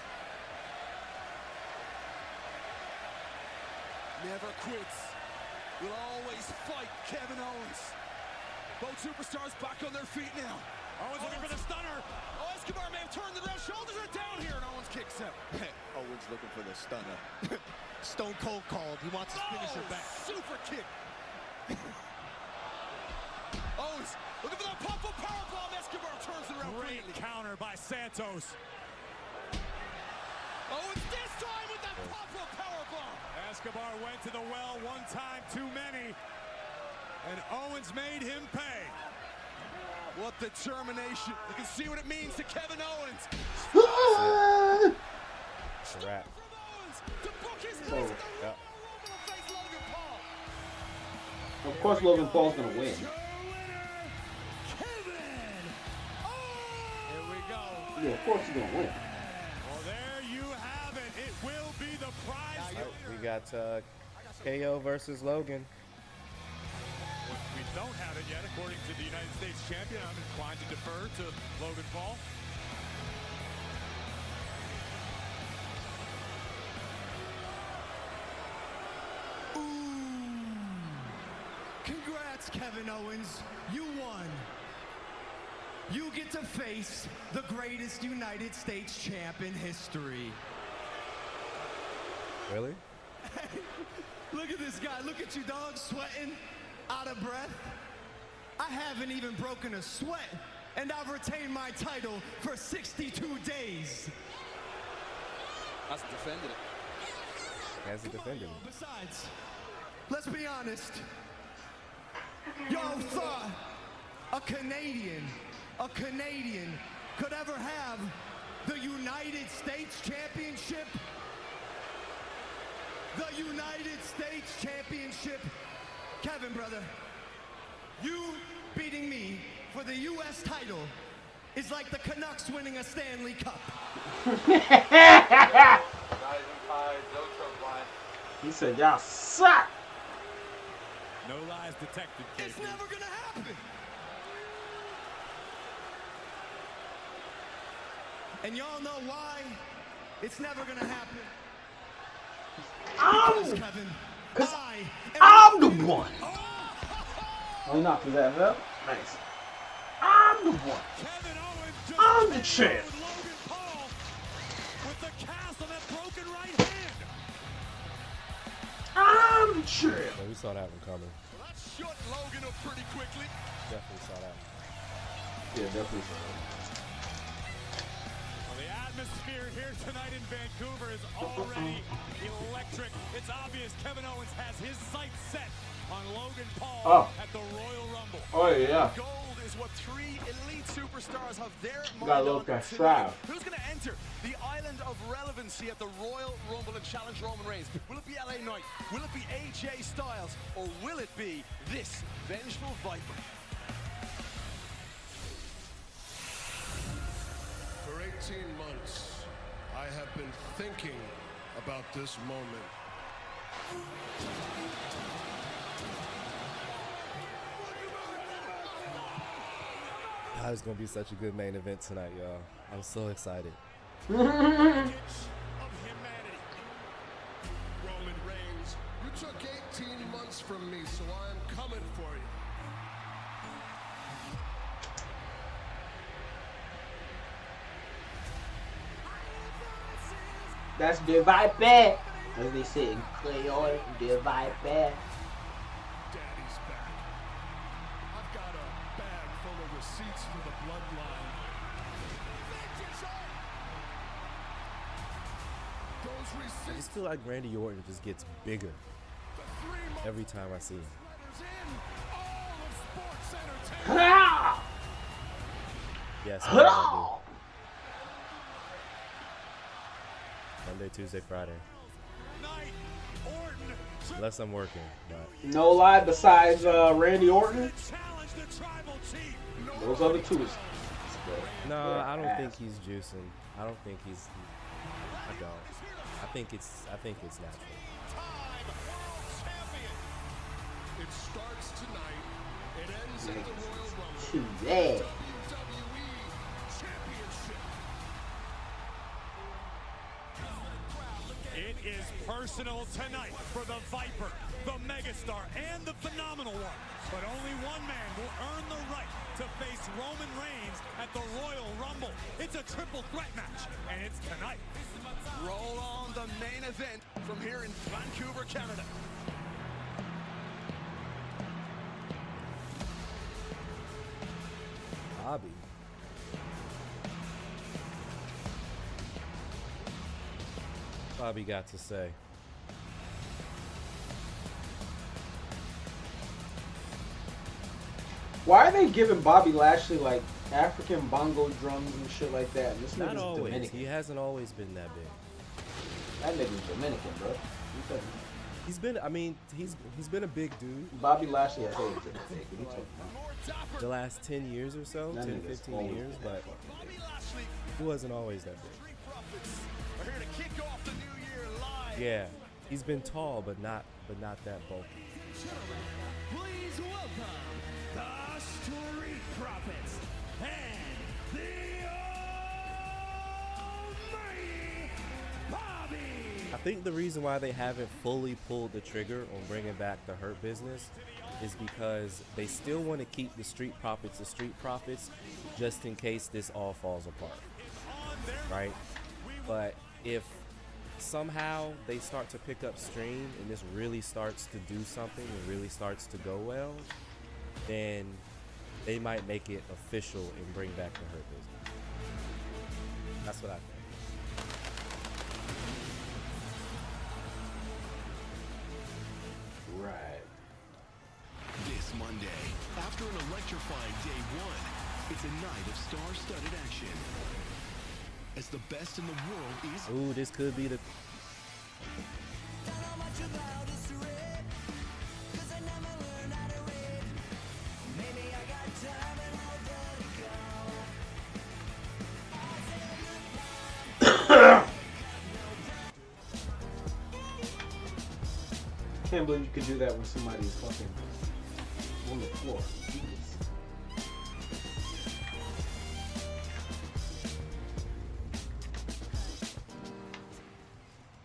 Never quits. Will always fight Kevin Owens. Both superstars back on their feet now. Owens looking for the stunner. Oh, Escobar may have turned the shoulders are down here, and Owens kicks out. Owens looking for the stunner. Stone Cold called. He wants his finisher back. Super kick. Owens looking for that pop-up powerbomb. Escobar turns it around. Great counter by Santos. Owens this time with that pop-up powerbomb. Escobar went to the well one time too many, and Owens made him pay. What determination. You can see what it means to Kevin Owens. It's a wrap. Of course, Logan Paul's gonna win. Here we go. Yeah, of course he's gonna win. Well, there you have it. It will be the prize. We got KO versus Logan. We don't have it yet, according to the United States champion. I'm inclined to defer to Logan Paul. Congrats, Kevin Owens. You won. You get to face the greatest United States champ in history. Really? Look at this guy. Look at you, dog, sweating, out of breath. I haven't even broken a sweat, and I've retained my title for 62 days. Hasn't defended it. Hasn't defended it. Besides, let's be honest. Y'all thought a Canadian could ever have the United States Championship? The United States Championship. Kevin, brother, you beating me for the U.S. title is like the Canucks winning a Stanley Cup. He said, y'all suck. No lies detected, KP. It's never gonna happen. And y'all know why it's never gonna happen? Because, Kevin, I'm the one. Oh, he knocked his ass up. Nice. I'm the one. I'm the champ. With the cast on that broken right hand. I'm the champ. Yeah, we saw that one coming. Well, that shut Logan up pretty quickly. Definitely saw that. Yeah, definitely saw that. Well, the atmosphere here tonight in Vancouver is already electric. It's obvious Kevin Owens has his sights set on Logan Paul at the Royal Rumble. Oh, yeah. Gold is what three elite superstars have their mind Gotta look on at tonight. Stroud. Who's going to enter the island of relevancy at the Royal Rumble and challenge Roman Reigns? Will it be LA Knight? Will it be AJ Styles? Or will it be this vengeful Viper? For 18 months, I have been thinking about this moment. That is going to be such a good main event tonight, y'all. I'm so excited. Roman Reigns, you took 18 months from me, so I'm coming for you. That's the Viper. As they say in Creole, the Viper. Daddy's back. I've got a bag full of receipts for the bloodline. I just feel like Randy Orton just gets bigger every time I see him. Yes, I do. Monday, Tuesday, Friday. Unless I'm working, but No lie, besides Randy Orton, those other two is. no, I don't think he's juicing. I don't think he's. I don't. I think it's natural. It starts tonight. It ends at the Royal Rumble. Yeah. It is personal tonight for the Viper, the Megastar, and the Phenomenal One. But only one man will earn the right to face Roman Reigns at the Royal Rumble. It's a triple threat match, and it's tonight. Roll on the main event from here in Vancouver, Canada. Bobby. Bobby got to say. Why are they giving Bobby Lashley like African bongo drums and shit like that? This Not nigga's always. Dominican. He hasn't always been that big. That nigga's Dominican, bro. He's been. I mean, he's been a big dude. Bobby Lashley has always been big. What are you talking about? The last 10 years or so, That 10, nigga's 15 always years, been but he wasn't always that big. We're here to kick off the new year live. Yeah, he's been tall, but not that bulky. Please welcome the Street Profits and the Almighty Bobby. I think the reason why they haven't fully pulled the trigger on bringing back the Hurt Business is because they still want to keep the Street Profits just in case this all falls apart, right? But if somehow they start to pick up steam and this really starts to do something and really starts to go well, then they might make it official and bring back the Hurt Business. That's what I think. Right. This Monday, after an electrifying day one, it's a night of star-studded action. As the best in the world is... Ooh, this could be the... Can't believe you could do that when somebody's fucking on the floor.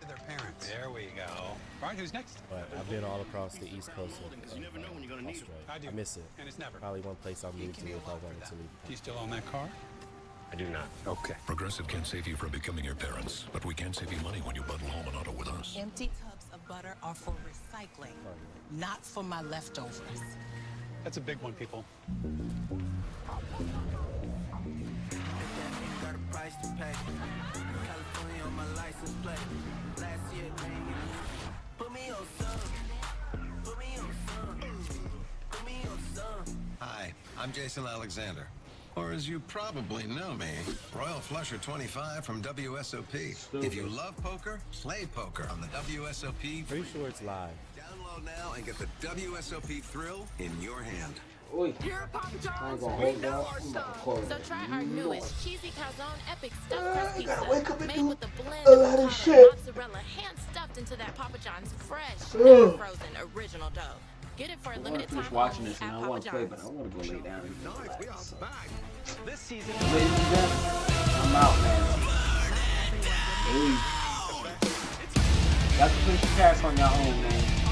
Their parents. There we go. All right, who's next? But I've been all across the East Coast of Australia. I do. I miss it. And it's never. Probably one place I'll move to if I wanted to leave. Do you still own that car? I do not. Okay. Progressive can't save you from becoming your parents, but we can save you money when you bundle home and auto with us. Empty tubs of butter are for recycling, not for my leftovers. That's a big one, people. Got a price to pay. California on my license plate. Last year, put me on some. Put me on some. Put me on some. Hi, I'm Jason Alexander. Or as you probably know me, Royal Flusher 25 from WSOP. If you love poker, play poker on the WSOP. Pretty sure it's live. Download now and get the WSOP thrill in your hand. Here at Papa John's, we know our stuff. So try our newest cheesy calzone epic stuffed crust pizza made with a blend of avocado and mozzarella, hand stuffed into that Papa John's fresh, never frozen original dough. Get it for a limited time watching only this at and I Papa want to play, John's. but I want to go lay down and relax. So. This season, Ladies and gentlemen, I'm out, man. Hey. That's the thing you pass on your own, man.